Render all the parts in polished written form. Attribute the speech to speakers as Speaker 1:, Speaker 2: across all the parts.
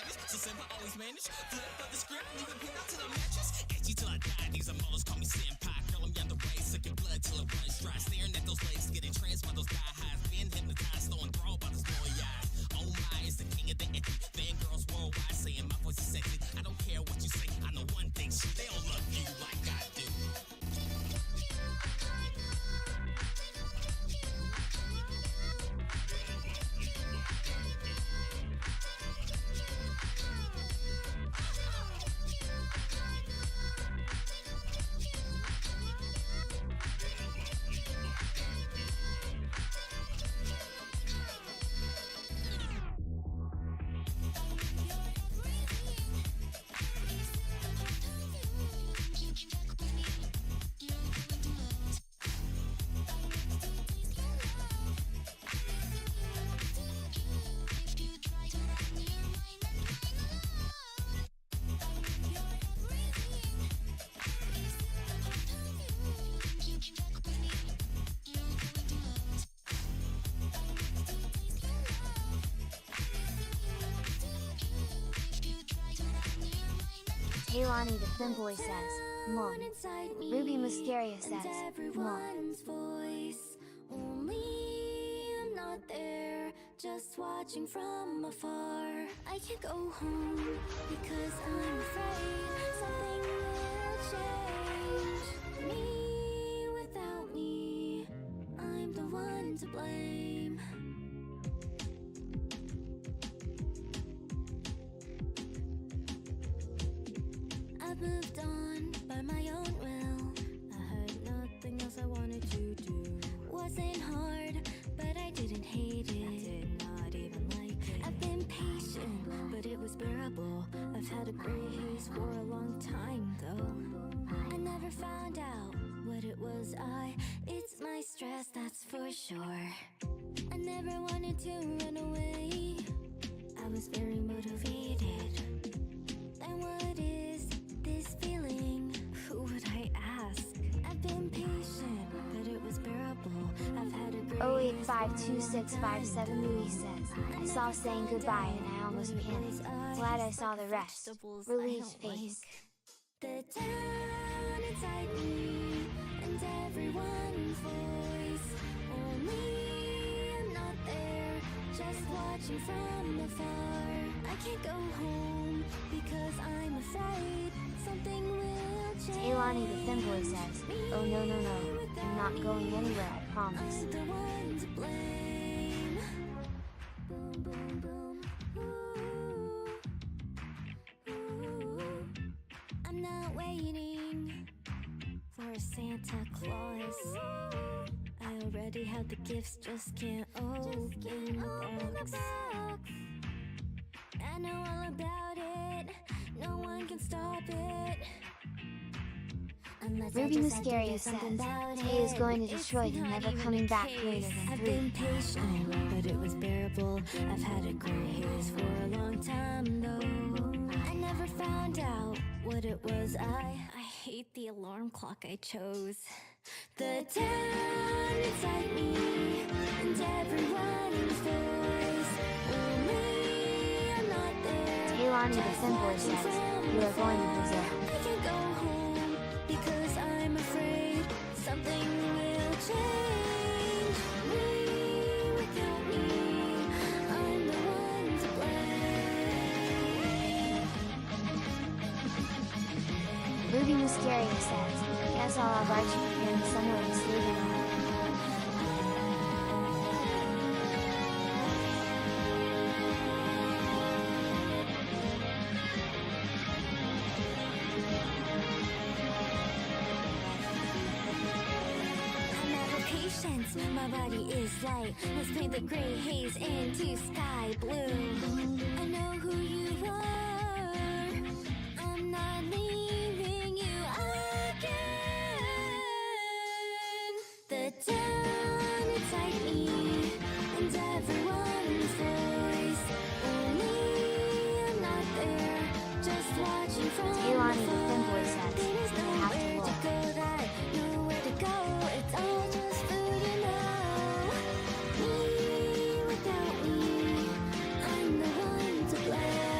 Speaker 1: lavish, so simple, always manage. Flip of the script, leave it pinned out to the mattress. Edgy till I die, these molars call me senpai. Girl, I'm young the way, suck your blood till it runs dry. Staring at those legs, getting tranced by those thigh highs. Being hypnotized, so enthralled by those boy eyes. Oh my, it's the king of the icky. Fangirls worldwide saying my voice is sexy. I don't care what you say, I know one thing, shit, they don't love you like I do.
Speaker 2: Taylani the Femboy says, Mom. Ruby Mysteria says, Mom.
Speaker 3: Voice. Only I'm not there, just watching from afar. I can't go home because I'm afraid something will change. Me without me, I'm the one to blame. I've moved on by my own will. I had nothing else I wanted to do. Wasn't hard, but I didn't hate it. I did not even like it. I've been patient, but it was bearable. I've had a gray haze for a long time though. I never found out what it was. It's my stress, that's for sure. I never wanted to run away. I was very motivated. And what is this feeling? Who would I ask? I've been patient, but it was bearable. I've had a great
Speaker 2: 0852657 Louis says, I saw saying goodbye and I almost panicked. Glad I saw the rest. Relieved face.
Speaker 3: The town inside me and everyone's voice. Only I'm not there, just watching from afar. I can't go home because I'm afraid something will change.
Speaker 2: Taylani the Femboy says, oh no no no, I'm not going anywhere, I promise.
Speaker 3: I'm the one to blame. Boom boom boom. Ooh. Ooh. I'm not waiting for a Santa Claus. I already have the gifts, just can't open the box. I know all about it, no one can stop it.
Speaker 2: Ruby Mysteria says, Tay is going to Detroit and never coming back later than 3.
Speaker 3: I've been patient, but it was bearable. I've had a gray haze for a long time though. I never found out what it was. I hate the alarm clock I chose. The town inside me and everyone's voice. Only I'm not there.
Speaker 2: Taylani the Femboy says, you are going to Brazil.
Speaker 3: I can't go home because I'm afraid something will change. Me without me, I'm the one to blame.
Speaker 2: Ruby Mysteria says, guess I'll invite you here in somewhere to sleep in.
Speaker 3: My body is light. Let's paint the gray haze into sky blue. I know who you are. I'm not leaving you again. The town inside me and everyone's voice. Only I'm not there, just watching from
Speaker 2: Taylani the
Speaker 3: afar.
Speaker 2: Femboy says,
Speaker 3: There's
Speaker 2: you have to
Speaker 3: nowhere
Speaker 2: walk.
Speaker 3: to go, that nowhere to go. It's all just food, you know. Me without me, I'm the one to blame.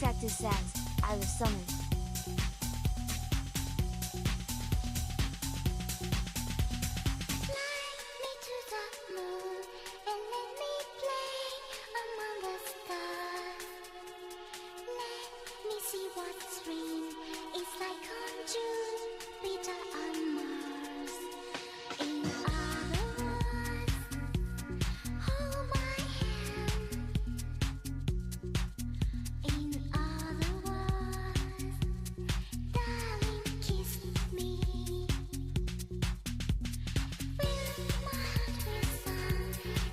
Speaker 2: Architectus says, I was summoned.
Speaker 3: Fly me to the moon and let me play among the stars. Let me see what spring is like on Jupiter on Mars. In other words, hold my hand. In other words, darling, kiss me. Fill my heart with song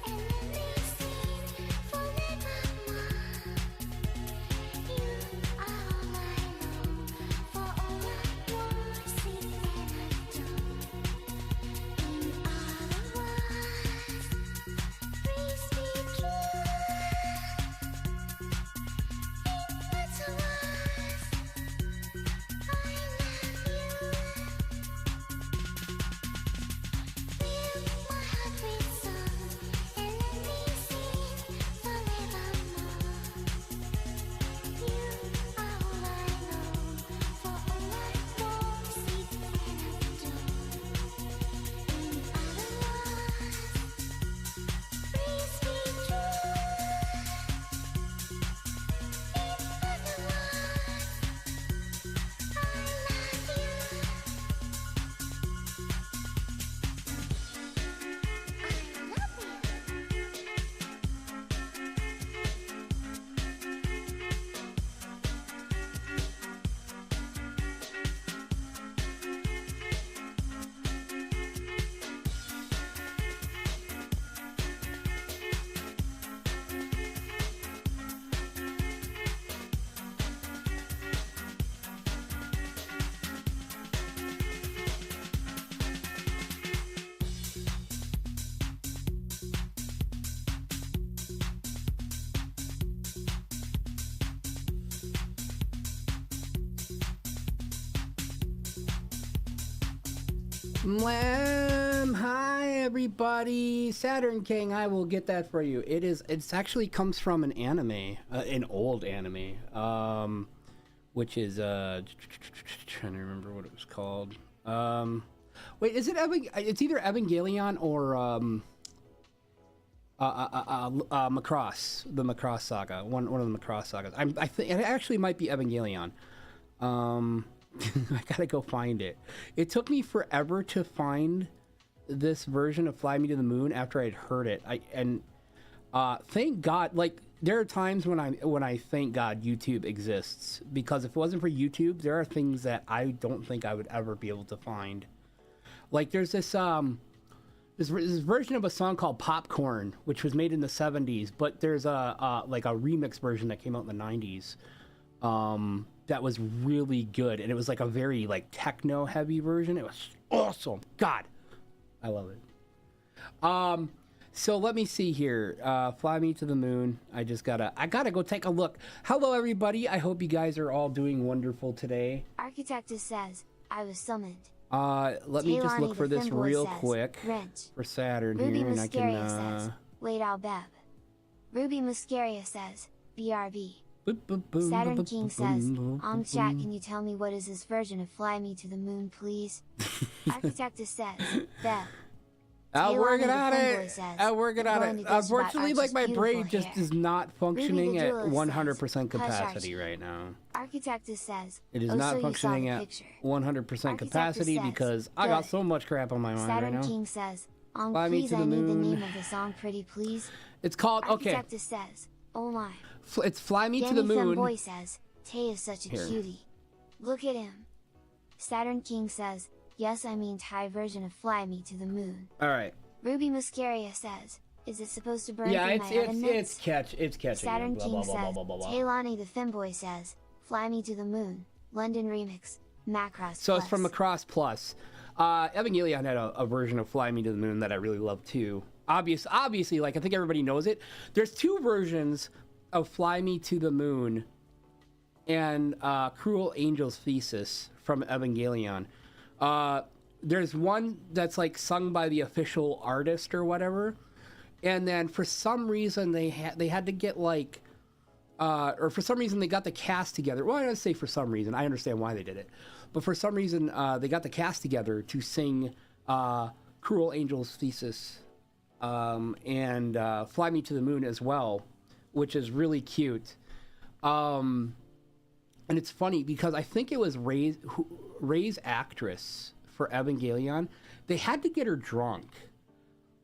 Speaker 3: and let me sing forevermore. You are all I know, for all I worship and adore. In other words, please be true. In other words, I love you. Fill my heart with song and let me sing forevermore. You are all I know, for all I worship and adore. In other words, please be true. In other words, I love you.
Speaker 4: Hi everybody, Saturn King. I will get that for you. It's actually comes from an anime, an old anime, which is trying to remember what it was called. Wait, is it it's either Evangelion or Macross, the Macross saga, one of the Macross sagas. I think it actually might be Evangelion. I gotta go find it. It took me forever to find this version of Fly Me to the Moon after I'd heard it. Thank God, like there are times when I thank God YouTube exists, because if it wasn't for YouTube, there are things that I don't think I would ever be able to find. Like there's this version of a song called Popcorn, which was made in the 70s, but there's a remix version that came out in the 90s. That was really good, and it was like a very like techno heavy version. It was awesome. God, I love it. So let me see here. Fly Me to the Moon. I gotta go take a look. Hello everybody. I hope you guys are all doing wonderful today.
Speaker 2: Architectus says, I was summoned.
Speaker 4: Let me just look
Speaker 2: Taylani
Speaker 4: for
Speaker 2: the
Speaker 4: this
Speaker 2: Femboy
Speaker 4: real
Speaker 2: says,
Speaker 4: quick
Speaker 2: Wrench.
Speaker 4: for Saturn
Speaker 2: Ruby
Speaker 4: here, and I
Speaker 2: Muscaria
Speaker 4: can
Speaker 2: says, Wait Al Beb. Ruby Muscaria says, BRB. Saturn King says, chat, can you tell me what is this version of Fly Me to the Moon, please? Architectus says, Bev.
Speaker 4: I'll work it on
Speaker 2: Femboy
Speaker 4: it.
Speaker 2: says,
Speaker 4: I'll work it
Speaker 2: "I'm
Speaker 4: on
Speaker 2: going
Speaker 4: it.
Speaker 2: to guess about
Speaker 4: Unfortunately, like my
Speaker 2: Archie's
Speaker 4: brain
Speaker 2: beautiful
Speaker 4: just
Speaker 2: hair."
Speaker 4: is not functioning
Speaker 2: the
Speaker 4: at
Speaker 2: duelist
Speaker 4: 100%
Speaker 2: says,
Speaker 4: capacity
Speaker 2: "Hush,
Speaker 4: right now.
Speaker 2: Architectus says,
Speaker 4: It is
Speaker 2: "Oh, so
Speaker 4: not
Speaker 2: you saw
Speaker 4: functioning
Speaker 2: the
Speaker 4: at
Speaker 2: picture."
Speaker 4: 100% capacity
Speaker 2: says,
Speaker 4: because I got
Speaker 2: "Good."
Speaker 4: so much crap on my mind right
Speaker 2: Saturn
Speaker 4: now.
Speaker 2: King says,
Speaker 4: Fly Me
Speaker 2: please
Speaker 4: to
Speaker 2: I
Speaker 4: the
Speaker 2: need the
Speaker 4: Moon.
Speaker 2: name of the song, pretty please.
Speaker 4: It's called, okay,
Speaker 2: Architectus says, oh my.
Speaker 4: it's Fly Me to
Speaker 2: Danny
Speaker 4: the Moon.
Speaker 2: Femboy says, Tay is such a
Speaker 4: Here.
Speaker 2: cutie. Look at him. Saturn King says, yes I mean Thai version of Fly Me to the Moon.
Speaker 4: Alright.
Speaker 2: Ruby Muscaria says, is it supposed to burn
Speaker 4: Yeah,
Speaker 2: through
Speaker 4: it's
Speaker 2: my oven mitts?
Speaker 4: catching.
Speaker 2: Saturn
Speaker 4: blah,
Speaker 2: King
Speaker 4: blah, blah,
Speaker 2: says,
Speaker 4: blah, blah, blah.
Speaker 2: Taylani the Femboy says, Fly Me to the Moon, London Remix, Macross
Speaker 4: So
Speaker 2: Plus.
Speaker 4: it's from Macross Plus. Evangelion had a version of Fly Me to the Moon that I really love too. Obviously, like I think everybody knows it. There's two versions of Fly Me to the Moon and Cruel Angel's Thesis from Evangelion. There's one that's like sung by the official artist or whatever, and then for some reason they had to get like or for some reason they got the cast together. Well, I don't say for some reason. I understand why they did it, but for some reason they got the cast together to sing "Cruel Angel's Thesis" and "Fly Me to the Moon" as well, which is really cute. And it's funny because I think it was Ray's actress for Evangelion. They had to get her drunk,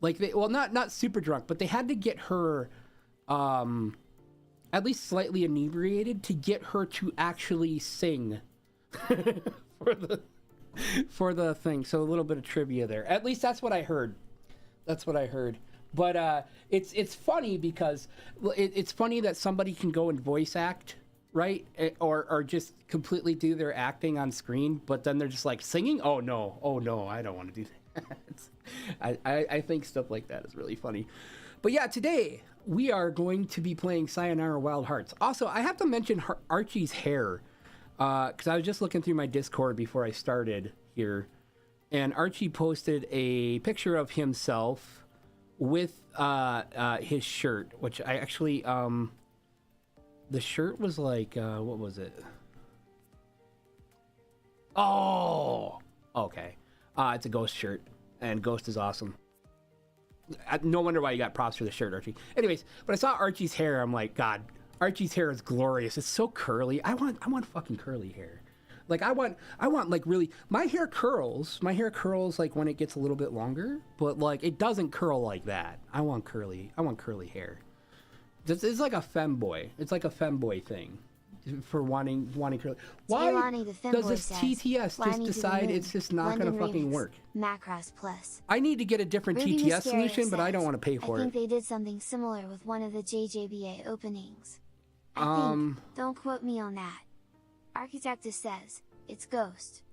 Speaker 4: like not super drunk, but they had to get her at least slightly inebriated to get her to actually sing for the thing. So a little bit of trivia there. At least that's what I heard. But it's funny because it's funny that somebody can go and voice act, right? Or just completely do their acting on screen, but then they're just like singing. Oh no, I don't want to do that. I think stuff like that is really funny. But yeah, today we are going to be playing Sayonara Wild Hearts. Also, I have to mention Archie's hair, because I was just looking through my Discord before I started here, and Archie posted a picture of himself with his shirt, which I actually, the shirt was like, what was it? Oh, okay. It's a Ghost shirt, and Ghost is awesome. No wonder why you got props for the shirt, Archie. Anyways, but I saw Archie's hair. I'm like, God, Archie's hair is glorious. It's so curly. I want fucking curly hair. Like I want like really. My hair curls like when it gets a little bit longer, but like it doesn't curl like that. I want curly hair. It's like a femboy. It's like a femboy thing. For wanting curly. Why does this TTS just decide it's just not going to fucking work?
Speaker 2: Macross Plus.
Speaker 4: I need to get a different
Speaker 2: Ruby
Speaker 4: TTS
Speaker 2: Mysterio
Speaker 4: solution, but I don't
Speaker 2: says,
Speaker 4: want to pay for
Speaker 2: I think
Speaker 4: it.
Speaker 2: they did something similar with one of the JJBA openings. I think. Don't quote me on that. Architectus says it's Ghost.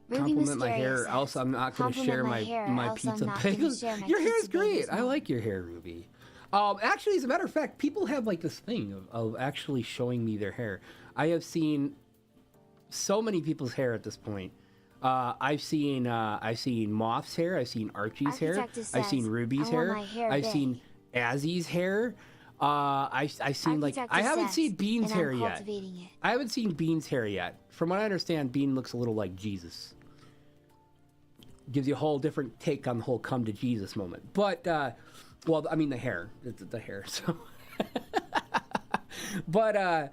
Speaker 4: Compliment my hair, else I'm not going to share my pizza pics. Your hair is great. I like your hair, Ruby. Actually, as a matter of fact, people have like this thing of actually showing me their hair. I have seen so many people's hair at this point. I've seen Moth's hair. I've seen Archie's hair. I've seen Ruby's hair. I've seen Azzy's hair. I've seen like I haven't seen Bean's hair yet. I haven't seen Bean's hair yet. From what I understand, Bean looks a little like Jesus. Gives you a whole different take on the whole come to Jesus moment. But well, I mean the hair, the hair. So, but I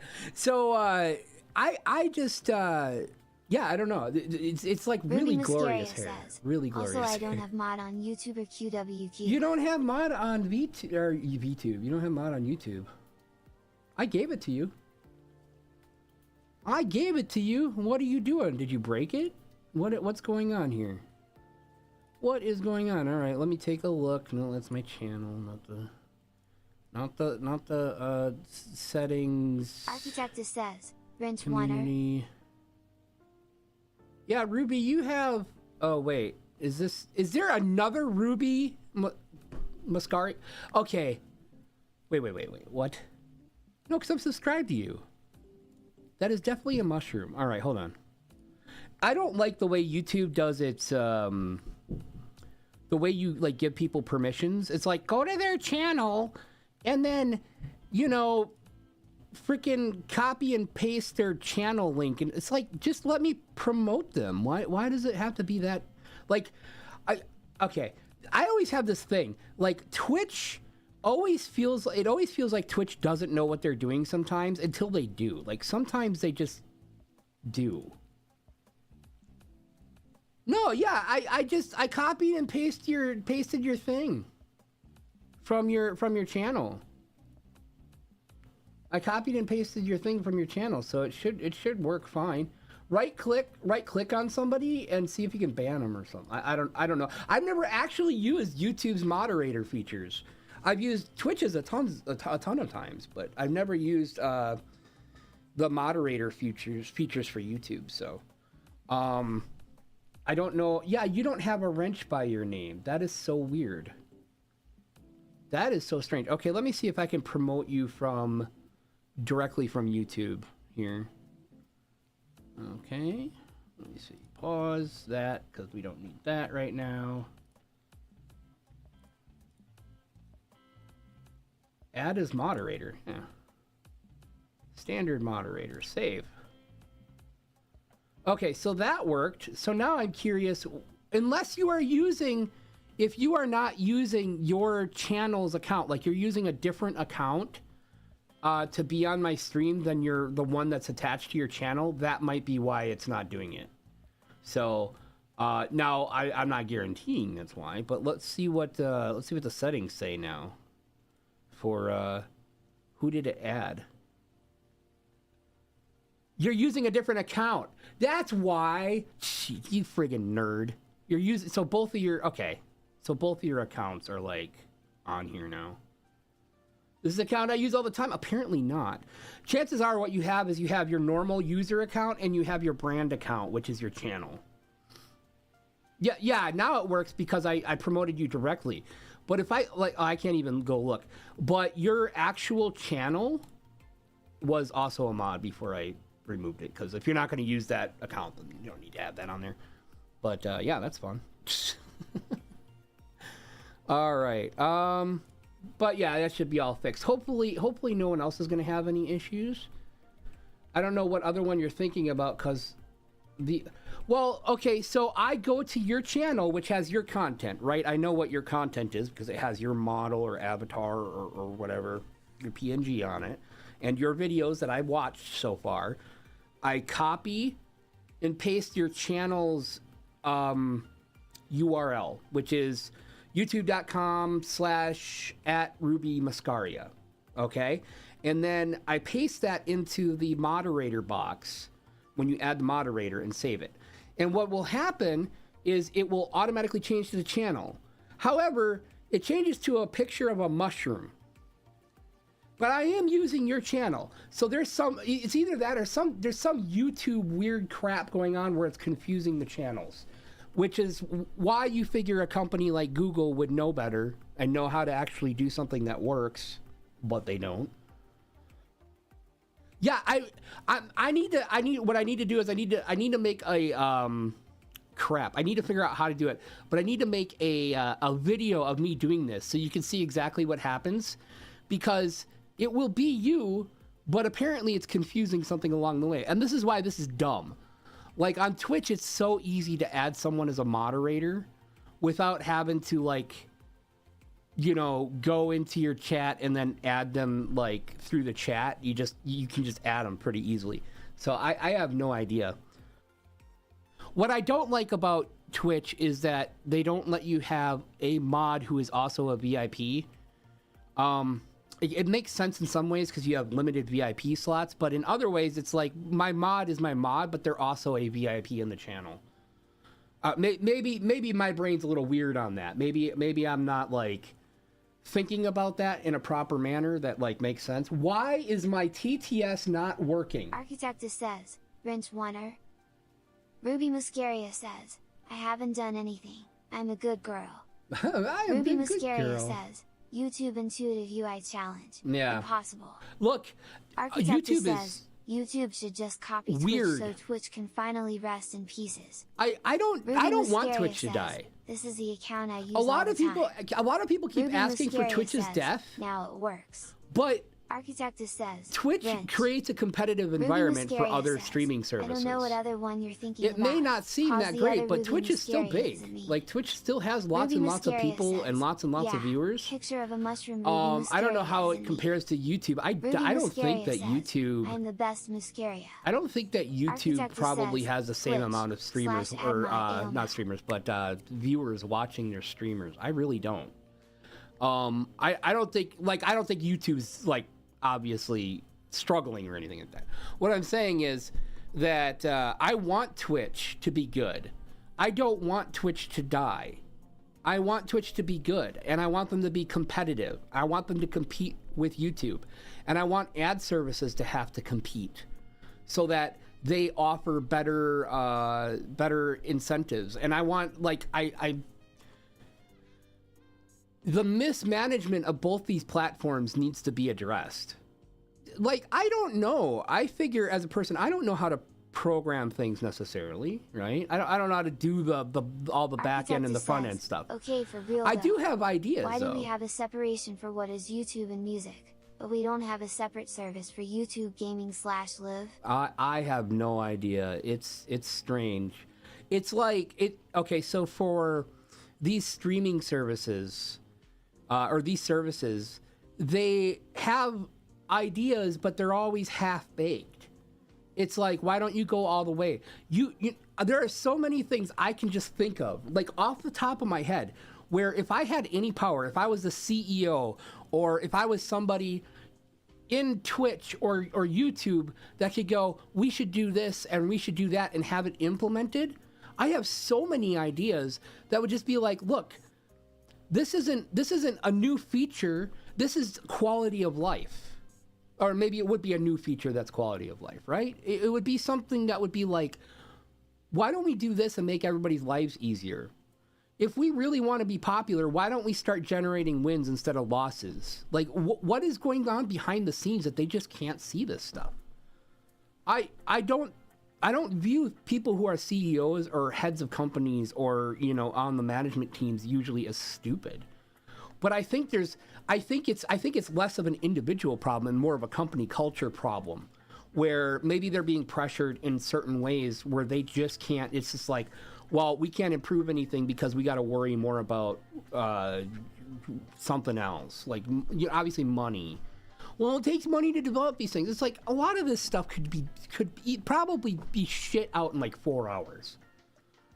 Speaker 4: just yeah, I don't know. It's like really glorious hair. Really glorious.
Speaker 2: Also, I don't have mod on YouTube or QWQ.
Speaker 4: You don't have mod on VTube. You don't have mod on YouTube. I gave it to you. What are you doing? Did you break it? What's going on here? What is going on? All right, let me take a look. No, that's my channel, not the settings.
Speaker 2: Architectus says, Rent
Speaker 4: Community. Water. Yeah, Ruby, you have. Oh wait, is there another Ruby Mascari? Okay. Wait. What? No, because I'm subscribed to you. That is definitely a mushroom. All right, hold on. I don't like the way YouTube does its the way you like give people permissions. It's like go to their channel and then, you know, freaking copy and paste their channel link, and it's like just let me promote them. Why does it have to be that like I always have this thing like Twitch always feels like Twitch doesn't know what they're doing sometimes until they do. Like sometimes they just do. No, yeah, I copied and pasted your thing from your channel. I copied and pasted your thing from your channel, so it should work fine. Right click on somebody and see if you can ban them or something. I don't know. I've never actually used YouTube's moderator features. I've used Twitch's a ton of times, but I've never used the moderator features for YouTube. So, I don't know. Yeah, you don't have a wrench by your name. That is so weird. That is so strange. Okay, let me see if I can promote you directly from YouTube here. Okay, let me see. Pause that because we don't need that right now. Add as moderator. Yeah. Standard moderator, save. Okay, so that worked. So now I'm curious, unless you are using, if you are not using your channel's account, like you're using a different account to be on my stream than the one that's attached to your channel, that might be why it's not doing it. So now I'm not guaranteeing that's why, but let's see what the settings say now for who did it add. You're using a different account. That's why. You friggin' nerd. You're using, so both of your, okay. So both of your accounts are like on here now. This is an account I use all the time. Apparently not. Chances are what you have is you have your normal user account and you have your brand account, which is your channel. Yeah, now it works because I promoted you directly. But if I can't even go look. But your actual channel was also a mod before I removed it, because if you're not going to use that account, then you don't need to have that on there. But yeah, that's fun. All right. But yeah, that should be all fixed. Hopefully no one else is going to have any issues. I don't know what other one you're thinking about, because okay, so I go to your channel, which has your content, right? I know what your content is because it has your model or avatar or whatever, your PNG on it, and your videos that I've watched so far. I copy and paste your channel's URL, which is youtube.com/@RubyMascaria. Okay? And then I paste that into the moderator box when you add the moderator and save it. And what will happen is it will automatically change to the channel. However, it changes to a picture of a mushroom. But I am using your channel. So it's either that or there's some YouTube weird crap going on where it's confusing the channels, which is why you figure a company like Google would know better and know how to actually do something that works, but they don't. Yeah, I need to make a crap. I need to figure out how to do it, but I need to make a video of me doing this so you can see exactly what happens, because it will be you, but apparently it's confusing something along the way. And this is why this is dumb. Like on Twitch, it's so easy to add someone as a moderator without having to go into your chat and then add them like through the chat. You can just add them pretty easily. So I have no idea. What I don't like about Twitch is that they don't let you have a mod who is also a VIP. It makes sense in some ways because you have limited VIP slots, but in other ways, it's like my mod is my mod, but they're also a VIP in the channel. Maybe my brain's a little weird on that. Maybe I'm not like thinking about that in a proper manner that like makes sense. Why is my TTS not working?
Speaker 2: Architectus says, Rinse Oneer. Ruby Mascaria says, I haven't done anything. I'm a good girl. Ruby Mascaria says, YouTube Intuitive UI Challenge.
Speaker 4: Yeah.
Speaker 2: Impossible.
Speaker 4: Look,
Speaker 2: Architectus
Speaker 4: YouTube
Speaker 2: says, YouTube should just copy
Speaker 4: weird.
Speaker 2: Twitch so Twitch can finally rest in pieces.
Speaker 4: I don't want Twitch to die.
Speaker 2: This is the account I use
Speaker 4: A lot of people keep
Speaker 2: Ruby
Speaker 4: asking for
Speaker 2: Mascaria
Speaker 4: Twitch's
Speaker 2: says,
Speaker 4: death.
Speaker 2: Now it works.
Speaker 4: But
Speaker 2: Architectus says,
Speaker 4: Twitch creates a competitive environment for other
Speaker 2: says,
Speaker 4: streaming services.
Speaker 2: I don't know what other one you're thinking
Speaker 4: It may not seem that great, but Twitch is still big. Like Twitch still has lots and lots of people and lots of viewers.
Speaker 2: Picture of a mushroom.
Speaker 4: I don't know how it compares to YouTube. I don't think that YouTube.
Speaker 2: I'm the best Mascaria.
Speaker 4: I don't think that YouTube probably has the same amount of streamers, or not streamers, but viewers watching their streamers. I really don't. I don't think YouTube's like obviously struggling or anything like that. What I'm saying is that I want Twitch to be good. I don't want Twitch to die. I want Twitch to be good, and I want them to be competitive. I want them to compete with YouTube, and I want ad services to have to compete so that they offer better incentives. And I want the mismanagement of both these platforms needs to be addressed. Like, I don't know. I figure as a person, I don't know how to program things necessarily, right? I don't know how to do all the back end and the front end stuff.
Speaker 2: Okay, for real.
Speaker 4: I do have ideas.
Speaker 2: Why do we have a separation for what is YouTube and music? but we don't have a separate service for YouTube Gaming/Live?
Speaker 4: I have no idea. It's strange. It's like it. Okay, so for these streaming services, or these services, they have ideas, but they're always half baked. It's like, why don't you go all the way? You there are so many things I can just think of, like off the top of my head, where if I had any power, if I was the CEO, or if I was somebody in Twitch or YouTube that could go, we should do this and we should do that and have it implemented. I have so many ideas that would just be like, look, this isn't a new feature. This is quality of life. Or maybe it would be a new feature that's quality of life, right? It would be something that would be like, why don't we do this and make everybody's lives easier? If we really want to be popular, why don't we start generating wins instead of losses? Like, what is going on behind the scenes that they just can't see this stuff? I don't view people who are CEOs or heads of companies or, on the management teams usually as stupid. But I think it's less of an individual problem and more of a company culture problem, where maybe they're being pressured in certain ways where they just can't. It's just like, well, we can't improve anything because we got to worry more about something else, like obviously money. Well, it takes money to develop these things. It's like a lot of this stuff could probably be shit out in like 4 hours,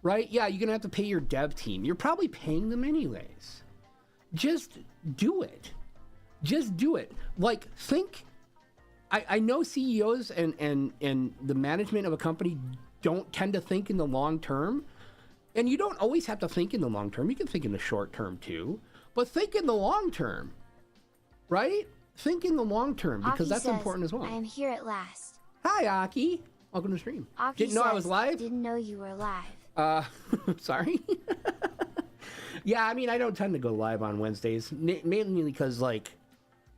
Speaker 4: right? Yeah, you're gonna have to pay your dev team. You're probably paying them anyways. Just do it. Just do it. Like, think. I know CEOs and the management of a company don't tend to think in the long term. And you don't always have to think in the long term. You can think in the short term too. But think in the long term. Right? Think in the long term, because
Speaker 2: Aki
Speaker 4: that's
Speaker 2: says,
Speaker 4: important as well.
Speaker 2: I am here at last.
Speaker 4: Hi, Aki. Welcome to the stream.
Speaker 2: Aki
Speaker 4: Didn't know I was live?
Speaker 2: Didn't know you were live.
Speaker 4: Sorry. Yeah, I mean, I don't tend to go live on Wednesdays, mainly because, like,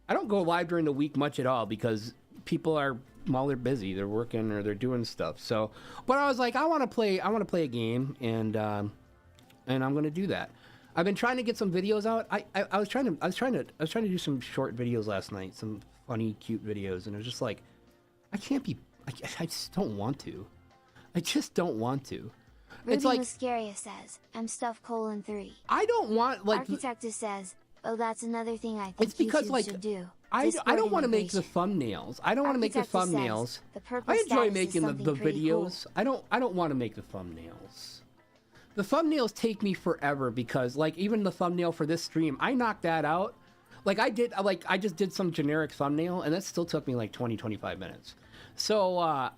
Speaker 4: I don't go live during the week much at all because people are, well, they're busy, they're working or they're doing stuff. So, but I was like, I want to play a game, and I'm going to do that. I've been trying to get some videos out. I was trying to do some short videos last night, some funny, cute videos, and it was just like, I just don't want to. I just don't want to.
Speaker 2: Ruby
Speaker 4: It's like
Speaker 2: Muscaria says, I'm stuff : 3.
Speaker 4: I don't want, like,
Speaker 2: Architectus says, oh, that's another thing I think
Speaker 4: it's because
Speaker 2: YouTube
Speaker 4: like
Speaker 2: should do.
Speaker 4: I don't want to make the
Speaker 2: integration.
Speaker 4: thumbnails. I don't want to make the
Speaker 2: Architectus
Speaker 4: thumbnails.
Speaker 2: says, the purple
Speaker 4: I enjoy
Speaker 2: status is
Speaker 4: making the
Speaker 2: something pretty cool.
Speaker 4: videos. I don't want to make the thumbnails. The thumbnails take me forever because, like, even the thumbnail for this stream, I knocked that out. Like, I just did some generic thumbnail, and that still took me like 20-25 minutes. So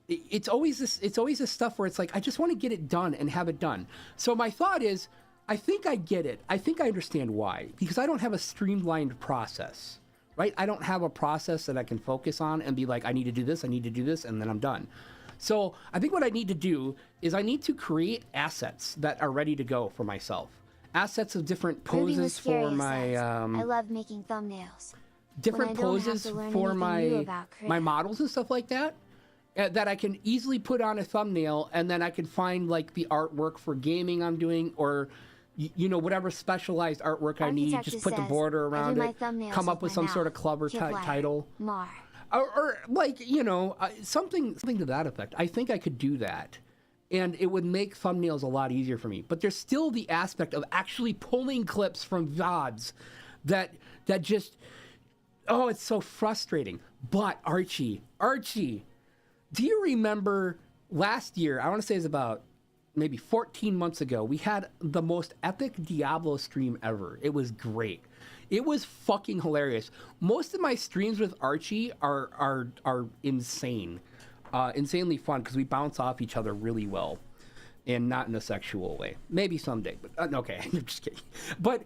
Speaker 4: it's always this stuff where it's like, I just want to get it done and have it done. So my thought is, I think I get it. I think I understand why, because I don't have a streamlined process, right? I don't have a process that I can focus on and be like, I need to do this, and then I'm done. So I think what I need to do is I need to create assets that are ready to go for myself. Assets of different
Speaker 2: Ruby
Speaker 4: poses for
Speaker 2: Muscaria
Speaker 4: my
Speaker 2: says, I love making thumbnails.
Speaker 4: different
Speaker 2: When I don't have
Speaker 4: poses
Speaker 2: to learn
Speaker 4: for
Speaker 2: anything new
Speaker 4: my
Speaker 2: about creative.
Speaker 4: my models and stuff like that. That I can easily put on a thumbnail, and then I can find like the artwork for gaming I'm doing, or whatever specialized artwork I need. Just put the
Speaker 2: says,
Speaker 4: border
Speaker 2: I do
Speaker 4: around
Speaker 2: my
Speaker 4: it,
Speaker 2: thumbnails
Speaker 4: come up with
Speaker 2: my
Speaker 4: some
Speaker 2: mouth.
Speaker 4: sort of clever
Speaker 2: Kipler,
Speaker 4: title,
Speaker 2: Mar.
Speaker 4: or like something to that effect. I think I could do that, and it would make thumbnails a lot easier for me. But there's still the aspect of actually pulling clips from VODs that just, oh, it's so frustrating. But Archie. Do you remember last year, I want to say it's about maybe 14 months ago, we had the most epic Diablo stream ever. It was great. It was fucking hilarious. Most of my streams with Archie are insane. Insanely fun because we bounce off each other really well. And not in a sexual way. Maybe someday, but okay, I'm just kidding. But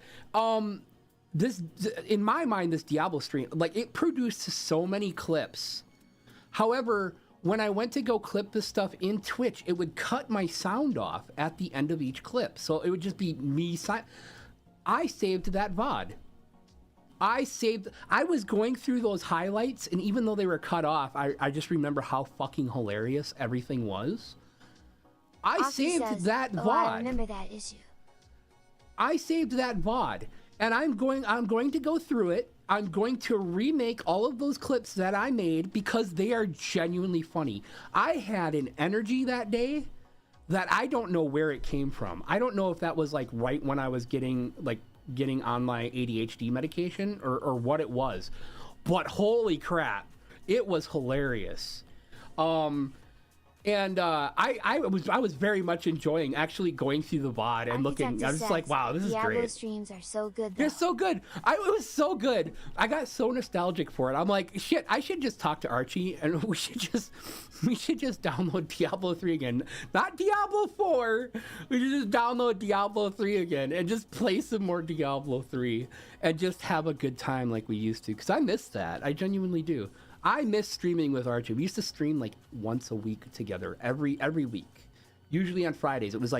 Speaker 4: this, in my mind, this Diablo stream, like, it produced so many clips. However, when I went to go clip this stuff in Twitch, it would cut my sound off at the end of each clip. So it would just be me. I saved that VOD. I was going through those highlights, and even though they were cut off, I just remember how fucking hilarious everything was. I
Speaker 2: Aki
Speaker 4: saved
Speaker 2: says,
Speaker 4: that
Speaker 2: oh,
Speaker 4: VOD.
Speaker 2: I remember that issue.
Speaker 4: I saved that VOD. and I'm going to go through it. I'm going to remake all of those clips that I made because they are genuinely funny. I had an energy that day that I don't know where it came from. I don't know if that was like right when I was getting on my ADHD medication or what it was, but holy crap, it was hilarious. And I was very much enjoying actually going through the VOD and looking. I was just like, wow, this is
Speaker 2: Diablo
Speaker 4: great.
Speaker 2: streams are so good.
Speaker 4: They're so good. It was so good. I got so nostalgic for it. I'm like, shit, I should just talk to Archie and we should just download Diablo 3 again. Not Diablo 4. We should just download Diablo 3 again and just play some more Diablo 3 and just have a good time like we used to. Because I miss that. I genuinely do. I miss streaming with Archie. We used to stream like once a week together, every week, usually on Fridays. It was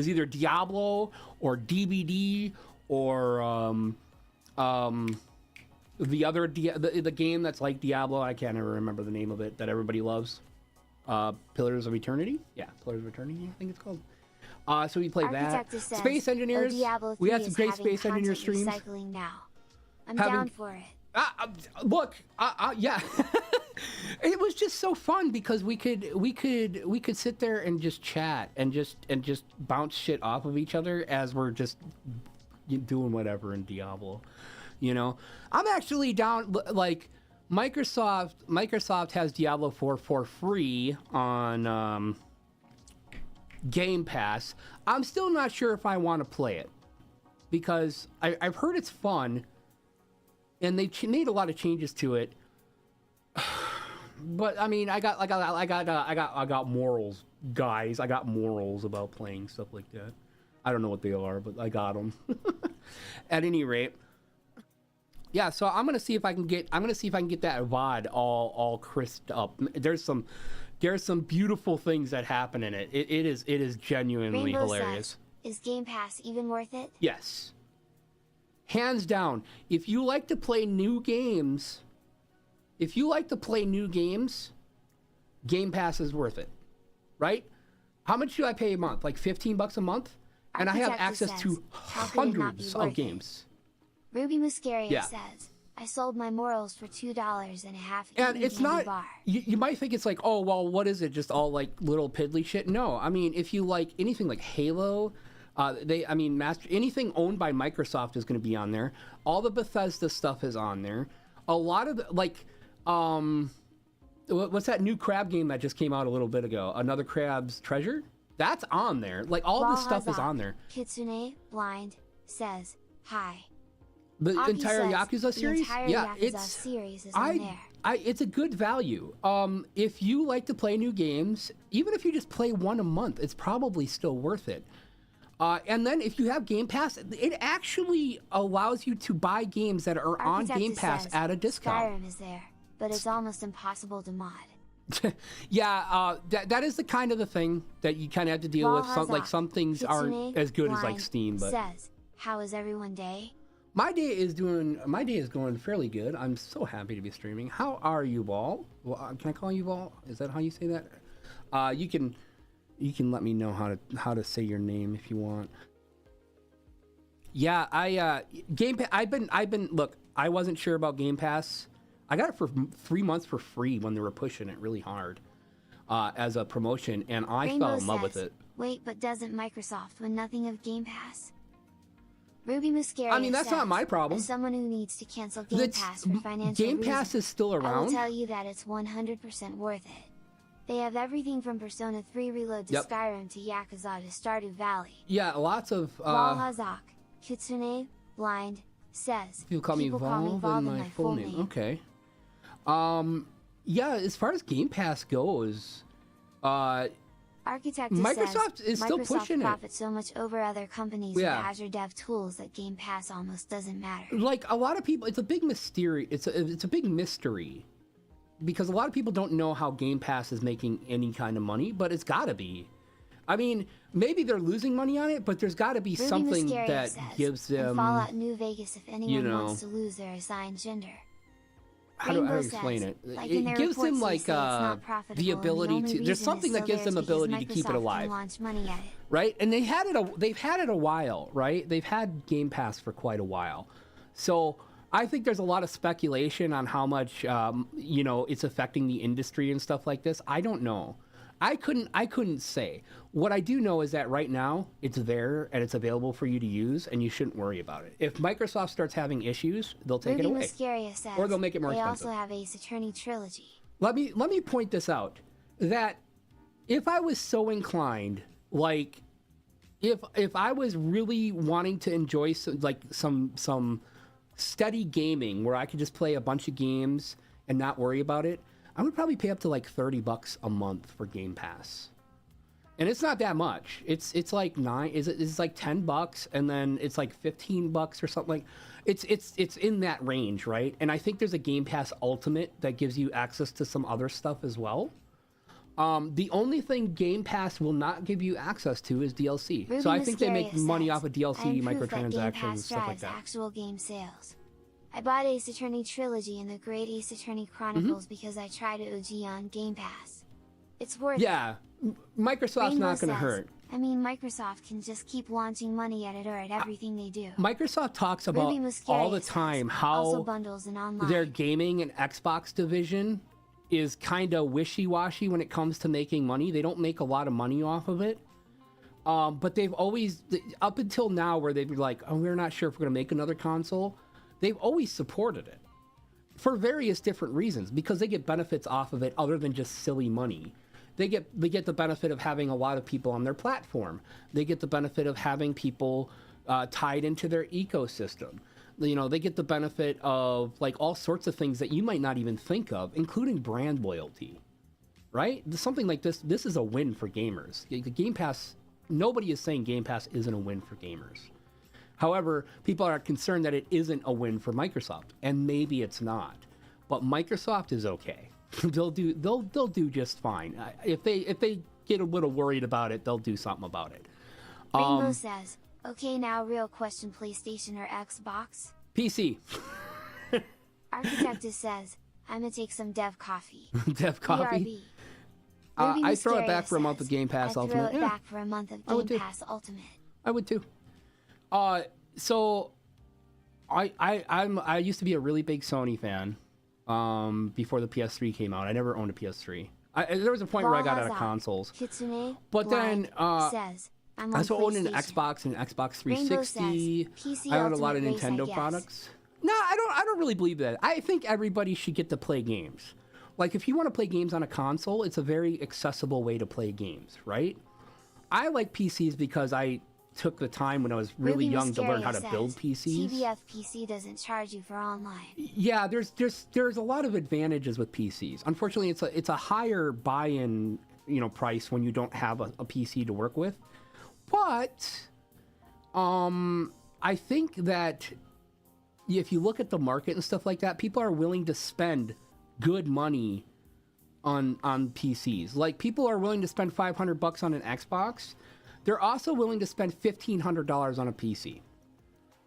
Speaker 4: either Diablo or DBD or the other the game that's like Diablo. I can't ever remember the name of it that everybody loves. Pillars of Eternity. Yeah, Pillars of Eternity. I think it's called. So we play that. Space Engineers. We had some great Space Engineer streams.
Speaker 2: Recycling now. I'm down for it.
Speaker 4: Look, yeah, it was just so fun because we could sit there and just chat and just bounce shit off of each other as we're just doing whatever in Diablo, you know. I'm actually down. Like Microsoft has Diablo 4 for free on Game Pass. I'm still not sure if I want to play it because I've heard it's fun. And they made a lot of changes to it, but I mean, I got morals, guys. I got morals about playing stuff like that. I don't know what they are, but I got them. At any rate, yeah. So I'm gonna see if I can get that VOD all crisped up. There's some beautiful things that happen in it. It is genuinely
Speaker 2: Rainbow
Speaker 4: hilarious.
Speaker 2: Says, is Game Pass even worth it?
Speaker 4: Yes. Hands down, if you like to play new games, Game Pass is worth it, right? How much do I pay a month? Like $15 a month? And I have access to hundreds of games.
Speaker 2: Ruby Muscaria says, I sold my morals for $2.50.
Speaker 4: And it's not, you might think it's like, oh, well, what is it? Just all like little piddly shit? No, I mean, if you like anything like Halo, anything owned by Microsoft is going to be on there. All the Bethesda stuff is on there. A lot of what's that new crab game that just came out a little bit ago? Another Crab's Treasure? That's on there. Like all this stuff is on there.
Speaker 2: Kitsune Blind says, hi.
Speaker 4: The
Speaker 2: Aki
Speaker 4: entire
Speaker 2: says,
Speaker 4: Yakuza series?
Speaker 2: Series is on there.
Speaker 4: It's a good value. If you like to play new games, even if you just play one a month, it's probably still worth it. And then if you have Game Pass, it actually allows you to buy games that are on Game Pass at a discount.
Speaker 2: Skyrim is there, but it's almost impossible to mod.
Speaker 4: Yeah, that is the kind of the thing that you kind of have to deal with. Some things aren't as good as like Steam. But
Speaker 2: says, how is everyone day?
Speaker 4: My day is going fairly good. I'm so happy to be streaming. How are you, Ball? Well, can I call you Ball? Is that how you say that? You can let me know how to say your name if you want. Yeah, Game Pass. I've been look. I wasn't sure about Game Pass. I got it for 3 months for free when they were pushing it really hard as a promotion, and I fell in love with it.
Speaker 2: Wait, but doesn't Microsoft win nothing of Game Pass? Ruby Muscaria
Speaker 4: I mean, that's not my problem.
Speaker 2: As someone who needs to cancel Game Pass for financial
Speaker 4: Game Pass is still around.
Speaker 2: I will tell you that it's 100% worth it. They have everything from Persona 3 Reload to Skyrim to Yakuza to Stardew Valley.
Speaker 4: Yeah, lots of...
Speaker 2: Valhazak, Kitsune Blind says...
Speaker 4: People call me Vol in my full name. Okay. Yeah, as far as Game Pass goes...
Speaker 2: Microsoft
Speaker 4: is still pushing it.
Speaker 2: Microsoft profits so much over other companies with Azure Dev tools that Game Pass almost doesn't matter.
Speaker 4: Like, a lot of people... It's a big mystery. It's a big mystery. Because a lot of people don't know how Game Pass is making any kind of money, but it's got to be. I mean, maybe they're losing money on it, but there's got to be
Speaker 2: Ruby
Speaker 4: something
Speaker 2: Muscaria
Speaker 4: that
Speaker 2: says,
Speaker 4: gives them...
Speaker 2: Fallout New Vegas if anyone wants to lose their assigned gender.
Speaker 4: how do I
Speaker 2: Rainbow
Speaker 4: explain
Speaker 2: says,
Speaker 4: it?
Speaker 2: like in
Speaker 4: It
Speaker 2: their
Speaker 4: gives them
Speaker 2: reports, they
Speaker 4: like
Speaker 2: say it's not profitable,
Speaker 4: the
Speaker 2: and
Speaker 4: ability
Speaker 2: only
Speaker 4: to. There's
Speaker 2: reason
Speaker 4: something
Speaker 2: it's
Speaker 4: that
Speaker 2: still
Speaker 4: gives
Speaker 2: there
Speaker 4: them
Speaker 2: is because
Speaker 4: ability to keep it
Speaker 2: Microsoft
Speaker 4: alive,
Speaker 2: can launch money at it.
Speaker 4: right? And they've had it a while, right? They've had Game Pass for quite a while, so I think there's a lot of speculation on how much it's affecting the industry and stuff like this. I don't know. I couldn't say. What I do know is that right now it's there and it's available for you to use, and you shouldn't worry about it. If Microsoft starts having issues, they'll take it away,
Speaker 2: Says,
Speaker 4: or they'll make it more
Speaker 2: they
Speaker 4: expensive.
Speaker 2: also have Ace Attorney Trilogy.
Speaker 4: Let me point this out, that if I was so inclined, like if I was really wanting to enjoy some steady gaming where I could just play a bunch of games and not worry about it, I would probably pay up to like $30 a month for Game Pass. And it's not that much. It's like it's like $10, and then it's like $15 or something. Like it's in that range, right? And I think there's a Game Pass Ultimate that gives you access to some other stuff as well. The only thing Game Pass will not give you access to is DLC. So I think they make money off of DLC, microtransactions, stuff like that.
Speaker 2: Actual game sales. I bought Ace Attorney Trilogy and the Great Ace Attorney Chronicles because I tried OG on Game Pass. It's worth it.
Speaker 4: Microsoft's not going to hurt.
Speaker 2: I mean, Microsoft can just keep launching money at it or at everything they do.
Speaker 4: Microsoft talks about all the time how
Speaker 2: bundles and online.
Speaker 4: Their gaming and Xbox division is kind of wishy-washy when it comes to making money. They don't make a lot of money off of it. But they've always, up until now, where they'd be like, oh, we're not sure if we're going to make another console, they've always supported it for various different reasons, because they get benefits off of it other than just silly money. They get the benefit of having a lot of people on their platform. They get the benefit of having people tied into their ecosystem. They get the benefit of like all sorts of things that you might not even think of, including brand loyalty, right? Something like this is a win for gamers. The Game Pass, nobody is saying Game Pass isn't a win for gamers. However, people are concerned that it isn't a win for Microsoft, and maybe it's not. But Microsoft is okay. They'll do just fine. If they get a little worried about it, they'll do something about it.
Speaker 2: Rainbow says, okay, now real question, PlayStation or Xbox?
Speaker 4: PC.
Speaker 2: Architectus says, I'm gonna take some dev coffee.
Speaker 4: Dev coffee? I throw it back for a month of Game Pass Ultimate.
Speaker 2: I throw it back for a month of Game Pass Ultimate.
Speaker 4: I would too. So I used to be a really big Sony fan before the PS3 came out. I never owned a PS3. There was a point where I got out of consoles. But then
Speaker 2: says,
Speaker 4: I also owned an Xbox and an Xbox 360.
Speaker 2: PC
Speaker 4: I owned a lot of
Speaker 2: Ultimate
Speaker 4: Nintendo
Speaker 2: race,
Speaker 4: products. No, I don't really believe that. I think everybody should get to play games. Like, if you want to play games on a console, it's a very accessible way to play games, right? I like PCs because I took the time when I was really young to learn how to build PCs.
Speaker 2: TBF PC doesn't charge you for online.
Speaker 4: Yeah, there's a lot of advantages with PCs. Unfortunately, it's a higher buy-in price when you don't have a PC to work with. But I think that if you look at the market and stuff like that, people are willing to spend good money on PCs. Like, people are willing to spend $500 on an Xbox. They're also willing to spend $1,500 on a PC.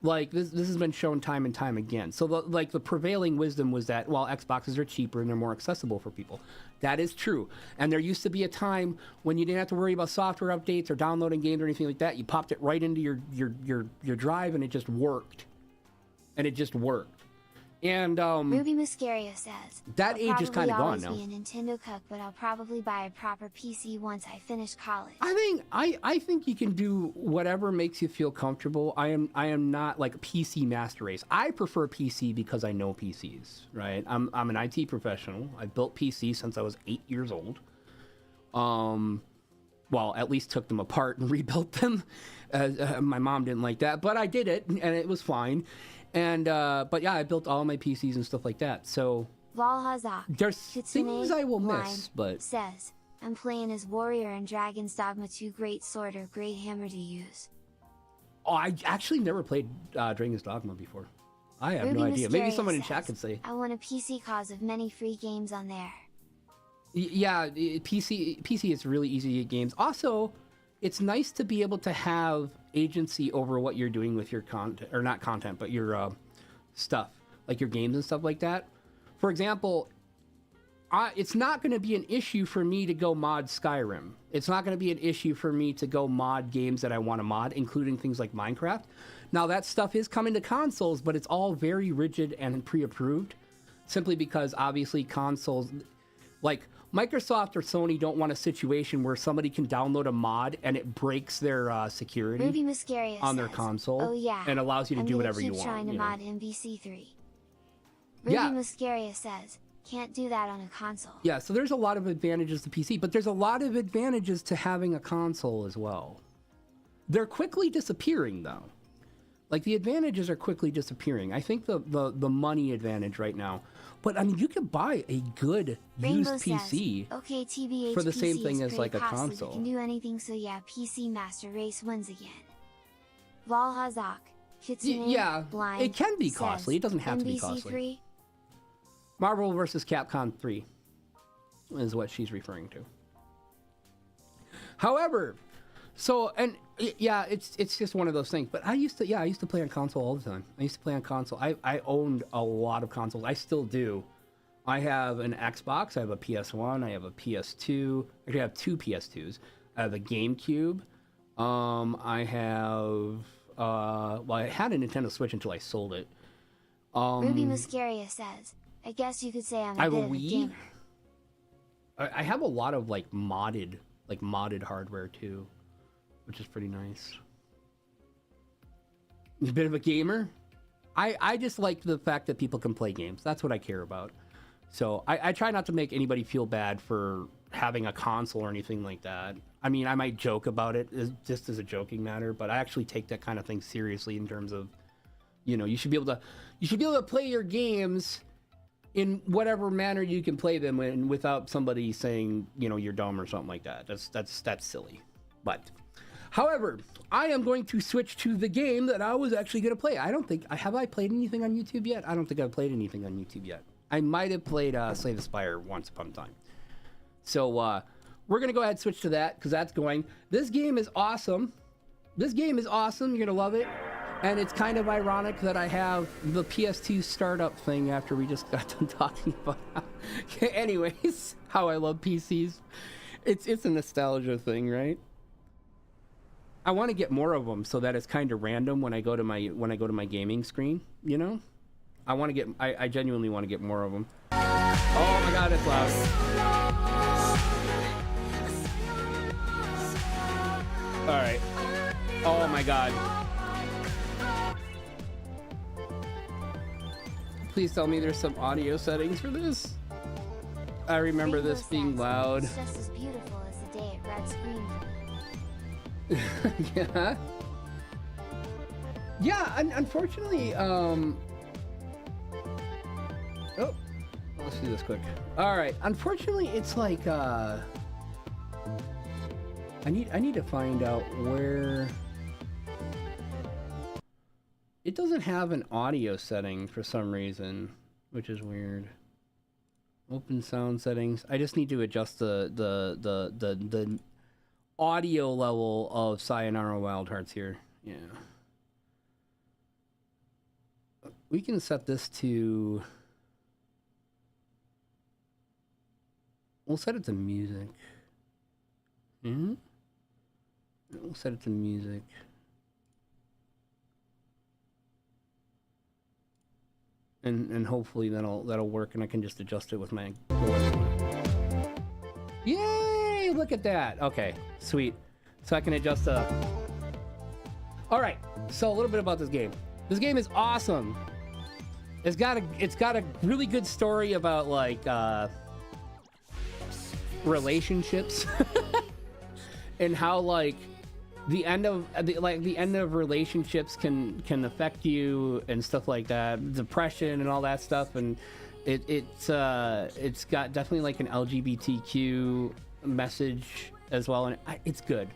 Speaker 4: Like, this has been shown time and time again. So the prevailing wisdom was that, well, Xboxes are cheaper and they're more accessible for people. That is true. And there used to be a time when you didn't have to worry about software updates or downloading games or anything like that. You popped it right into your drive and it just worked. And
Speaker 2: Ruby Muscaria says,
Speaker 4: that age is kind of gone now.
Speaker 2: I'll probably always be a Nintendo cuck, but I'll probably buy a proper PC once I finish college.
Speaker 4: I think you can do whatever makes you feel comfortable. I am not like a PC master race. I prefer PC because I know PCs, right? I'm an IT professional. I've built PCs since I was 8 years old. Well, at least took them apart and rebuilt them. My mom didn't like that, but I did it, and it was fine. And but yeah, I built all my PCs and stuff like that. So
Speaker 2: Valhazak,
Speaker 4: there's things I will miss, but
Speaker 2: says, I'm playing as warrior and Dragon's Dogma 2. Great sword or great hammer to use.
Speaker 4: Oh, I actually never played Dragon's Dogma before. I have no idea. Maybe someone in chat could say.
Speaker 2: I want a PC cause of many free games on there.
Speaker 4: Yeah, PC is really easy to get games. Also, it's nice to be able to have agency over what you're doing with your content, or not content, but your stuff, like your games and stuff like that. For example, it's not going to be an issue for me to go mod Skyrim. It's not going to be an issue for me to go mod games that I want to mod, including things like Minecraft. Now, that stuff is coming to consoles, but it's all very rigid and pre-approved, simply because, obviously, consoles, like Microsoft or Sony, don't want a situation where somebody can download a mod and it breaks their security on their console.
Speaker 2: Oh, yeah.
Speaker 4: And allows you to do whatever you want.
Speaker 2: I'm trying to mod MVC3. Ruby Muscaria says, can't do that on a console.
Speaker 4: Yeah, so there's a lot of advantages to PC, but there's a lot of advantages to having a console as well. They're quickly disappearing, though. Like, the advantages are quickly disappearing. I think the money advantage right now. But, I mean, you could buy a good used PC
Speaker 2: okay, TBH,
Speaker 4: for the same
Speaker 2: PC
Speaker 4: thing as, like, a
Speaker 2: costly.
Speaker 4: console.
Speaker 2: You can do anything, so yeah, PC Master Race wins again. Valhazak, Kitsune,
Speaker 4: yeah,
Speaker 2: Blind,
Speaker 4: it can be costly. It doesn't have to be costly. Marvel vs. Capcom 3 is what she's referring to. However, so, and yeah, it's just one of those things. But I used to play on console all the time. I used to play on console. I owned a lot of consoles. I still do. I have an Xbox. I have a PS1. I have a PS2. Actually, I have two PS2s. I have a GameCube. I have, well, I had a Nintendo Switch until I sold it.
Speaker 2: Ruby Muscaria says, I guess you could say I'm a bit of a gamer.
Speaker 4: I have a lot of modded hardware too, which is pretty nice. A bit of a gamer. I just like the fact that people can play games. That's what I care about. So I try not to make anybody feel bad for having a console or anything like that. I mean, I might joke about it just as a joking matter, but I actually take that kind of thing seriously in terms of, you should be able to play your games in whatever manner you can play them in without somebody saying, you're dumb or something like that. That's silly. But, however, I am going to switch to the game that I was actually going to play. Have I played anything on YouTube yet? I don't think I've played anything on YouTube yet. I might have played Slay the Spire once upon a time. So, we're going to go ahead and switch to that because that's going. This game is awesome. You're going to love it. And it's kind of ironic that I have the PS2 startup thing after we just got done talking about anyways, how I love PCs. It's a nostalgia thing, right? I want to get more of them so that it's kind of random when I go to my gaming screen, I genuinely want to get more of them. Oh my god, it's loud. All right. Oh my god. Please tell me there's some audio settings for this. I remember this being loud.
Speaker 2: It's just as beautiful as the day at Red Screen.
Speaker 4: Yeah. Yeah, unfortunately, oh, let's do this quick. All right, unfortunately, it's like, I need to find out where. It doesn't have an audio setting for some reason, which is weird. Open sound settings. I just need to adjust the audio level of Sayonara Wild Hearts here. Yeah. We can set this to. We'll set it to music. We'll set it to music. And hopefully that'll work, and I can just adjust it with my. Yay! Look at that. Okay, sweet. So I can adjust the. All right. So a little bit about this game. This game is awesome. It's got a really good story about relationships and how the end of relationships can affect you and stuff like that, depression and all that stuff, and it's got definitely an LGBTQ message as well, and it's good.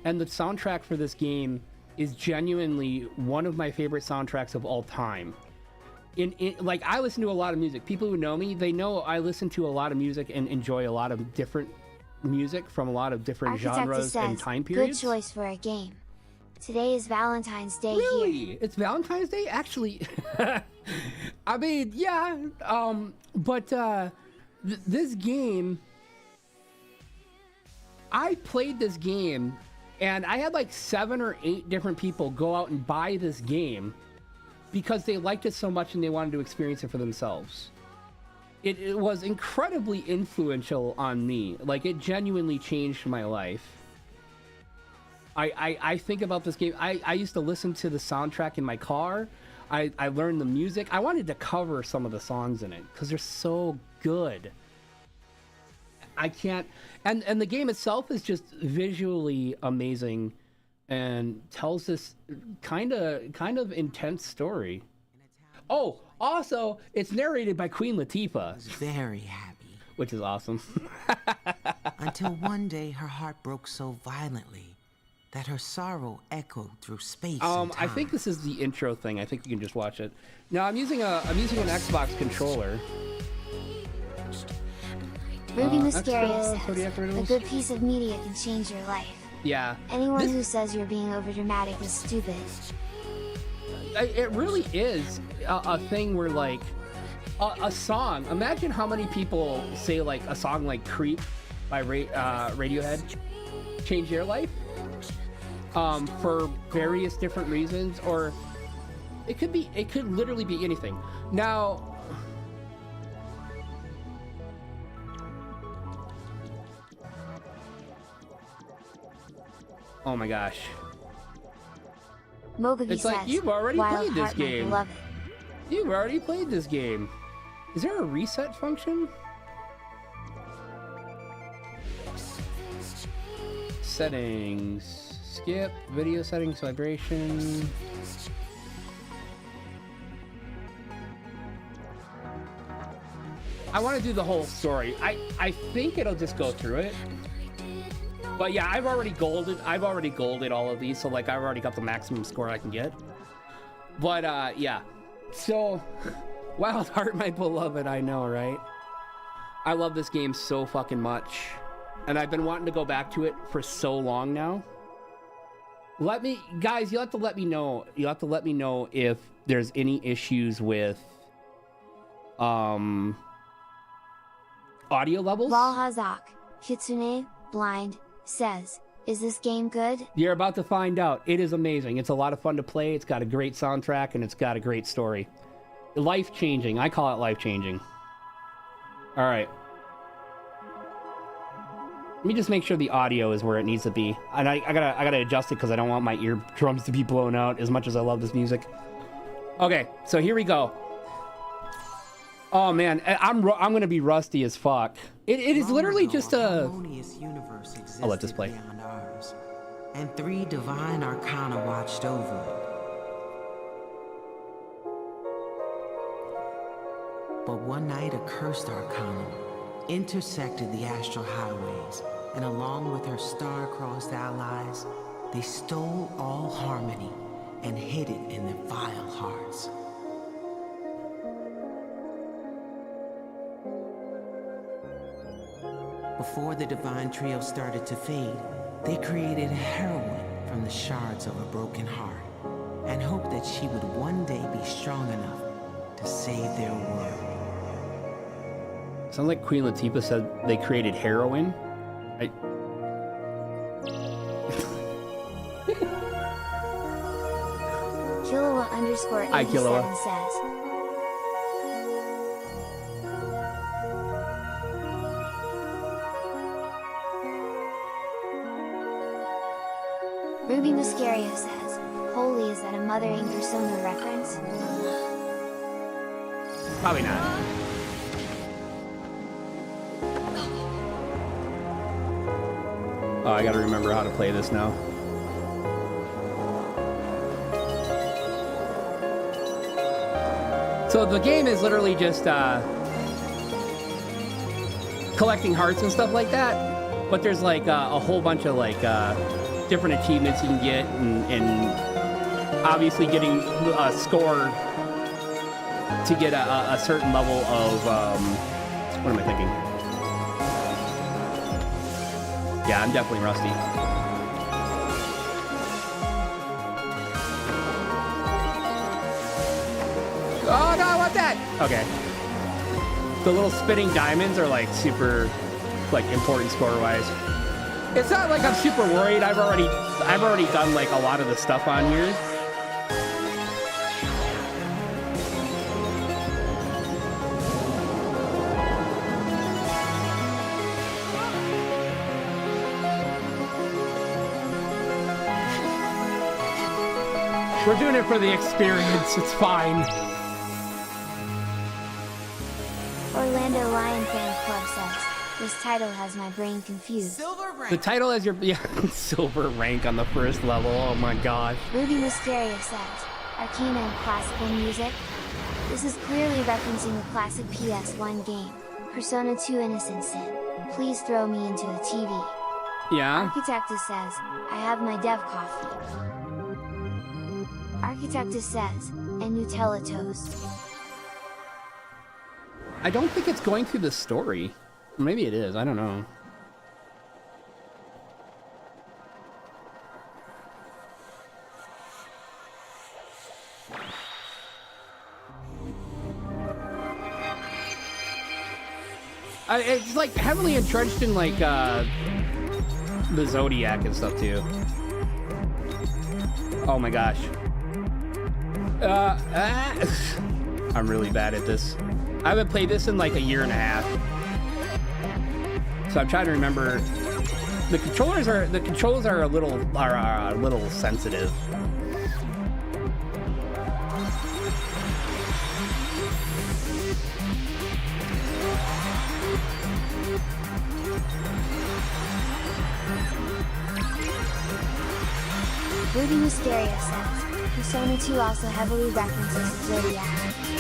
Speaker 4: And the soundtrack for this game is genuinely one of my favorite soundtracks of all time. I listen to a lot of music. People who know me, they know I listen to a lot of music and enjoy a lot of different music from a lot of different genres and time periods.
Speaker 2: Good choice for a game. Today is Valentine's Day
Speaker 4: Really?
Speaker 2: here.
Speaker 4: It's Valentine's Day? Actually, I mean, yeah. But this game, I played this game, and I had like 7 or 8 different people go out and buy this game because they liked it so much and they wanted to experience it for themselves. It was incredibly influential on me. Like, it genuinely changed my life. I think about this game. I used to listen to the soundtrack in my car. I learned the music. I wanted to cover some of the songs in it because they're so good. I can't... And the game itself is just visually amazing and tells this kind of intense story. Oh, also, it's narrated by Queen Latifah.
Speaker 5: I was very happy.
Speaker 4: Which is awesome.
Speaker 5: Until one day her heart broke so violently that her sorrow echoed through space and time.
Speaker 4: I think this is the intro thing. I think you can just watch it. Now I'm using an Xbox controller.
Speaker 2: Ruby Muscaria says, a good piece of media can change your life.
Speaker 4: Yeah.
Speaker 2: Anyone who says you're being overdramatic is stupid.
Speaker 4: It really is a thing where, like, a song. Imagine how many people say, like, a song like Creep by Radiohead changed their life for various different reasons, or it could literally be anything. Now, oh my gosh.
Speaker 2: Mogavi
Speaker 4: It's
Speaker 2: says,
Speaker 4: like, you've already
Speaker 2: Wild
Speaker 4: played this
Speaker 2: Heart, my
Speaker 4: game.
Speaker 2: beloved.
Speaker 4: You've already played this game. Is there a reset function? Settings. Skip. Video settings. Vibration. I want to do the whole story. I think it'll just go through it. But yeah, I've already golded all of these, so like I've already got the maximum score I can get. But yeah. So Wild Heart, my beloved, I know, right? I love this game so fucking much. And I've been wanting to go back to it for so long now. Guys, you'll have to let me know. You'll have to let me know if there's any issues with audio levels.
Speaker 2: Valhazak, Kitsune, Blind, says, is this game good?
Speaker 4: You're about to find out. It is amazing. It's a lot of fun to play. It's got a great soundtrack and it's got a great story. Life-changing. I call it life-changing. All right. Let me just make sure the audio is where it needs to be. And I gotta adjust it because I don't want my eardrums to be blown out as much as I love this music. Okay, so here we go. Oh man, I'm gonna be rusty as fuck. It is literally just a
Speaker 5: harmonious universe existed
Speaker 4: I'll let this play.
Speaker 5: beyond ours, and 3 divine arcana watched over it. But one night, a cursed arcana intersected the astral highways, and along with her star-crossed allies, they stole all harmony and hid it in their vile hearts. Before the divine trio started to fade, they created a heroine from the shards of a broken heart and hoped that she would one day be strong enough to save their world.
Speaker 4: sounds like Queen Latifah said they created heroin.
Speaker 2: Killua _87
Speaker 4: Hi, Killua.
Speaker 2: says, Ruby Muscaria says, holy, is that a Mother Ink Persona reference?
Speaker 4: Probably not. Oh, I gotta remember how to play this now. So the game is literally just collecting hearts and stuff like that, but there's like a whole bunch of like different achievements you can get, and obviously getting a score to get a certain level of what am I thinking? Yeah, I'm definitely rusty. What? Okay. The little spinning diamonds are like super, like important score-wise. It's not like I'm super worried. I've already done like a lot of the stuff on here. We're doing it for the experience. It's fine.
Speaker 2: Orlando Lion Fan Club says, this title has my brain confused.
Speaker 1: Silver rank.
Speaker 4: The title has your silver rank on the first level. Oh my god.
Speaker 2: Ruby Mysteria says, arcane and classical music. This is clearly referencing the classic PS1 game, Persona 2 Innocent Sin. Please throw me into a TV.
Speaker 4: Yeah.
Speaker 2: Architectus says, I have my dev coffee. Architectus says, and Nutella toast.
Speaker 4: I don't think it's going through the story. Maybe it is. I don't know. It's like heavily entrenched in like the Zodiac and stuff too. Oh my gosh. I'm really bad at this. I haven't played this in like a year and a half. So I'm trying to remember. The controls are a little sensitive.
Speaker 2: Ruby Mysteria says, Persona 2 also heavily references the Zodiac,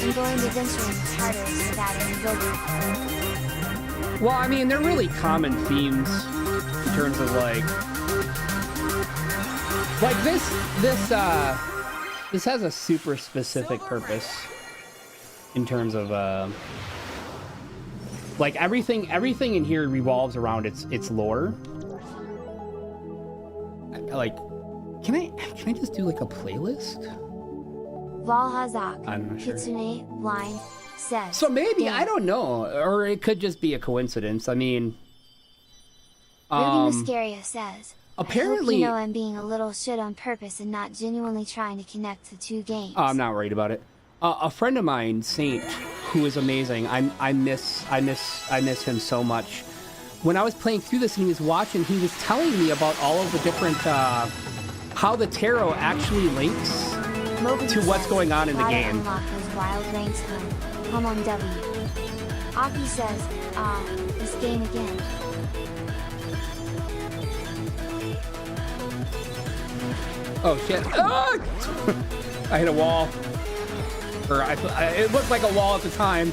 Speaker 2: and going adventuring is harder without any building.
Speaker 4: Well, I mean, they're really common themes in terms of like this has a super specific purpose in terms of like everything in here revolves around its lore. Like, can I just do like a playlist?
Speaker 2: Valhazak,
Speaker 4: I'm not sure.
Speaker 2: Kitsune, Blind, says.
Speaker 4: So maybe,
Speaker 2: damn.
Speaker 4: I don't know, or it could just be a coincidence. I mean,
Speaker 2: Ruby Mysteria says,
Speaker 4: apparently,
Speaker 2: I hope you know I'm being a little shit on purpose and not genuinely trying to connect the two games.
Speaker 4: Oh, I'm not worried about it. A friend of mine, Saint, who is amazing. I miss him so much. When I was playing through this and he was watching, he was telling me about all of the different how the tarot actually links to what's going on in the game.
Speaker 2: Unlock those wild ranks, come on W. Aki says, this game again.
Speaker 4: Oh shit! Ah! I hit a wall, or it looked like a wall at the time.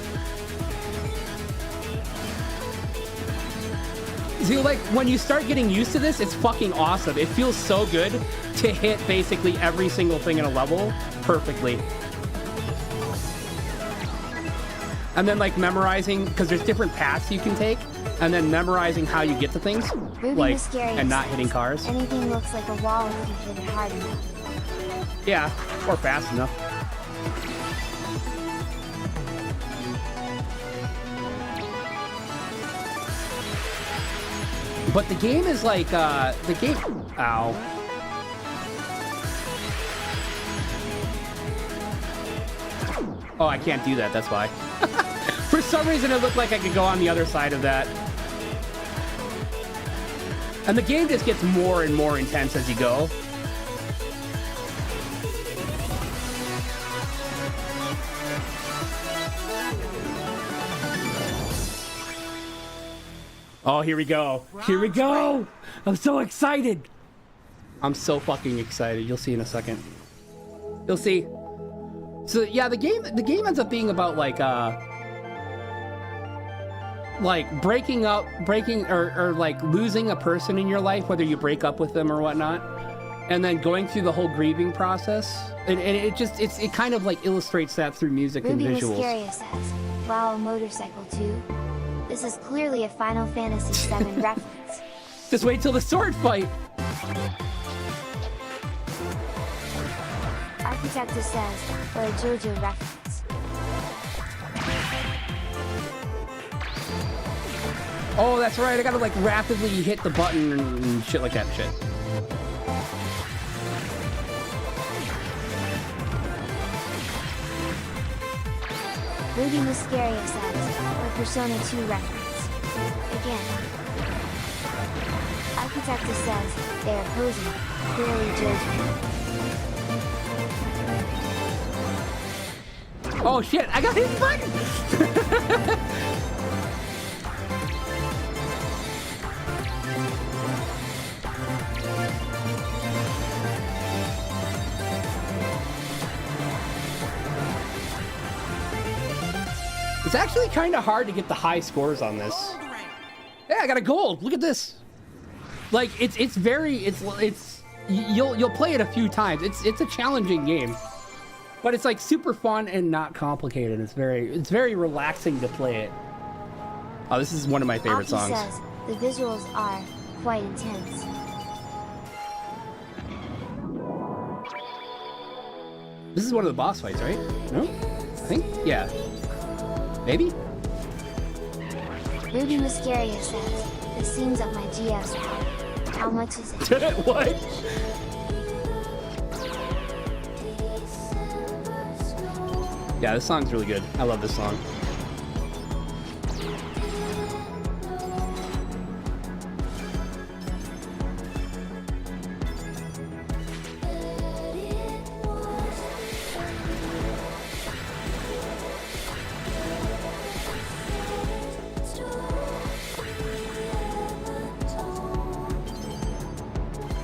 Speaker 4: See, like when you start getting used to this, it's fucking awesome. It feels so good to hit basically every single thing in a level perfectly. And then like memorizing, because there's different paths you can take, and then memorizing how you get to things,
Speaker 2: Ruby
Speaker 4: like,
Speaker 2: Mysterious
Speaker 4: and not
Speaker 2: says,
Speaker 4: hitting cars.
Speaker 2: Anything looks like a wall if you hit it hard enough.
Speaker 4: Yeah, or fast enough. But the game is like, ow. Oh, I can't do that, that's why. For some reason, it looked like I could go on the other side of that. And the game just gets more and more intense as you go. Oh, here we go. Here we go. I'm so excited. I'm so fucking excited. You'll see in a second. You'll see. So yeah, the game ends up being about like breaking or like losing a person in your life, whether you break up with them or whatnot, and then going through the whole grieving process. And it kind of like illustrates that through music
Speaker 2: Ruby
Speaker 4: and visuals.
Speaker 2: Mysteria says, wow, a motorcycle too. This is clearly a Final Fantasy VII reference.
Speaker 4: Just wait till the sword fight.
Speaker 2: Architectus says, or a JoJo reference.
Speaker 4: Oh, that's right. I gotta like rapidly hit the button and shit like that shit.
Speaker 2: Ruby Muscaria says, or Persona 2 reference. Again. Architectus says, they are posing, clearly judging.
Speaker 4: Oh shit, I got hit the button! It's actually kind of hard to get the high scores on this. Yeah, I got a gold. Look at this. Like it's you'll play it a few times. It's a challenging game, but it's like super fun and not complicated. It's very relaxing to play it. Oh, this is one of my favorite songs.
Speaker 2: Says the visuals are quite intense.
Speaker 4: This is one of the boss fights, right? No? I think? Yeah. Maybe?
Speaker 2: Ruby Muscaria says, the scenes of my GS. How much is it?
Speaker 4: What? Yeah, this song's really good. I love this song.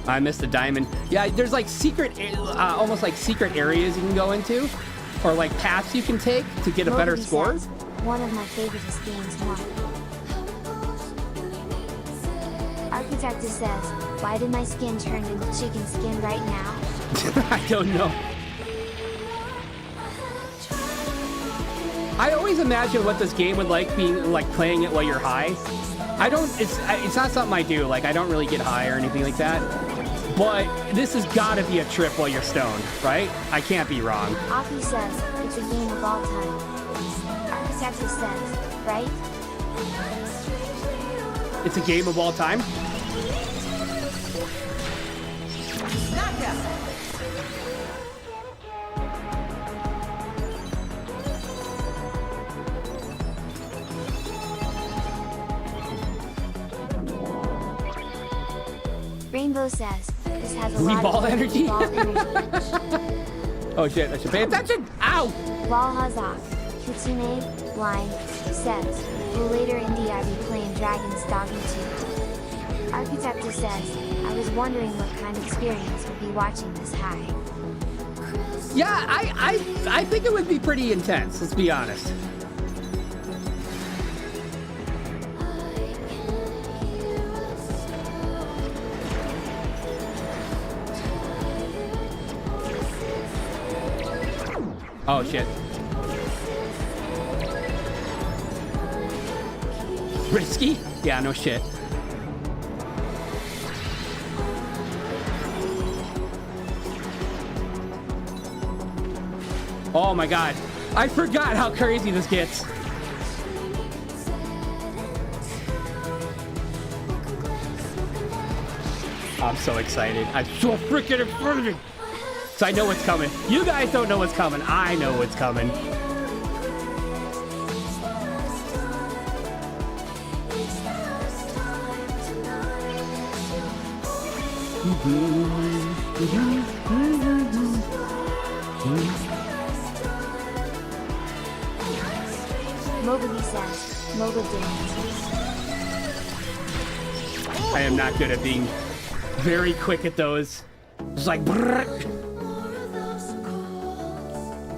Speaker 4: I missed the diamond. Yeah, there's like secret, almost like secret areas you can go into, or like paths you can take to get a better score.
Speaker 2: Says, one of my favoriteest games, one. Architectus says, why did my skin turn into chicken skin right now?
Speaker 4: I don't know. I always imagine what this game would like being like playing it while you're high. It's not something I do. Like I don't really get high or anything like that. But this has got to be a trip while you're stoned, right? I can't be wrong.
Speaker 2: Aki says, it's a game of all time. Architectus says, right?
Speaker 4: It's a game of all time?
Speaker 2: Rainbow says, this has a
Speaker 4: lot
Speaker 2: of
Speaker 4: energy.
Speaker 2: Ball energy.
Speaker 4: Oh shit, I should pay attention! Ow!
Speaker 2: Walhazak, Kitsune, Blind, says, will later in DR be playing Dragon's Doggy 2. Architectus says, I was wondering what kind of experience would be watching this high.
Speaker 4: Yeah, I think it would be pretty intense, let's be honest. Oh shit. Risky? Yeah, no shit. Oh my god. I forgot how crazy this gets. I'm so excited. I'm so freaking excited. So I know what's coming. You guys don't know what's coming. I know what's coming.
Speaker 2: Mobley says, Mobley dance.
Speaker 4: I am not good at being very quick at those. Just like brrr.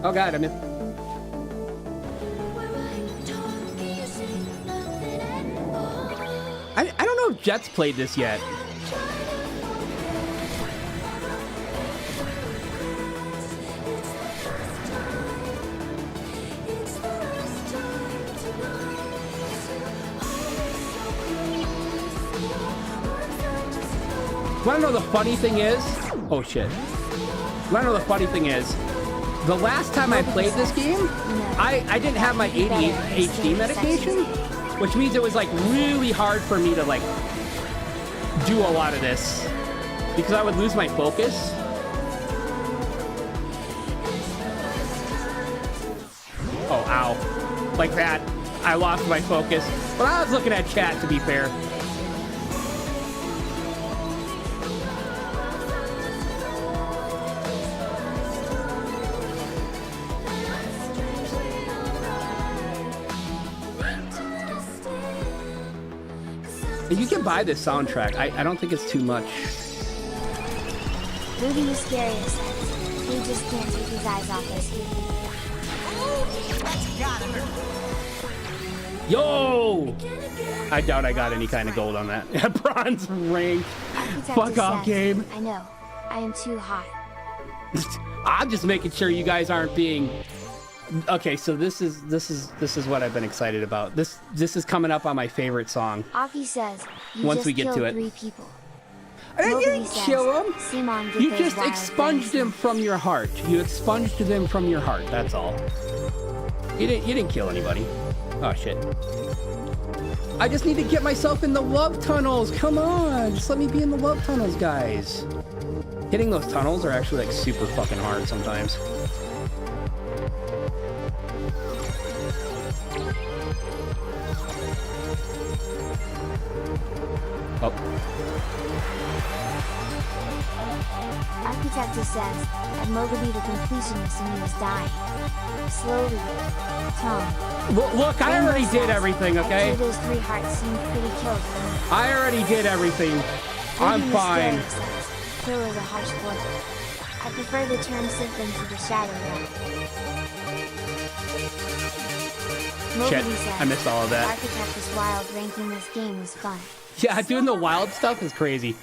Speaker 4: Oh god, I'm in. I don't know if Jet's played this yet. Wanna know the funny thing is? Oh shit. Wanna know the funny thing is? The last time I played this game, I didn't have my ADHD medication, which means it was like really hard for me to like do a lot of this because I would lose my focus. Oh, ow. Like that. I lost my focus. But I was looking at chat, to be fair. You can buy this soundtrack. I don't think it's too much.
Speaker 2: Ruby Mysterious says, he just can't take his eyes off us.
Speaker 1: That's gotta hurt.
Speaker 4: Yo! I doubt I got any kind of gold on that. Bronze rank. Fuck off, game.
Speaker 2: I know. I am too hot.
Speaker 4: I'm just making sure you guys aren't being. Okay, so this is what I've been excited about. This is coming up on my favorite song.
Speaker 2: Aki says, you
Speaker 4: once
Speaker 2: just
Speaker 4: we get
Speaker 2: killed
Speaker 4: to it.
Speaker 2: 3 people.
Speaker 4: You didn't kill them.
Speaker 2: Simon did
Speaker 4: You
Speaker 2: those
Speaker 4: just
Speaker 2: wild
Speaker 4: expunged
Speaker 2: things.
Speaker 4: them from your heart. You expunged them from your heart. That's all. You didn't kill anybody. Oh shit. I just need to get myself in the love tunnels. Come on, just let me be in the love tunnels, guys. Hitting those tunnels are actually like super fucking hard sometimes. Oh.
Speaker 2: Architectus says, at Mogaby the completionist and he was dying. Slowly. Tom.
Speaker 4: Look, I already did everything, okay?
Speaker 2: I'd say those 3 hearts seemed pretty killed for me.
Speaker 4: I already did everything. I'm
Speaker 2: Ruby
Speaker 4: fine.
Speaker 2: Mysterious says, kill is a harsh word. I prefer the term symptom to the shadow realm.
Speaker 4: Shit,
Speaker 2: Mogaby says,
Speaker 4: I missed all of that.
Speaker 2: Architectus Wild ranking this game was fun.
Speaker 4: Yeah, doing the wild stuff is crazy.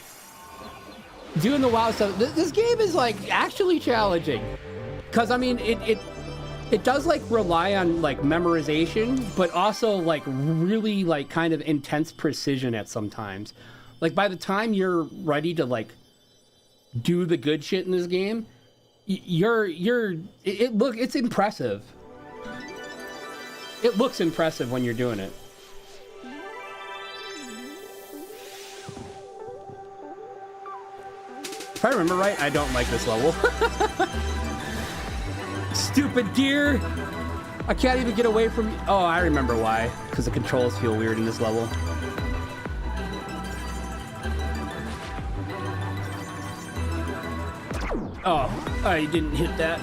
Speaker 4: Doing the wild stuff. This game is like actually challenging, because I mean it does like rely on like memorization, but also like really like kind of intense precision at sometimes. Like by the time you're ready to like do the good shit in this game, it's impressive. It looks impressive when you're doing it. If I remember right, I don't like this level. Stupid deer! I can't even get away from... Oh, I remember why. Because the controls feel weird in this level. Oh, I didn't hit that.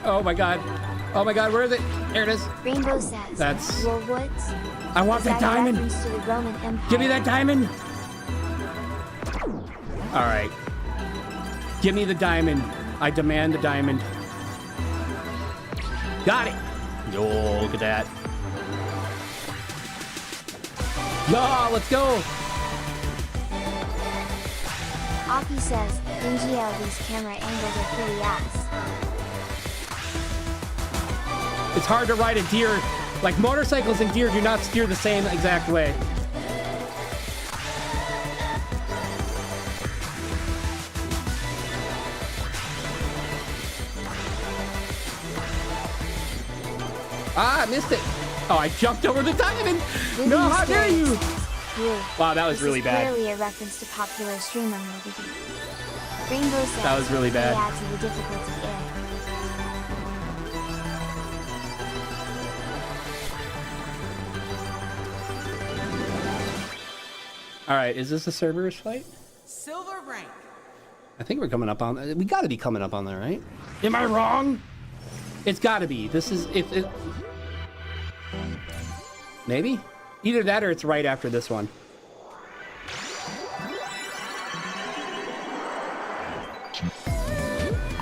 Speaker 4: Oh my god. Oh my god, where is it? There it is.
Speaker 2: Rainbow says,
Speaker 4: That's...
Speaker 2: Your woods?
Speaker 4: I want that diamond!
Speaker 2: To the Roman Empire?
Speaker 4: Give me that diamond! Alright. Give me the diamond. I demand the diamond. Got it! Yo, look at that. Yo, let's go!
Speaker 2: Aki says, in GL these camera angles are pretty ass.
Speaker 4: It's hard to ride a deer. Like, motorcycles and deer do not steer the same exact way. Ah, I missed it. Oh, I jumped over the diamond. No, how dare you? Wow, that was really bad.
Speaker 2: Clearly a reference to popular streamer movie. Rainbow says,
Speaker 4: that was really bad.
Speaker 2: Add to the difficulty there.
Speaker 4: All right, is this a Cerberus fight?
Speaker 1: Silver rank.
Speaker 4: I think we're coming up on. We got to be coming up on there, right? Am I wrong? It's got to be. This is if it. Maybe either that or it's right after this one.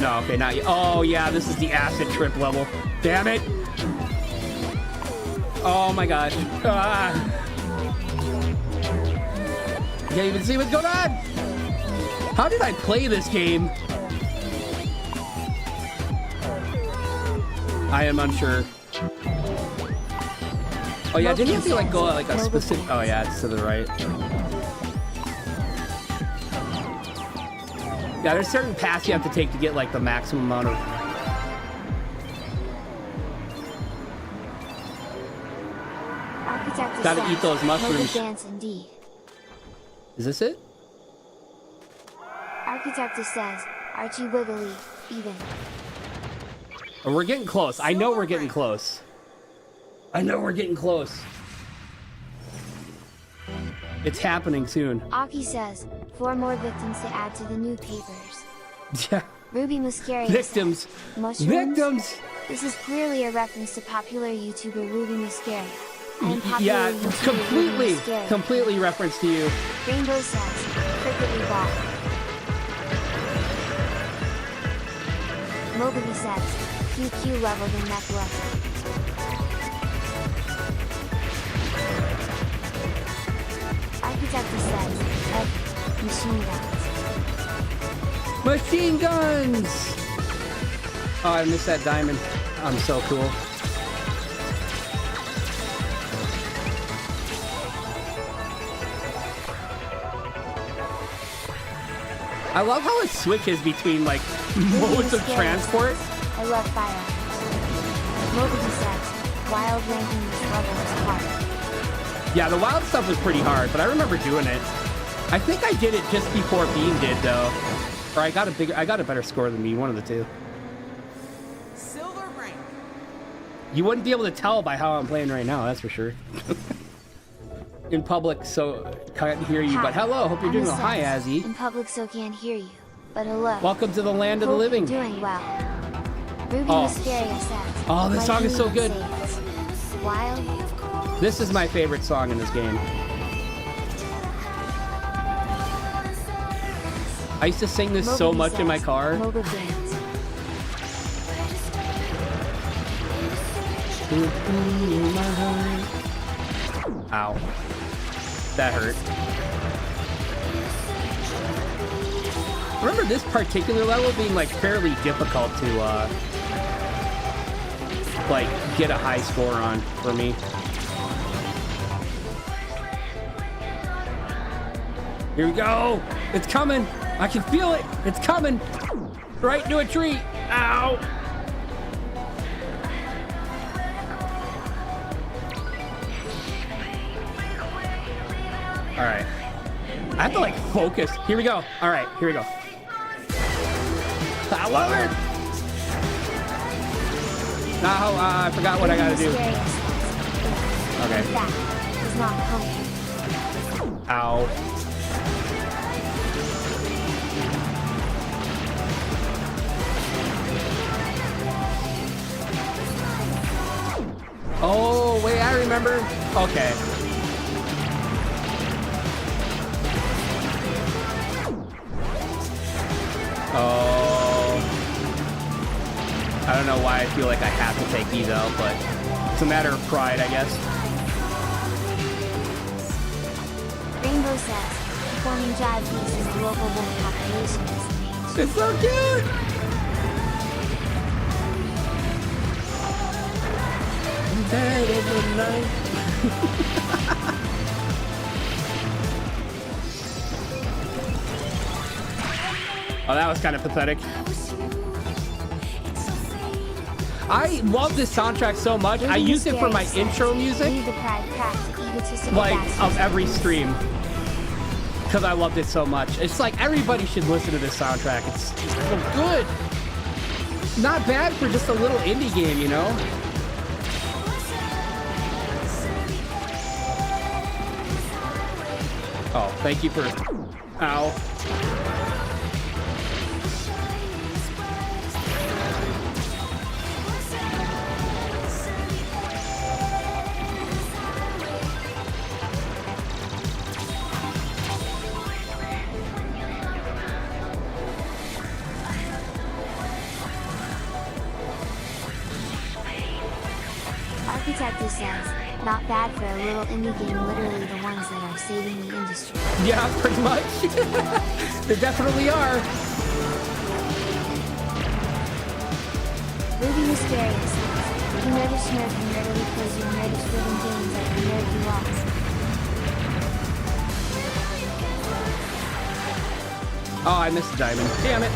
Speaker 4: No, okay, not yet. Oh yeah, this is the acid trip level. Damn it! Oh my gosh! Ah. Can't even see what's going on. How did I play this game? I am unsure. Oh yeah, didn't you have to like go like a specific? Oh yeah, it's to the right. Yeah, there's certain paths you have to take to get like the maximum amount of.
Speaker 2: Architect
Speaker 4: Gotta
Speaker 2: says,
Speaker 4: eat those mushrooms.
Speaker 2: Dance indeed.
Speaker 4: Is this it?
Speaker 2: Architect says, Archie Wiggly, even.
Speaker 4: Oh, we're getting close. I know we're getting close. I know we're getting close. It's happening soon.
Speaker 2: Aki says, 4 more victims to add to the new papers.
Speaker 4: Yeah.
Speaker 2: Ruby Muscaria
Speaker 4: Victims.
Speaker 2: says, mushrooms?
Speaker 4: Victims.
Speaker 2: This is clearly a reference to popular YouTuber Ruby Muscaria. I am popular
Speaker 4: Yeah,
Speaker 2: YouTuber Ruby Muscaria.
Speaker 4: completely reference to you.
Speaker 2: Rainbow says, cricketly ball. Mobley says, QQ leveled in neck level. Architect says, F, machine guns.
Speaker 4: Machine guns! Oh, I missed that diamond. I'm so cool. I love how it switches between, like, modes of transport.
Speaker 2: I love fire. Mobley says, wild ranking this level is hard.
Speaker 4: Yeah, the wild stuff was pretty hard, but I remember doing it. I think I did it just before Bean did, though. Or I got a better score than Bean, one of the two.
Speaker 5: Silver rank.
Speaker 4: You wouldn't be able to tell by how I'm playing right now, that's for sure. In public, so can't hear you, but hello, hope you're doing well. Hi, Azzy.
Speaker 2: In public, so can't hear you, but hello.
Speaker 4: Welcome to the land of the
Speaker 2: Hope
Speaker 4: living.
Speaker 2: you're doing well. Ruby Muscaria says,
Speaker 4: Oh, this song is so good.
Speaker 2: Wild.
Speaker 4: This is my favorite song in this game. I used to sing this so much in my car.
Speaker 2: Mobile dance.
Speaker 4: Ow. That hurt. I remember this particular level being like fairly difficult to like get a high score on for me. Here we go. It's coming. I can feel it. It's coming. Right into a tree. Ow. All right. I have to like focus. Here we go. All right, here we go. I love it. Now I forgot what I gotta do. Okay.
Speaker 2: That is not coming.
Speaker 4: Ow. Oh, wait, I remember. Okay. Oh. I don't know why I feel like I have to take these out, but it's a matter of pride, I guess.
Speaker 2: Rainbow says, performing jive beats in the local wolf population is the
Speaker 4: It's so cute! Dead of the night. Oh, that was kind of pathetic. I love this soundtrack so much. I use it for my intro music, like, of every stream. Because I loved it so much. It's like everybody should listen to this soundtrack. It's so good. Not bad for just a little indie game, you know? Oh, thank you for... Ow.
Speaker 2: Architect says, not bad for a little indie game, literally the ones that are saving the industry.
Speaker 4: Yeah, pretty much. They definitely are.
Speaker 2: Ruby Muscaria says, you nerdish nerd who nerdily plays your nerdish living games like the nerd you lost.
Speaker 4: Oh, I missed the diamond. Damn it.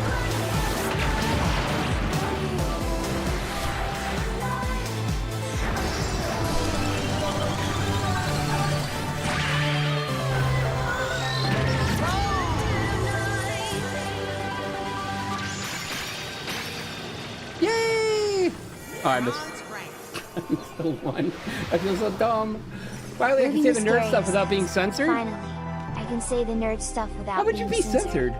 Speaker 4: Oh, I missed. I'm still one. I feel so dumb. Finally, I can say the nerd stuff without being censored.
Speaker 2: Finally, I can say the nerd stuff without.
Speaker 4: How would you be censored?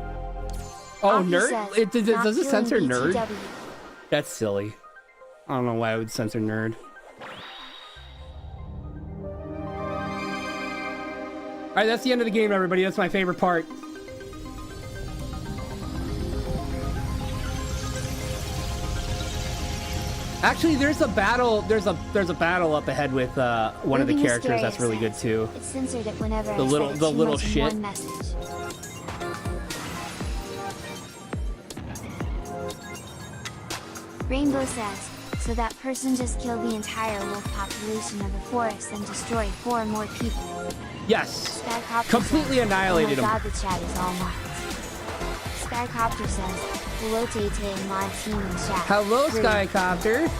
Speaker 4: Oh, nerd? Does it censor nerd? That's silly. I don't know why I would censor nerd. Alright, that's the end of the game, everybody. That's my favorite part. Actually, there's a battle. There's a battle up ahead with one of the characters that's really good too.
Speaker 2: It censored it whenever
Speaker 4: the little shit.
Speaker 2: Rainbow says, so that person just killed the entire wolf population of the forest and destroyed 4 more people.
Speaker 4: Yes.
Speaker 2: Skycopter
Speaker 4: Completely
Speaker 2: says,
Speaker 4: annihilated him.
Speaker 2: Oh my god, the chat is all marked. Skycopter says, hello Tay-Tay and my team in chat.
Speaker 4: Hello, Skycopter.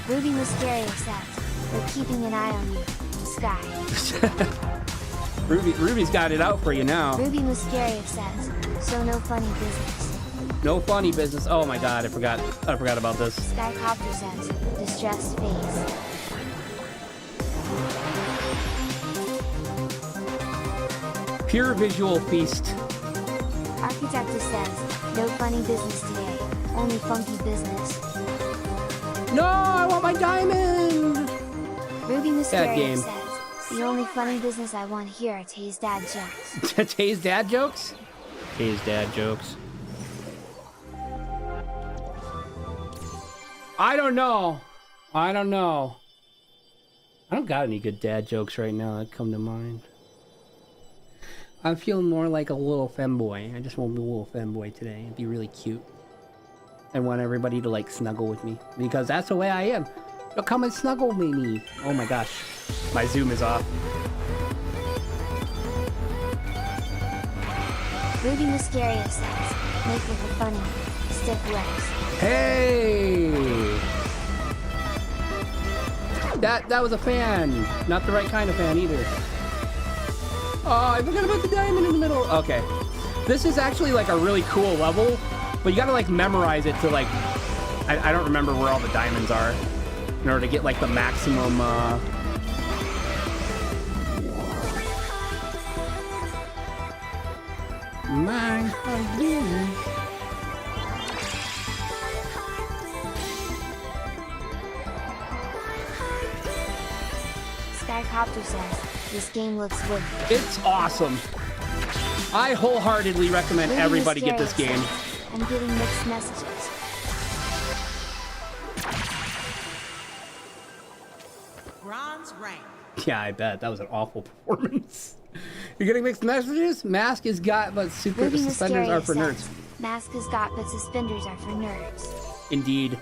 Speaker 2: Ruby Mysterio says, we're keeping an eye on you, Sky.
Speaker 4: Ruby's got it out for you now.
Speaker 2: Ruby Mysterio says, so no funny business.
Speaker 4: No funny business. Oh my god, I forgot about this.
Speaker 2: Skycopter says, distressed face.
Speaker 4: Pure visual feast.
Speaker 2: Architectus says, no funny business today, only funky business.
Speaker 4: No, I want my diamond!
Speaker 2: Ruby Mysterio says, the only funny business I want here are Tay's dad jokes.
Speaker 4: Tay's dad jokes? Tay's dad jokes. I don't know. I don't got any good dad jokes right now that come to mind. I'm feeling more like a little femboy. I just want to be a little femboy today. It'd be really cute. I want everybody to like snuggle with me because that's the way I am. You'll come and snuggle with me. Oh my gosh. My zoom is off.
Speaker 2: Ruby Mysterio says, make with the funny, stiff legs.
Speaker 4: Hey! That was a fan. Not the right kind of fan either. Oh, I forgot about the diamond in the middle. Okay. This is actually like a really cool level, but you gotta like memorize it to like, I don't remember where all the diamonds are in order to get like the maximum, Mine for you.
Speaker 2: Skycopter says, this game looks wicked.
Speaker 4: It's awesome. I wholeheartedly recommend everybody get this game.
Speaker 2: I'm getting mixed messages.
Speaker 5: Bronze rank.
Speaker 4: Yeah, I bet. That was an awful performance. You're getting mixed messages? Mask is got, but super suspenders are for nerds.
Speaker 2: Mask is got, but suspenders are for nerds.
Speaker 4: Indeed.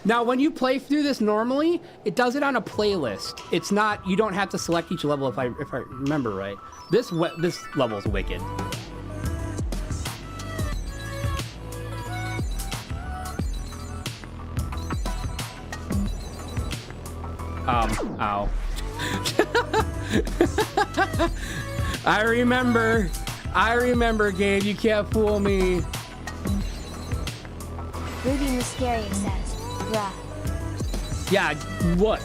Speaker 4: Now, when you play through this normally, it does it on a playlist. It's not, you don't have to select each level if I remember right. This level's wicked. Ow. I remember, Gabe, you can't fool me.
Speaker 2: Ruby Mysterio says, bruh.
Speaker 4: Yeah, look,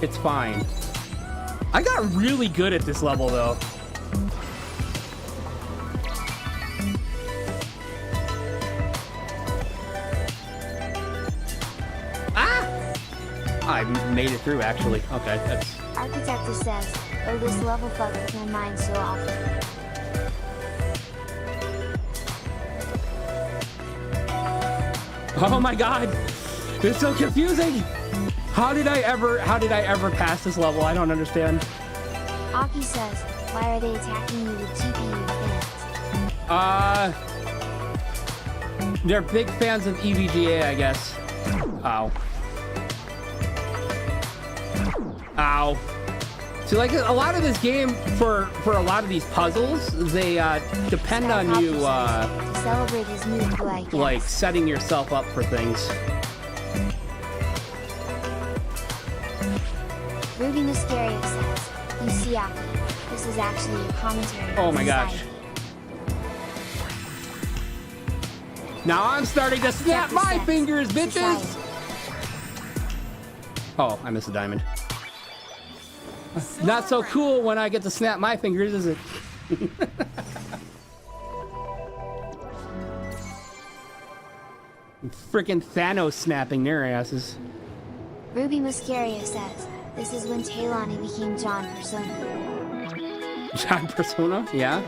Speaker 4: it's fine. I got really good at this level, though. Ah! I made it through, actually. Okay, that's...
Speaker 2: Architectus says, oh, this level fucks with my mind so often.
Speaker 4: Oh my god! It's so confusing! How did I ever pass this level? I don't understand.
Speaker 2: Aki says, why are they attacking you with GPU fans?
Speaker 4: They're big fans of EVGA, I guess. Ow. Ow. So like a lot of this game, for a lot of these puzzles, they depend on you
Speaker 2: to celebrate his move,
Speaker 4: like setting yourself up for things.
Speaker 2: Ruby Mysterio says, you see Aki, this is actually a commentary.
Speaker 4: Oh my gosh. Now I'm starting to snap my fingers, bitches! Oh, I missed a diamond. Not so cool when I get to snap my fingers, is it? Freaking Thanos snapping their asses.
Speaker 2: Ruby Muscaria says, this is when Taylani became John Persona.
Speaker 4: John Persona? Yeah.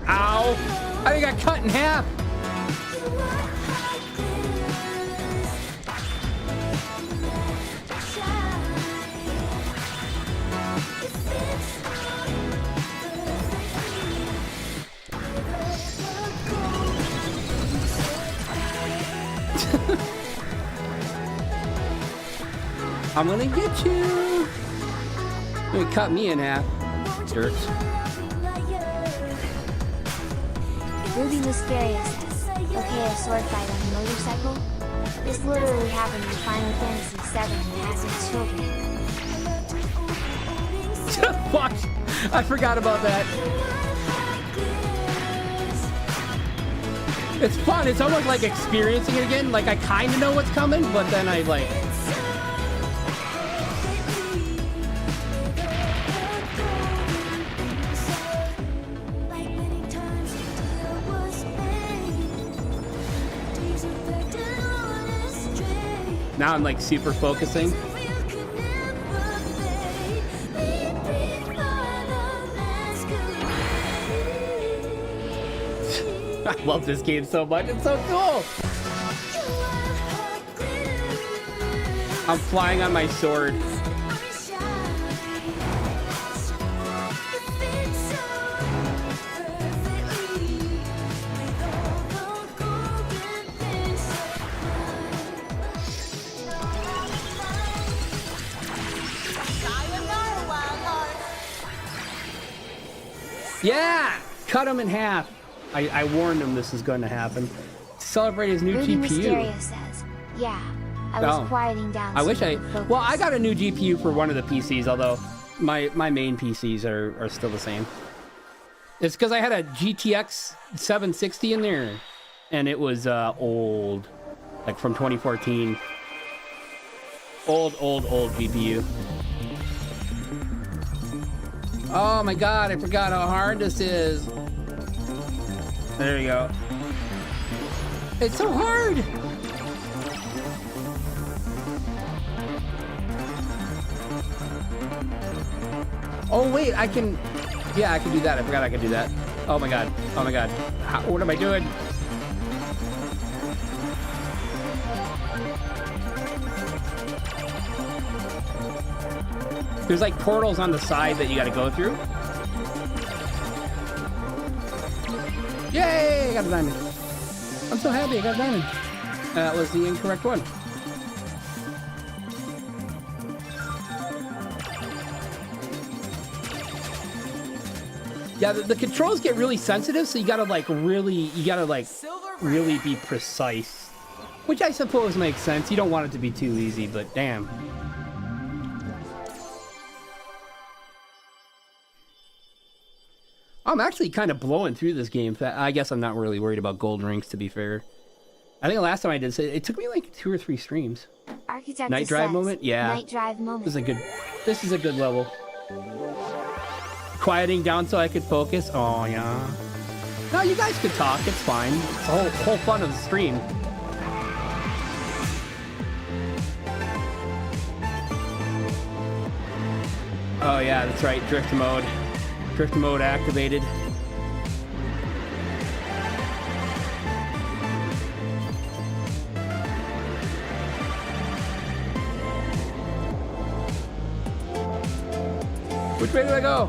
Speaker 4: Ow! I got cut in half! I'm gonna get you! You cut me in half, jerks.
Speaker 2: Ruby Muscaria says, okay, a sword fight on a motorcycle? This literally happened in Final Fantasy VII and has its children.
Speaker 4: Fuck! I forgot about that. It's fun. It's almost like experiencing it again. Like I kind of know what's coming, but then I like. Now I'm like super focusing. I love this game so much. It's so cool. I'm flying on my sword.
Speaker 3: Sayonara Wild Hearts.
Speaker 4: Yeah! Cut him in half. I warned him this is going to happen. Celebrate his new
Speaker 2: Ruby
Speaker 4: GPU.
Speaker 2: Muscaria says, yeah, I was quieting down.
Speaker 4: I
Speaker 2: so
Speaker 4: wish
Speaker 2: you
Speaker 4: I...
Speaker 2: could focus.
Speaker 4: Well, I got a new GPU for one of the PCs, although my main PCs are still the same. It's because I had a GTX 760 in there, and it was old, like from 2014. Old GPU. Oh my god, I forgot how hard this is. There you go. It's so hard! Oh wait, I can... Yeah, I can do that. I forgot I could do that. Oh my god. Oh my god. What am I doing? There's like portals on the side that you gotta go through. Yay! I got a diamond. I'm so happy I got a diamond. That was the incorrect one. Yeah, the controls get really sensitive, so you gotta really be precise. Which I suppose makes sense. You don't want it to be too easy, but damn. I'm actually kind of blowing through this game. I guess I'm not really worried about gold rings, to be fair. I think the last time I did, it took me like 2 or 3 streams.
Speaker 2: Architect
Speaker 4: Night drive
Speaker 2: says,
Speaker 4: moment? Yeah.
Speaker 2: Night drive moment.
Speaker 4: This is a good level. Quieting down so I could focus. Oh, yeah. No, you guys could talk. It's fine. It's the whole fun of the stream. Oh, yeah, that's right. Drift mode. Drift mode activated. Which way do I go?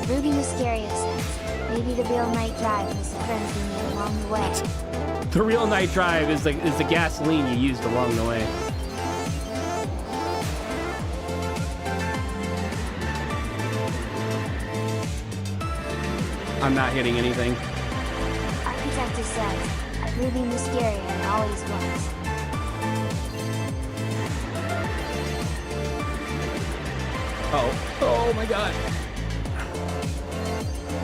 Speaker 2: Ruby Muscaria says, maybe the real night drive was the friends we made along the way.
Speaker 4: The real night drive is the gasoline you used along the way. I'm not hitting anything.
Speaker 2: Architectus says, Ruby Mysteria and always was.
Speaker 4: Oh my god.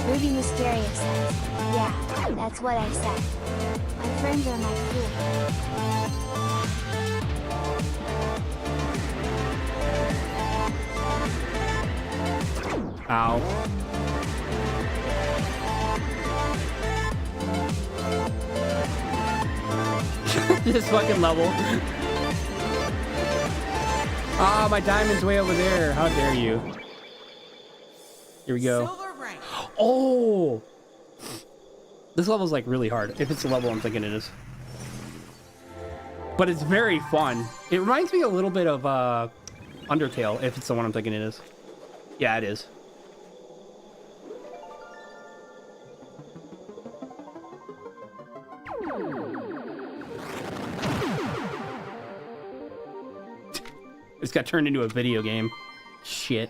Speaker 2: Ruby Mysteria says, yeah, that's what I said. My friends are my fool.
Speaker 4: Ow. This fucking level. Ah, my diamond's way over there. How dare you? Here we go. Oh! This level's like really hard. If it's the level I'm thinking it is. But it's very fun. It reminds me a little bit of Undertale, if it's the one I'm thinking it is. Yeah, it is. It's got turned into a video game. Shit.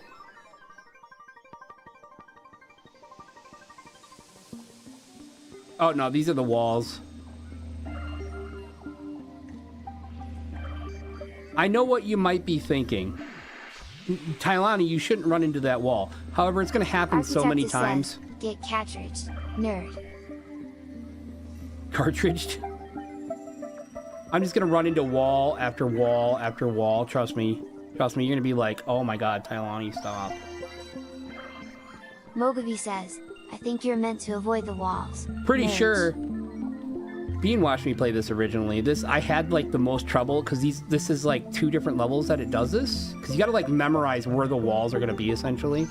Speaker 4: Oh no, these are the walls. I know what you might be thinking. Tylani, you shouldn't run into that wall. However, it's going to happen so many times.
Speaker 2: Get cartridged, nerd.
Speaker 4: Cartridged? I'm just going to run into wall after wall after wall. Trust me. Trust me, you're going to be like, oh my god, Tylani, stop.
Speaker 2: Mogabi says, I think you're meant to avoid the walls.
Speaker 4: Pretty sure. Bean watched me play this originally. I had like the most trouble because this is like 2 different levels that it does this. Because you got to like memorize where the walls are going to be essentially.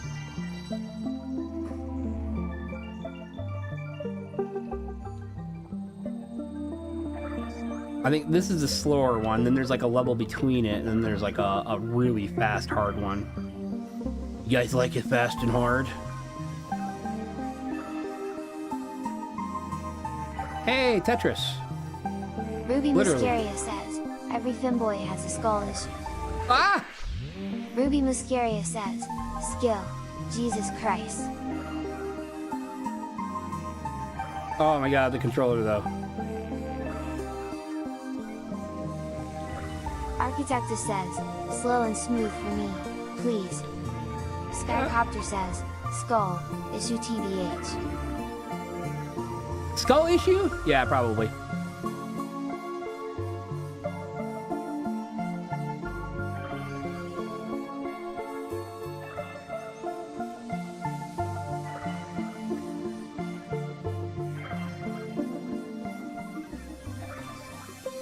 Speaker 4: I think this is a slower one. Then there's like a level between it, and then there's like a really fast, hard one. You guys like it fast and hard? Hey, Tetris.
Speaker 2: Ruby Mysteria says, every Femboy has a skull issue.
Speaker 4: Ah!
Speaker 2: Ruby Mysteria says, skill, Jesus Christ.
Speaker 4: Oh my god, the controller though.
Speaker 2: Architectus says, slow and smooth for me, please. Skycopter says, skull, issue TBH.
Speaker 4: Skull issue? Yeah, probably.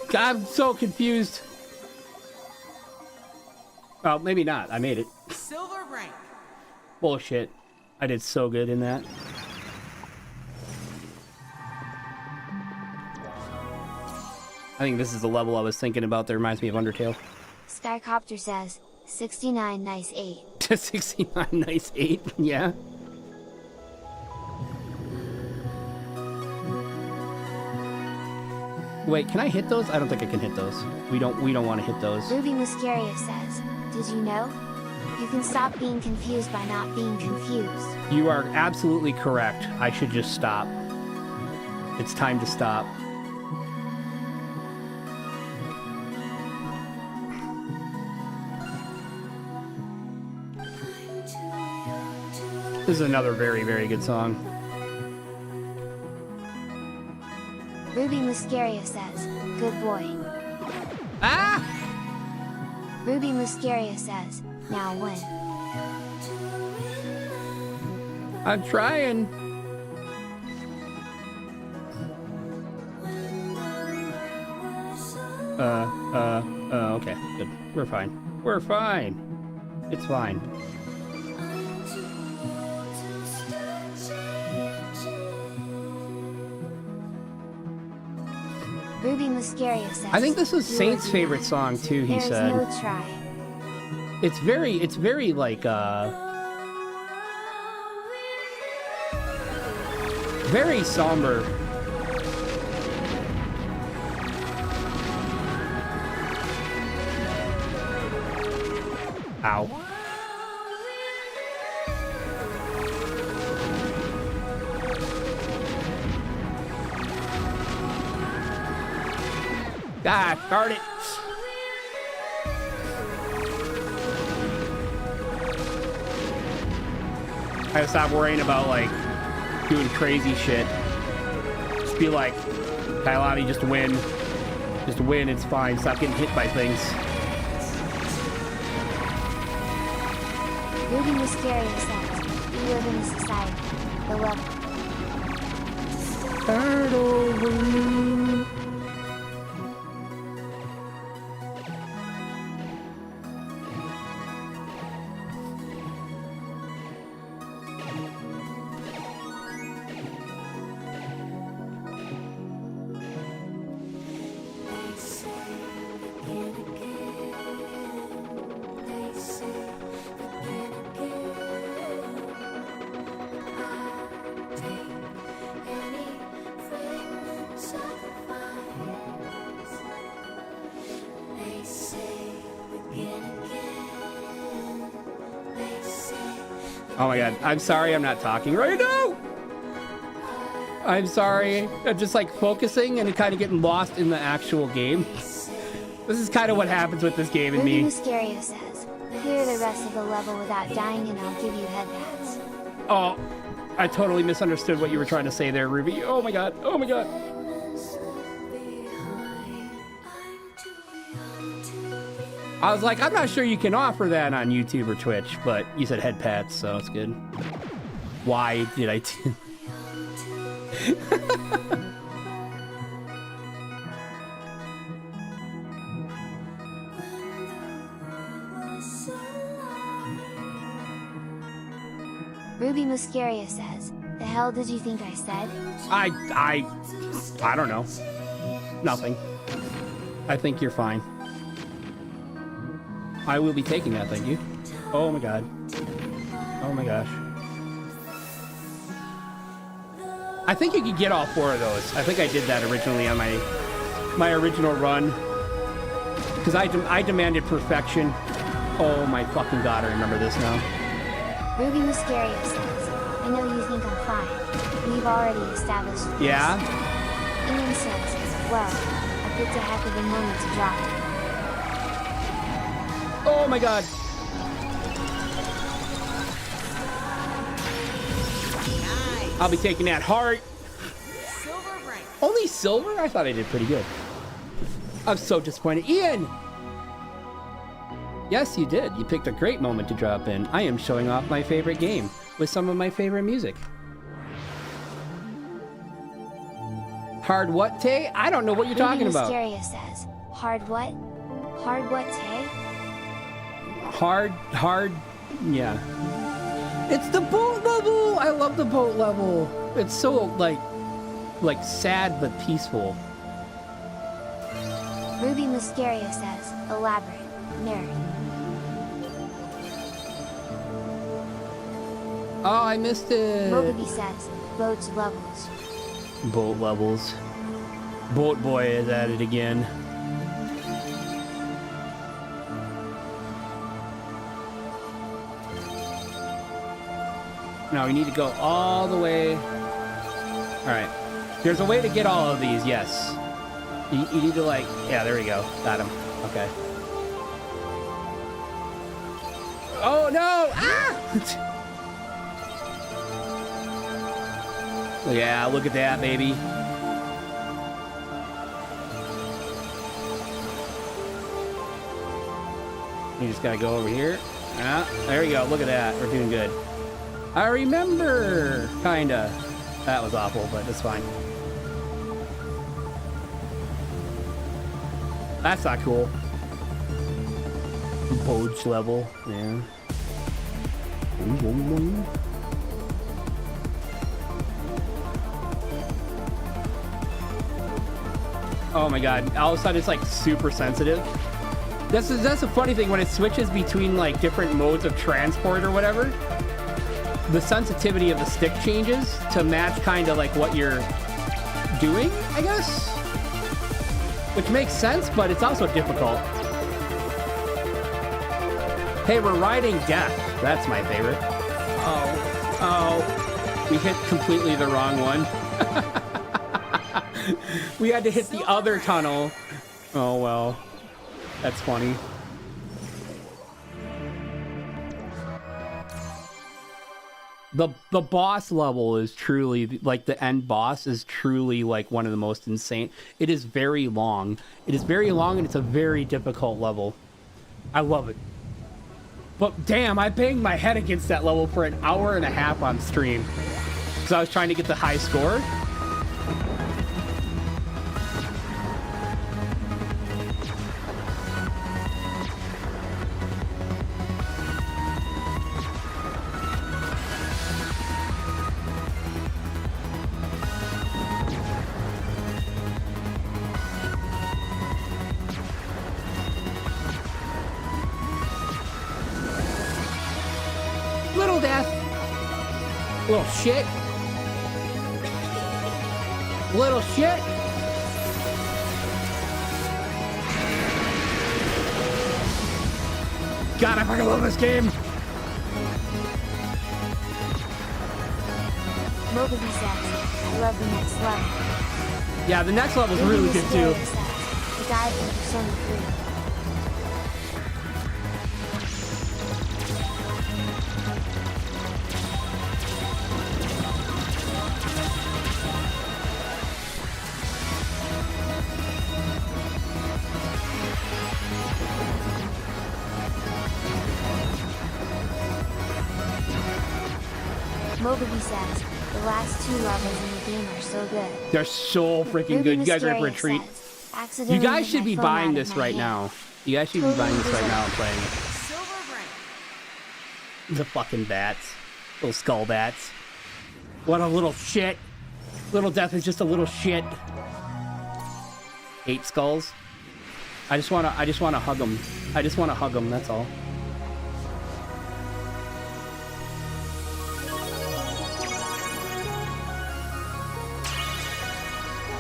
Speaker 4: God, I'm so confused. Well, maybe not. I made it.
Speaker 5: Silver rank.
Speaker 4: Bullshit. I did so good in that. I think this is the level I was thinking about that reminds me of Undertale.
Speaker 2: Skycopter says, 69 nice 8.
Speaker 4: 69 nice 8, yeah. Wait, can I hit those? I don't think I can hit those. We don't want to hit those.
Speaker 2: Ruby Mysteria says, did you know? You can stop being confused by not being confused.
Speaker 4: You are absolutely correct. I should just stop. It's time to stop. This is another very, very good song.
Speaker 2: Ruby Mysteria says, good boy.
Speaker 4: Ah!
Speaker 2: Ruby Mysteria says, now win.
Speaker 4: I'm trying. Okay, good. We're fine. We're fine. It's fine.
Speaker 2: Ruby Mysteria says,
Speaker 4: I think this was Saint's favorite song too, he said.
Speaker 2: There's no try.
Speaker 4: It's very like, very somber. Ow. God, darn it. I gotta stop worrying about, like, doing crazy shit. Just be like, Kailani, just win. Just win, it's fine. Stop getting hit by things.
Speaker 2: Ruby Mysterio says, we live in a society. The level.
Speaker 4: Start over. Oh my god, I'm sorry I'm not talking right now! I'm sorry. I'm just like focusing and kind of getting lost in the actual game. This is kind of what happens with this game and me.
Speaker 2: Ruby Mysterio says, clear the rest of the level without dying and I'll give you head pats.
Speaker 4: Oh, I totally misunderstood what you were trying to say there, Ruby. Oh my god, oh my god. I was like, I'm not sure you can offer that on YouTube or Twitch, but you said head pats, so it's good. Why did I do?
Speaker 2: Ruby Muscaria says, the hell did you think I said?
Speaker 4: I don't know. Nothing. I think you're fine. I will be taking that, thank you. Oh my god. Oh my gosh. I think you could get all 4 of those. I think I did that originally on my original run. Because I demanded perfection. Oh my fucking god, I remember this now.
Speaker 2: Ruby Muscaria says, I know you think I'm fine. We've already established this.
Speaker 4: Yeah?
Speaker 2: Ian says, well, I picked a heck of a moment to drop it.
Speaker 4: Oh my god. Nice. I'll be taking that heart. Silver rank. Only silver? I thought I did pretty good. I'm so disappointed. Ian! Yes, you did. You picked a great moment to drop in. I am showing off my favorite game with some of my favorite music. Hard what, Tay? I don't know what you're talking about.
Speaker 2: Mysteria says, hard what? Hard what, Tay?
Speaker 4: Hard, yeah. It's the boat level! I love the boat level. It's so, like sad but peaceful.
Speaker 2: Ruby Muscaria says, elaborate, nerd.
Speaker 4: Oh, I missed it.
Speaker 2: Mogaby says, boats levels.
Speaker 4: Boat levels. Boat boy is at it again. Now we need to go all the way. All right. There's a way to get all of these, yes. You need to like, yeah, there we go. Got him. Okay. Oh no! Ah! Yeah, look at that, baby. You just gotta go over here. Ah, there we go. Look at that. We're doing good. I remember, kinda. That was awful, but it's fine. That's not cool. Boats level, yeah. Oh my god, all of a sudden it's like super sensitive. That's a funny thing when it switches between like different modes of transport or whatever. The sensitivity of the stick changes to match kind of like what you're doing, I guess. Which makes sense, but it's also difficult. Hey, we're riding death. That's my favorite. Oh. We hit completely the wrong one. We had to hit the other tunnel. Oh, well. That's funny. The boss level is truly, like, the end boss is truly, like, one of the most insane. It is very long. It is very long, and it's a very difficult level. I love it. But, damn, I banged my head against that level for an hour and a half on stream. Because I was trying to get the high score. Little death. Little shit. Little shit. God, I fucking love this game.
Speaker 2: Mobley says, I love the next level.
Speaker 4: Yeah, the next level's really good too.
Speaker 2: The guy from Persona 3. Mobley says, the last 2 levels in the game are so good.
Speaker 4: They're so freaking good. You guys are for a treat. You guys should be buying this right now. You guys should be buying this right now and playing it. The fucking bats. Little skull bats. What a little shit. Little death is just a little shit. 8 skulls. I just wanna hug them. I just wanna hug them, that's all.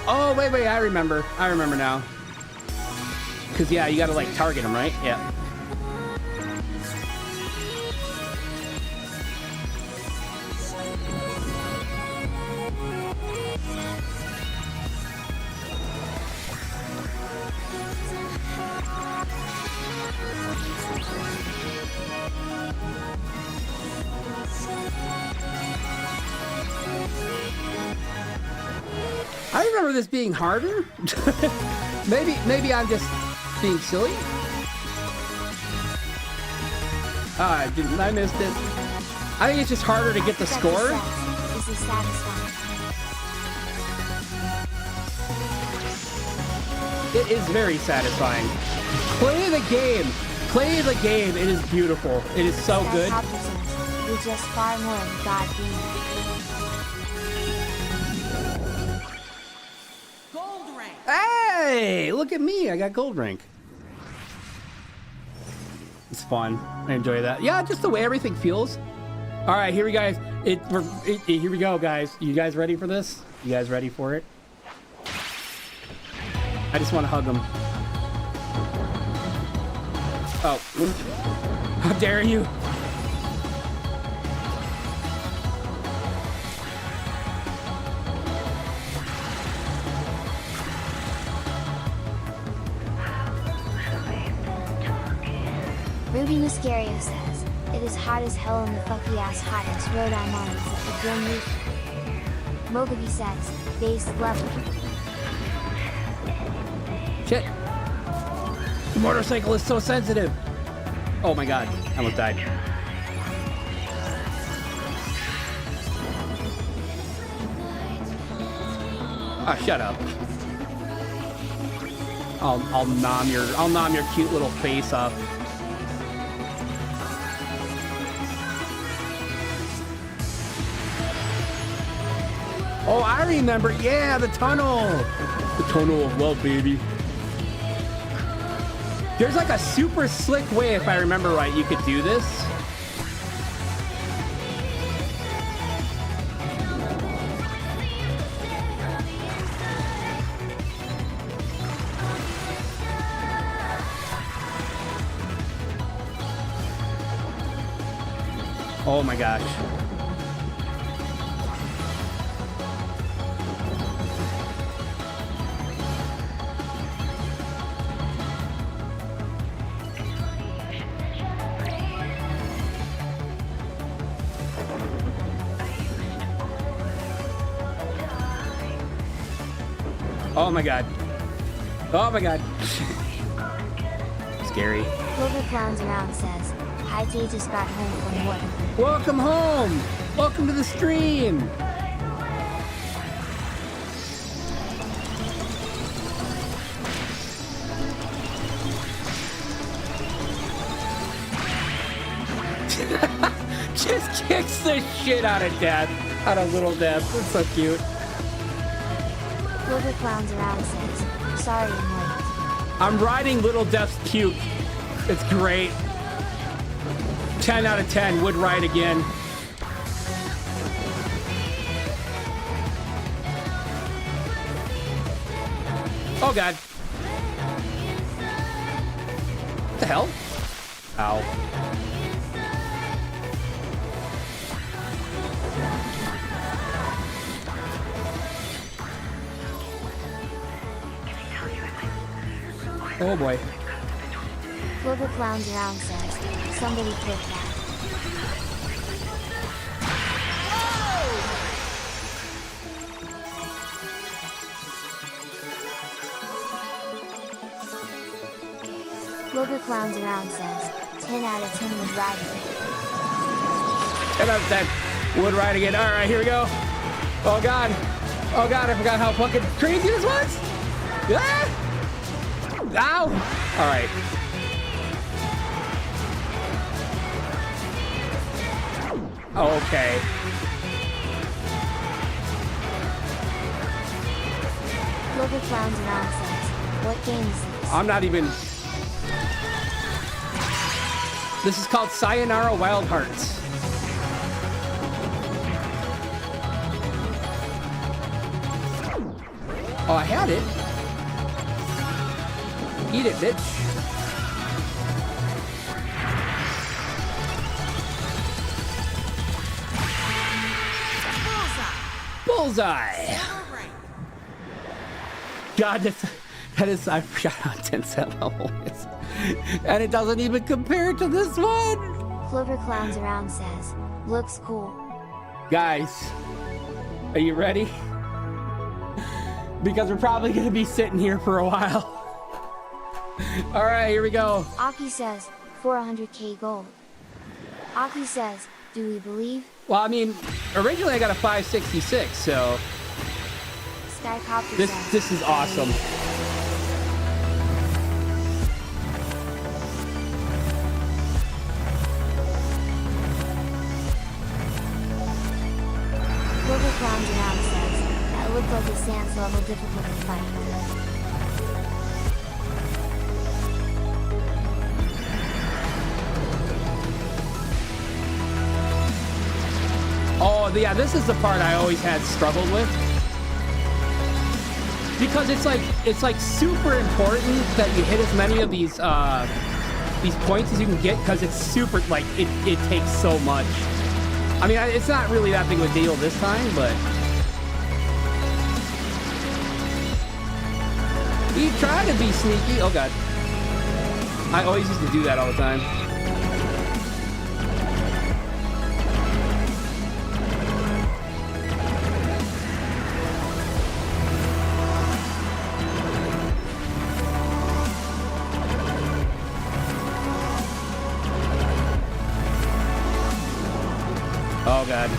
Speaker 4: Oh, wait, I remember now. Because, yeah, you gotta, like, target them, right? Yeah. I remember this being harder. maybe I'm just being silly. I didn't. I missed it. I think it's just harder to get the score.
Speaker 2: This is satisfying.
Speaker 4: It is very satisfying. Play the game. Play the game. It is beautiful. It is so good.
Speaker 2: You're just far more than God being.
Speaker 4: Hey, look at me. I got gold rank. It's fun. I enjoy that. Yeah, just the way everything feels. All right, here we guys. Here we go, guys. You guys ready for this? You guys ready for it? I just want to hug them. Oh. How dare you?
Speaker 2: Ruby Muscario says, it is hot as hell in the fucky ass hottest Rhode Island at the Grim Reaper. Mogaby says, base level.
Speaker 4: Shit. The motorcycle is so sensitive. Oh my god. I almost died. Ah, shut up. I'll nom your cute little face up. Oh, I remember. Yeah, the tunnel. The tunnel of love, baby. There's like a super slick way, if I remember right, you could do this. Oh my gosh. Oh my god. Oh my god. Scary.
Speaker 2: Clover Clowns Around says, Hi Tay, just got home from work.
Speaker 4: Welcome home! Welcome to the stream! Just kicks the shit out of Deb. Out of little Deb. That's so cute.
Speaker 2: Clover Clowns Around says, Sorry I'm late.
Speaker 4: I'm riding little Deb's puke. It's great. 10 out of 10. Would ride again. Oh god. What the hell? Ow. Oh boy.
Speaker 2: Clover Clowns Around says, Somebody click that. Clover Clowns Around says, 10 out of 10 would ride again.
Speaker 4: 10 out of 10 would ride again. Alright, here we go. Oh god. Oh god, I forgot how fucking crazy this was. Ah! Ow! Alright. Okay.
Speaker 2: Clover Clowns Around says, What game is this?
Speaker 4: I'm not even... This is called Sayonara Wild Hearts. Oh, I had it. Eat it, bitch. Bullseye. God, that is, I forgot how intense that level is. And it doesn't even compare to this one.
Speaker 2: Clover Clowns Around says, Looks cool.
Speaker 4: Guys, are you ready? Because we're probably going to be sitting here for a while. All right, here we go.
Speaker 2: Aki says, 400k gold. Aki says, do we believe?
Speaker 4: Well, I mean, originally I got a 566, so
Speaker 2: Skycopter
Speaker 4: this is awesome.
Speaker 2: Clover Clowns Around says, that looked like a Sans level difficulty fight.
Speaker 4: Oh, yeah, this is the part I always had struggled with. Because it's like super important that you hit as many of these points as you can get, because it's super, like, it takes so much. I mean, it's not really that big of a deal this time, but he tried to be sneaky. Oh god, I always used to do that all the time. Oh god.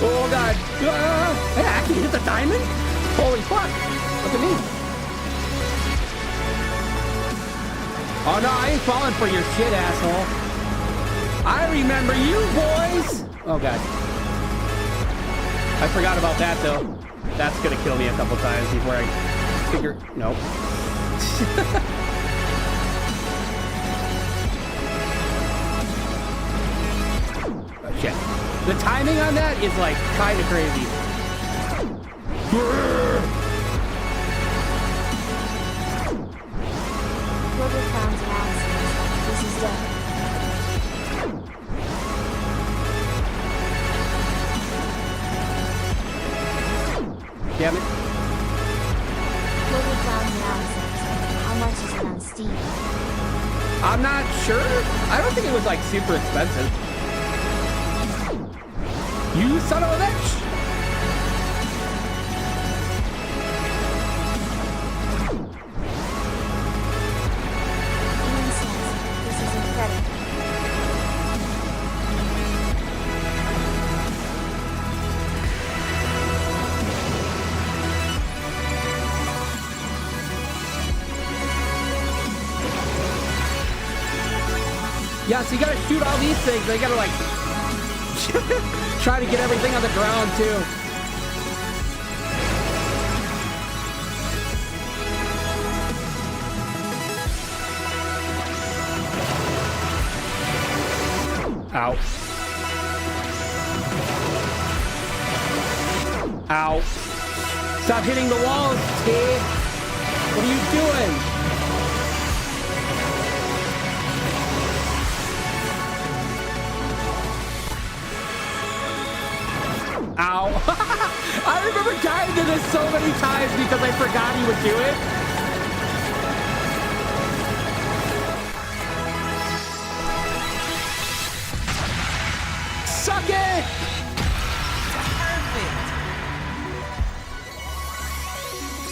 Speaker 4: Oh god. Hey, I actually hit the diamond? Holy fuck. Look at me. Oh no, I ain't falling for your shit, asshole. I remember you, boys. Oh god. I forgot about that though. That's gonna kill me a couple times before I figure. Nope. Oh, shit. The timing on that is like kind of crazy.
Speaker 2: Clover frowns around says, this is dope.
Speaker 4: Damn it.
Speaker 2: Clover frowns around says, how much is it on Steam?
Speaker 4: I'm not sure. I don't think it was like super expensive. You son of a bitch!
Speaker 2: Ian says, this is incredible.
Speaker 4: Yeah, so you gotta shoot all these things. They gotta like try to get everything on the ground too. Ow. Ow. Stop hitting the walls, T. What are you doing? Ow. I remember dying to this so many times because I forgot he would do it. Suck it!
Speaker 5: Perfect.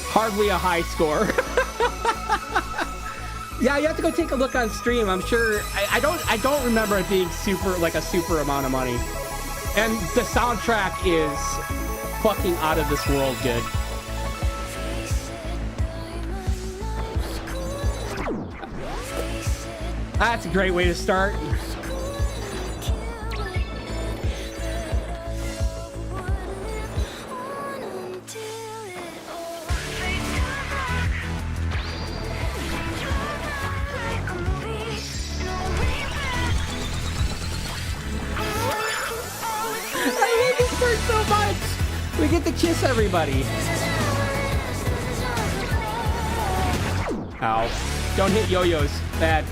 Speaker 4: Hardly a high score. Yeah, you have to go take a look on stream. I'm sure I don't remember it being super like a super amount of money. And the soundtrack is fucking out of this world good. That's a great way to start. So much. We get to kiss everybody. Ow. Don't hit yo-yos. Bad.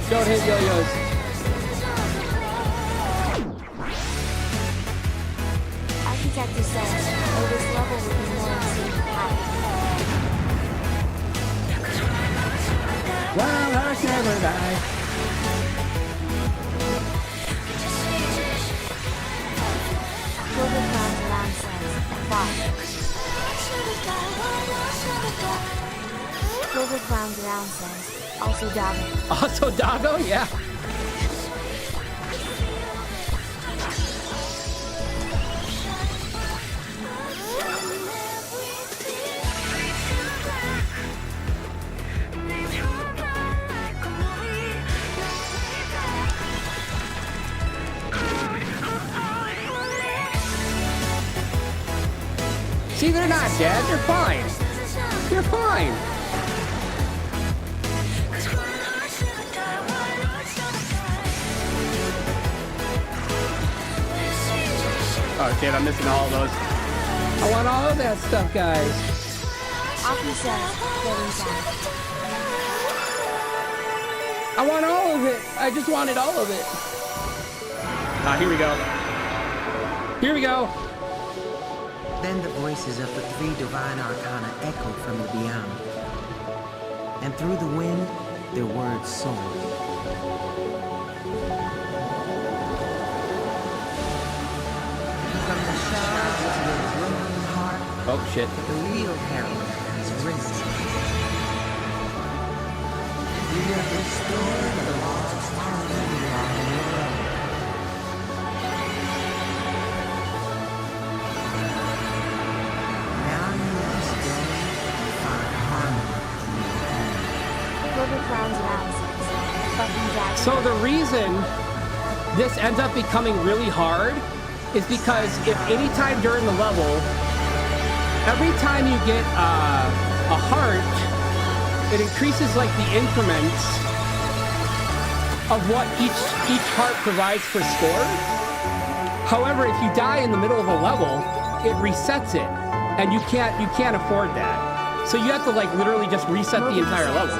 Speaker 4: Don't hit yo-yos.
Speaker 2: Architecture says, oh, this level would be more insane with height.
Speaker 4: Wild hearts never die.
Speaker 2: Clover frowns around says, why? Clover frowns around says, also doggo.
Speaker 4: Also doggo? Yeah. See, they're not dead. They're fine. They're fine. Oh shit, I'm missing all of those. I want all of that stuff, guys.
Speaker 2: Aki says, getting down.
Speaker 4: I want all of it. I just wanted all of it. Ah, here we go. Here we go.
Speaker 5: Then the voices of the three divine arcana echoed from the beyond. And through the wind, their words soared. From the shards of your broken heart,
Speaker 4: Oh shit.
Speaker 5: the real heroine has risen. You have restored the lost harmony on the world. Now you must go find harmony in your home.
Speaker 2: Clover frowns around says, fucking dad.
Speaker 4: So the reason this ends up becoming really hard is because if any time during the level, every time you get a heart, it increases like the increments of what each heart provides for score. However, if you die in the middle of a level, it resets it. and you can't afford that. So you have to like literally just reset the entire level.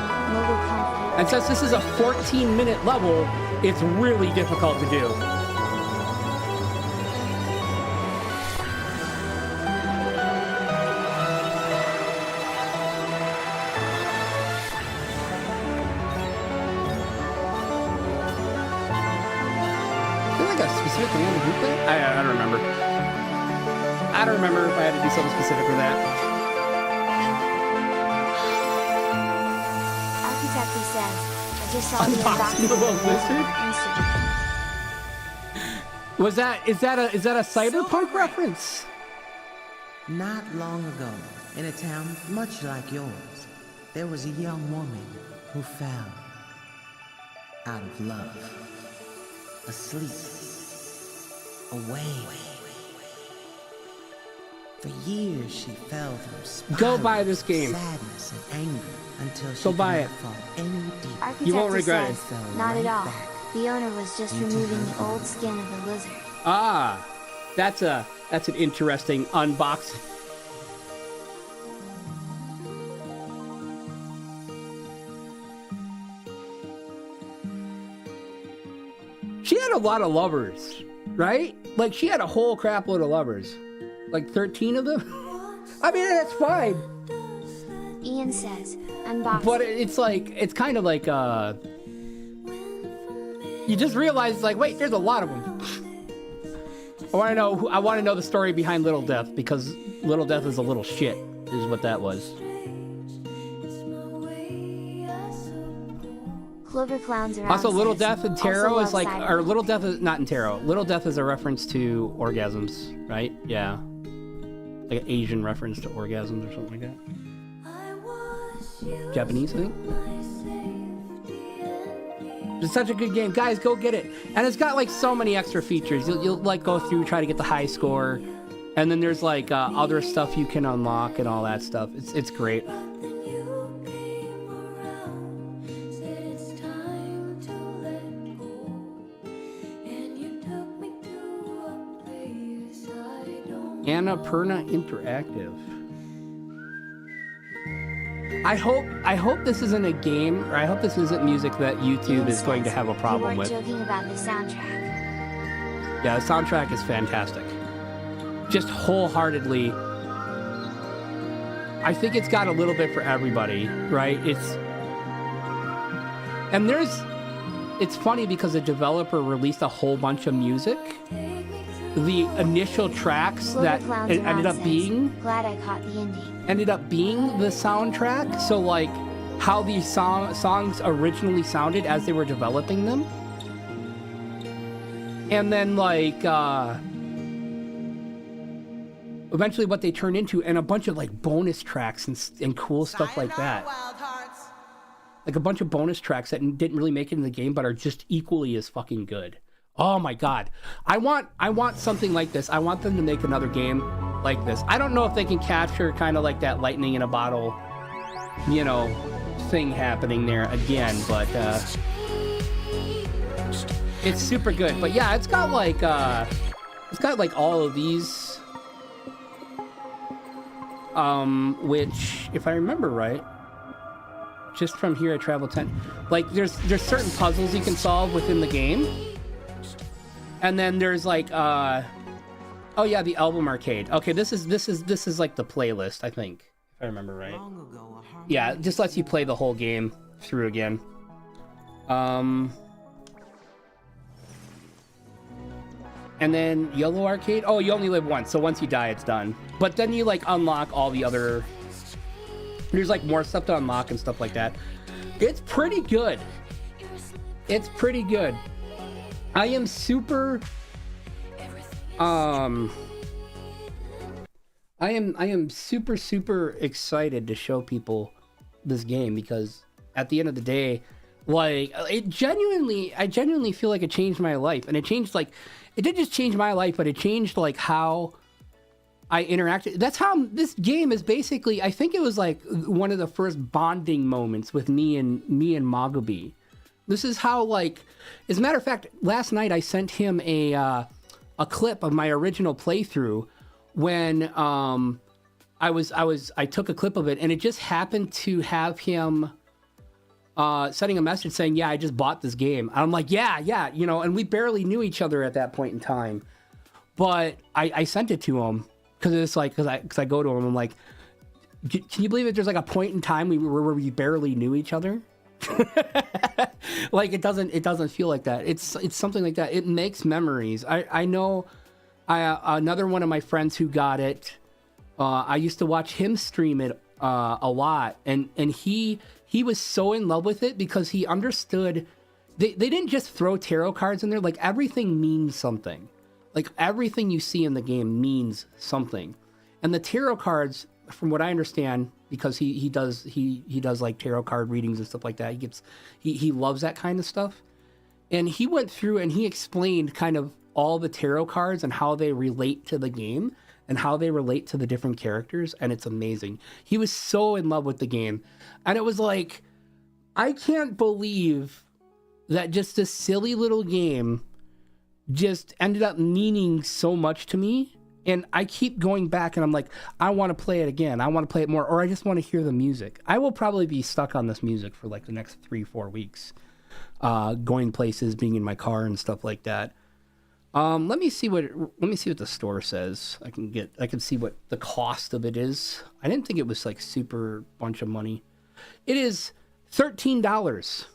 Speaker 4: And since this is a 14-minute level, it's really difficult to do. I don't remember. I don't remember if I had to do something specific for that.
Speaker 2: Architecture says, I just saw the unboxing
Speaker 4: of Lizard. Is that a cyberpunk reference?
Speaker 5: Not long ago, in a town much like yours, there was a young woman who fell out of love, asleep, away. For years she fell through
Speaker 4: Go buy this game.
Speaker 5: Sadness and anger until she
Speaker 4: Go buy it.
Speaker 5: fall any deeper.
Speaker 2: Architecture
Speaker 4: You won't regret
Speaker 2: says,
Speaker 4: it.
Speaker 2: Not at all. The owner was just removing the old skin of the lizard.
Speaker 4: Ah, that's an interesting unboxing. She had a lot of lovers, right? Like she had a whole crap load of lovers. Like 13 of them? I mean, that's fine.
Speaker 2: Ian says, unboxing.
Speaker 4: But it's kind of like, you just realize, like, wait, there's a lot of them. I want to know the story behind Little Death, because Little Death is a little shit, is what that was.
Speaker 2: Clover clowns around.
Speaker 4: Also, Little
Speaker 2: says,
Speaker 4: Death in tarot is like,
Speaker 2: cyber.
Speaker 4: or Little Death is not in tarot. Little Death is a reference to orgasms, right? Yeah. Like an Asian reference to orgasms or something like that. Japanese, I think. It's such a good game. Guys, go get it. And it's got like so many extra features. You'll like go through, try to get the high score. And then there's like other stuff you can unlock and all that stuff. It's great. Annapurna Interactive. I hope this isn't a game, or I hope this isn't music that YouTube is going to have a problem with.
Speaker 2: You weren't joking about the soundtrack.
Speaker 4: Yeah, the soundtrack is fantastic. Just wholeheartedly. I think it's got a little bit for everybody, right? It's funny because the developer released a whole bunch of music. The initial tracks that it ended up being
Speaker 2: Glad I caught the indie.
Speaker 4: Ended up being the soundtrack. So like how these songs originally sounded as they were developing them, and then like eventually what they turned into, and a bunch of like bonus tracks and cool stuff like that.
Speaker 5: Wild Hearts.
Speaker 4: Like a bunch of bonus tracks that didn't really make it in the game but are just equally as fucking good. Oh my god. I want something like this. I want them to make another game like this. I don't know if they can capture kind of like that lightning in a bottle, you know, thing happening there again, but it's super good. But yeah, it's got like all of these which, if I remember right, just from here I travel 10. Like there's certain puzzles you can solve within the game. And then there's like oh yeah, the album arcade. Okay, this is like the playlist, I think, if I remember right. Yeah, it just lets you play the whole game through again. And then yellow arcade. Oh, you only live once, so once you die, it's done. But then you like unlock all the other. There's like more stuff to unlock and stuff like that. It's pretty good. It's pretty good. I am super I am super excited to show people this game, because at the end of the day, like I genuinely feel like it changed my life. And it changed, like, it didn't just change my life, but it changed like how I interacted. That's how this game is basically, I think it was like one of the first bonding moments with me and Magubi. This is how, like, as a matter of fact, last night I sent him a clip of my original playthrough when I took a clip of it, and it just happened to have him sending a message saying, yeah, I just bought this game. And I'm like, yeah, you know, and we barely knew each other at that point in time. But I sent it to him because it's like, because I go to him, I'm like, can you believe it? There's like a point in time where we barely knew each other. Like it doesn't feel like that. It's something like that. It makes memories. I know another one of my friends who got it. I used to watch him stream it a lot, and he was so in love with it because he understood they didn't just throw tarot cards in there. Like everything means something. Like everything you see in the game means something. And the tarot cards, from what I understand, because he does like tarot card readings and stuff like that. He loves that kind of stuff. And he went through and he explained kind of all the tarot cards and how they relate to the game and how they relate to the different characters, and it's amazing. He was so in love with the game. And it was like, I can't believe that just this silly little game just ended up meaning so much to me. And I keep going back and I'm like, I want to play it again. I want to play it more, or I just want to hear the music. I will probably be stuck on this music for like the next 3-4 weeks, going places, being in my car and stuff like that. Let me see what the store says. I can see what the cost of it is. I didn't think it was like super bunch of money. It is $13.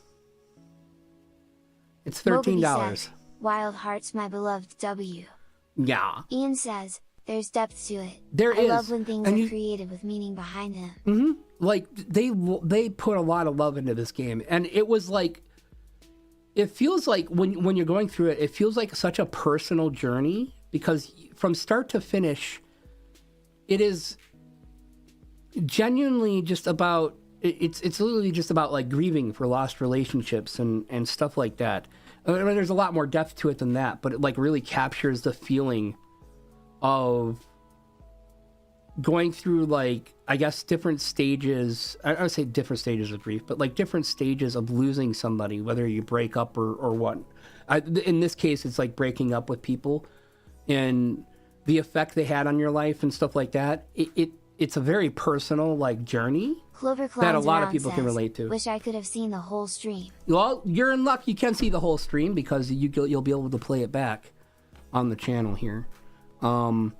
Speaker 4: It's $13.
Speaker 2: Wild Hearts, my beloved W.
Speaker 4: Yeah.
Speaker 2: Ian says, there's depth to it.
Speaker 4: There
Speaker 2: I
Speaker 4: is.
Speaker 2: love when things are created with meaning behind them.
Speaker 4: Mm-hmm. Like, they put a lot of love into this game. And it was like, it feels like when you're going through it, it feels like such a personal journey. Because from start to finish, it is genuinely just about, it's literally just about like grieving for lost relationships and stuff like that. I mean, there's a lot more depth to it than that, but it like really captures the feeling of going through, like, I guess different stages. I would say different stages of grief, but like different stages of losing somebody, whether you break up or what. In this case, it's like breaking up with people and the effect they had on your life and stuff like that. It's a very personal like journey that a lot of people can relate to.
Speaker 2: Wish I could have seen the whole stream.
Speaker 4: Well, you're in luck. You can see the whole stream because you'll be able to play it back on the channel here. Yeah,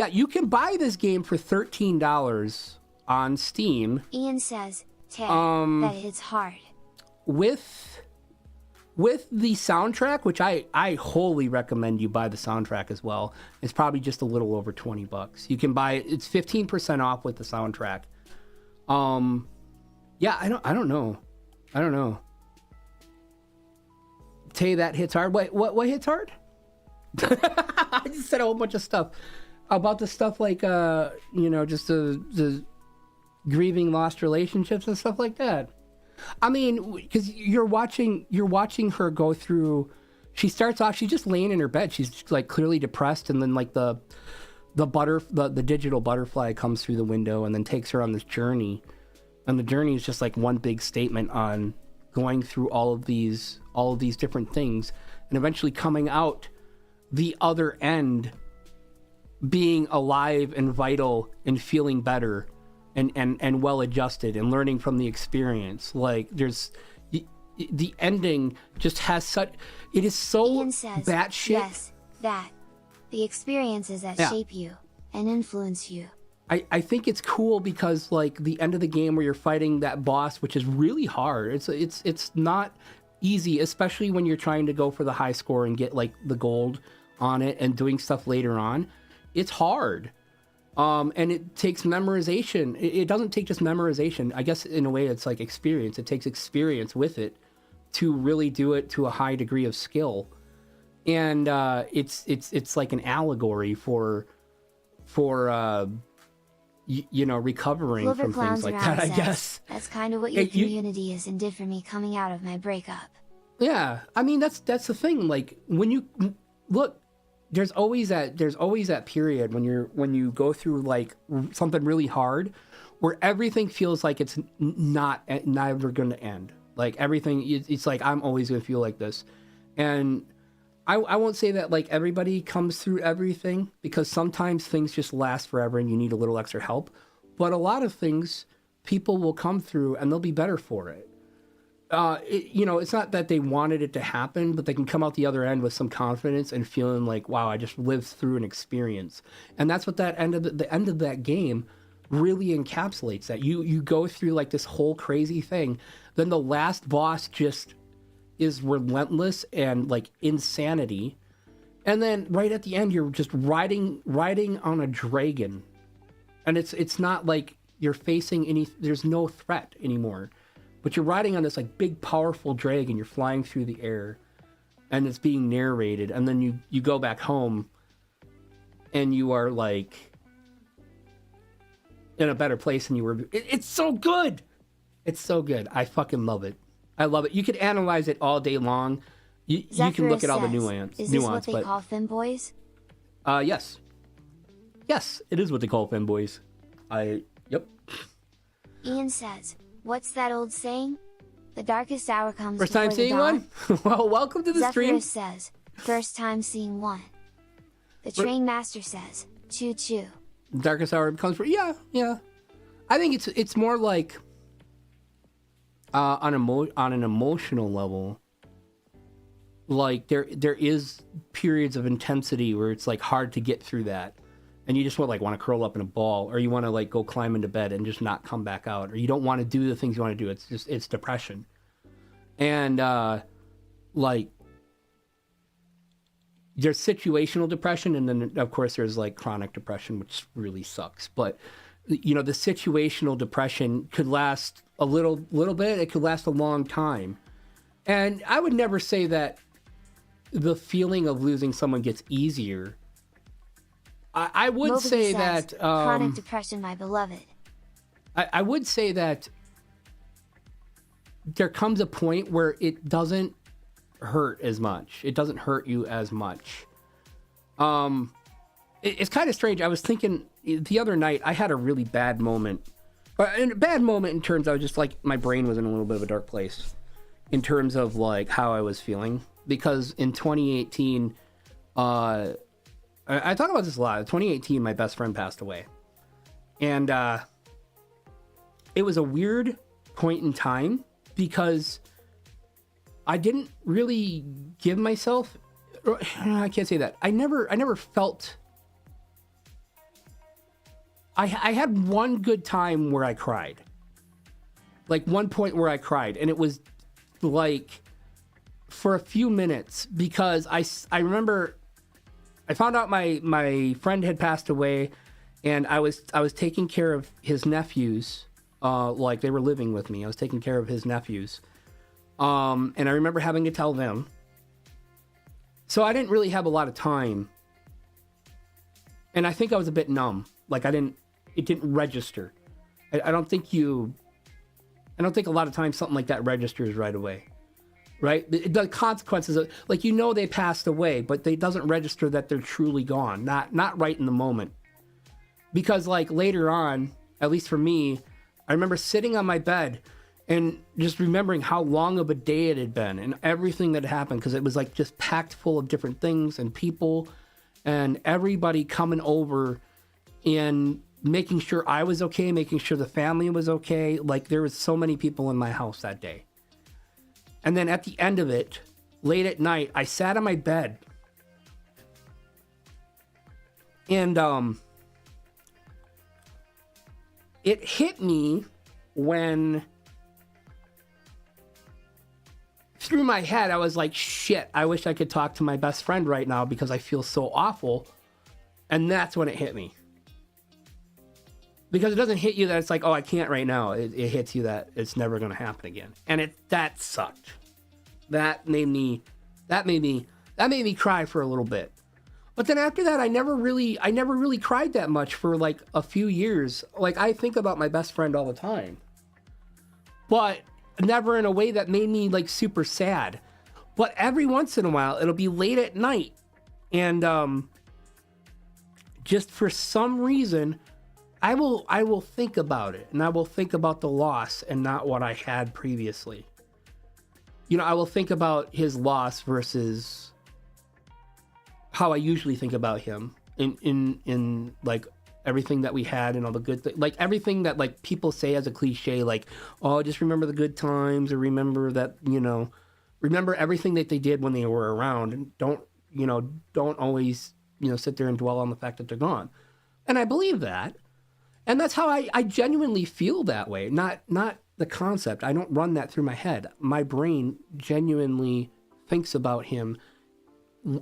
Speaker 4: you can buy this game for $13 on Steam.
Speaker 2: Ian says, that hits hard.
Speaker 4: With the soundtrack, which I wholly recommend you buy the soundtrack as well. It's probably just a little over $20. You can buy it. It's 15% off with the soundtrack. Yeah, I don't know. Tay, that hits hard. Wait, what hits hard? I just said a whole bunch of stuff about the stuff like just the grieving lost relationships and stuff like that. I mean, because you're watching her go through. She starts off. She's just laying in her bed. She's like clearly depressed, and then like the digital butterfly comes through the window and then takes her on this journey, and the journey is just like one big statement on going through all of these different things, and eventually coming out the other end, being alive and vital and feeling better. And well adjusted and learning from the experience. Like the ending just has such, it is so batshit.
Speaker 2: Yes, that the experiences that shape you and influence you.
Speaker 4: I think it's cool because like the end of the game where you're fighting that boss, which is really hard. It's not easy, especially when you're trying to go for the high score and get like the gold on it and doing stuff later on. It's hard. And it takes memorization. It doesn't take just memorization. I guess in a way it's like experience. It takes experience with it to really do it to a high degree of skill. And it's like an allegory for recovering
Speaker 2: Clover
Speaker 4: from things like that, I guess.
Speaker 2: That's kind of what your community is and did for me coming out of my breakup.
Speaker 4: Yeah, I mean that's the thing. Like when you look, there's always that period when you go through like something really hard, where everything feels like it's never going to end. Like everything, it's like I'm always going to feel like this, and I won't say that like everybody comes through everything, because sometimes things just last forever and you need a little extra help. But a lot of things people will come through and they'll be better for it. It's not that they wanted it to happen, but they can come out the other end with some confidence and feeling like, wow, I just lived through an experience. And that's what that end of the end of that game really encapsulates. That you go through like this whole crazy thing, then the last boss just is relentless and like insanity, and then right at the end you're just riding on a dragon, and it's not like you're facing there's no threat anymore, but you're riding on this like big powerful dragon, you're flying through the air, and it's being narrated, and then you go back home and you are like in a better place than you were. It's so good. It's so good. I fucking love it. I love it. You could analyze it all day long. You can look at all the nuance.
Speaker 2: Is this what they call femboys?
Speaker 4: Yes. Yes, it is what they call femboys. Yep.
Speaker 2: Ian says, what's that old saying? The darkest hour comes
Speaker 4: First time seeing one? Well, welcome to the stream.
Speaker 2: Zephyrus says, first time seeing one. The train master says, choo choo.
Speaker 4: Darkest hour comes for, yeah. I think it's more like on an emotional level, like there is periods of intensity where it's like hard to get through that, and you just want to curl up in a ball, or you want to like go climb into bed and just not come back out, or you don't want to do the things you want to do. It's depression, and like there's situational depression, and then of course there's like chronic depression, which really sucks. But the situational depression could last a little bit. It could last a long time. And I would never say that the feeling of losing someone gets easier. I would
Speaker 2: Moby
Speaker 4: say
Speaker 2: says,
Speaker 4: that
Speaker 2: chronic depression, my beloved.
Speaker 4: I would say that there comes a point where it doesn't hurt as much. It doesn't hurt you as much. It's kind of strange. I was thinking the other night, I had a really bad moment. And a bad moment in terms, I was just like, my brain was in a little bit of a dark place in terms of like how I was feeling. Because in 2018, I talk about this a lot. In 2018, my best friend passed away. And it was a weird point in time because I didn't really give myself, I can't say that. I never felt, I had one good time where I cried. Like one point where I cried, and it was like for a few minutes, because I remember I found out my friend had passed away, and I was taking care of his nephews, like they were living with me. I was taking care of his nephews. And I remember having to tell them. So I didn't really have a lot of time. And I think I was a bit numb. Like it didn't register. I don't think a lot of times something like that registers right away. Right? The consequences of, like, they passed away, but it doesn't register that they're truly gone. Not right in the moment. Because like later on, at least for me, I remember sitting on my bed and just remembering how long of a day it had been and everything that happened, because it was like just packed full of different things and people and everybody coming over and making sure I was okay, making sure the family was okay. Like there was so many people in my house that day. And then at the end of it, late at night, I sat on my bed and it hit me when through my head, I was like, shit, I wish I could talk to my best friend right now because I feel so awful. And that's when it hit me. Because it doesn't hit you that it's like, oh, I can't right now. It hits you that it's never going to happen again. And that sucked. That made me cry for a little bit. But then after that, I never really cried that much for like a few years. Like I think about my best friend all the time. But never in a way that made me like super sad. But every once in a while, it'll be late at night. And just for some reason, I will think about it, and I will think about the loss and not what I had previously. I will think about his loss versus how I usually think about him in like everything that we had and all the good like everything that like people say as a cliche, like, oh, just remember the good times, or remember that, remember everything that they did when they were around, and don't always, sit there and dwell on the fact that they're gone. And I believe that. And that's how I genuinely feel that way. Not the concept. I don't run that through my head. My brain genuinely thinks about him,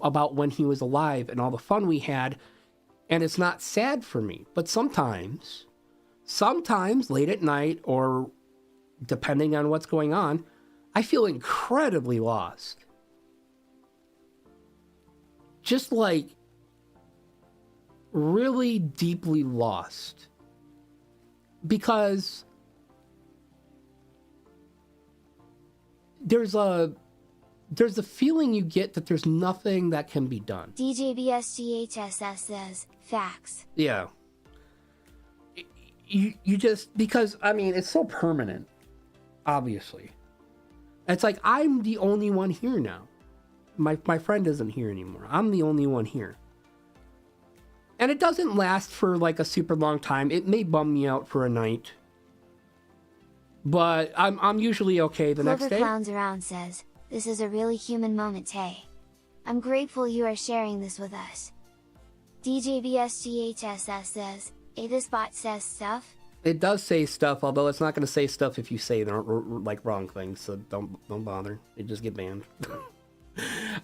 Speaker 4: about when he was alive and all the fun we had. And it's not sad for me. But sometimes late at night, or depending on what's going on, I feel incredibly lost. Just like really deeply lost. Because there's a feeling you get that there's nothing that can be done.
Speaker 2: DJBSGHSS says, facts.
Speaker 4: Yeah. You just, because, I mean, it's so permanent, obviously. It's like, I'm the only one here now. My friend isn't here anymore. I'm the only one here. And it doesn't last for like a super long time. It may bum me out for a night. But I'm usually okay the next day.
Speaker 2: Clover Clowns Around says, this is a really human moment, Tay. I'm grateful you are sharing this with us. DJBSGHSS says, hey, this bot says stuff.
Speaker 4: It does say stuff, although it's not going to say stuff if you say like wrong things, so don't bother. You just get banned.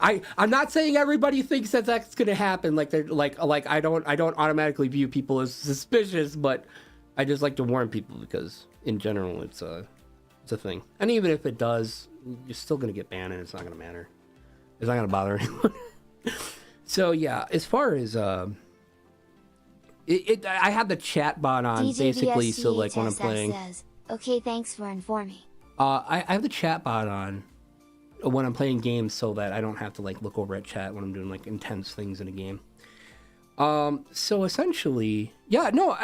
Speaker 4: I'm not saying everybody thinks that that's going to happen. Like they're like I don't automatically view people as suspicious, but I just like to warn people because in general it's a thing. And even if it does, you're still going to get banned, and it's not going to matter. It's not going to bother anyone. So yeah, as far as I have the chat bot on basically, so like when I'm playing.
Speaker 2: Says, okay, thanks for informing.
Speaker 4: I have the chat bot on when I'm playing games, so that I don't have to like look over at chat when I'm doing like intense things in a game. So essentially, yeah, no,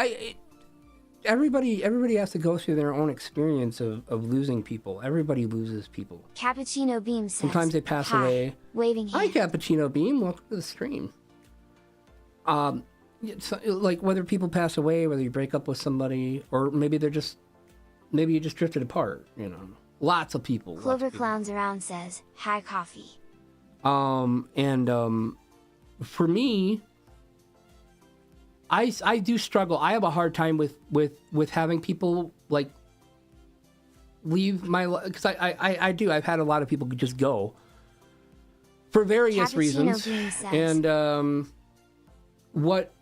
Speaker 4: everybody has to go through their own experience of losing people. Everybody loses people.
Speaker 2: Cappuccino Beam says,
Speaker 4: sometimes they pass away.
Speaker 2: Waving hand.
Speaker 4: Hi, Cappuccino Beam. Welcome to the stream. It's like whether people pass away, whether you break up with somebody, or maybe you just drifted apart. Lots of people.
Speaker 2: Clover Clowns Around says, hi, coffee.
Speaker 4: For me, I do struggle. I have a hard time with having people like leave my life, because I do. I've had a lot of people just go for various reasons, and what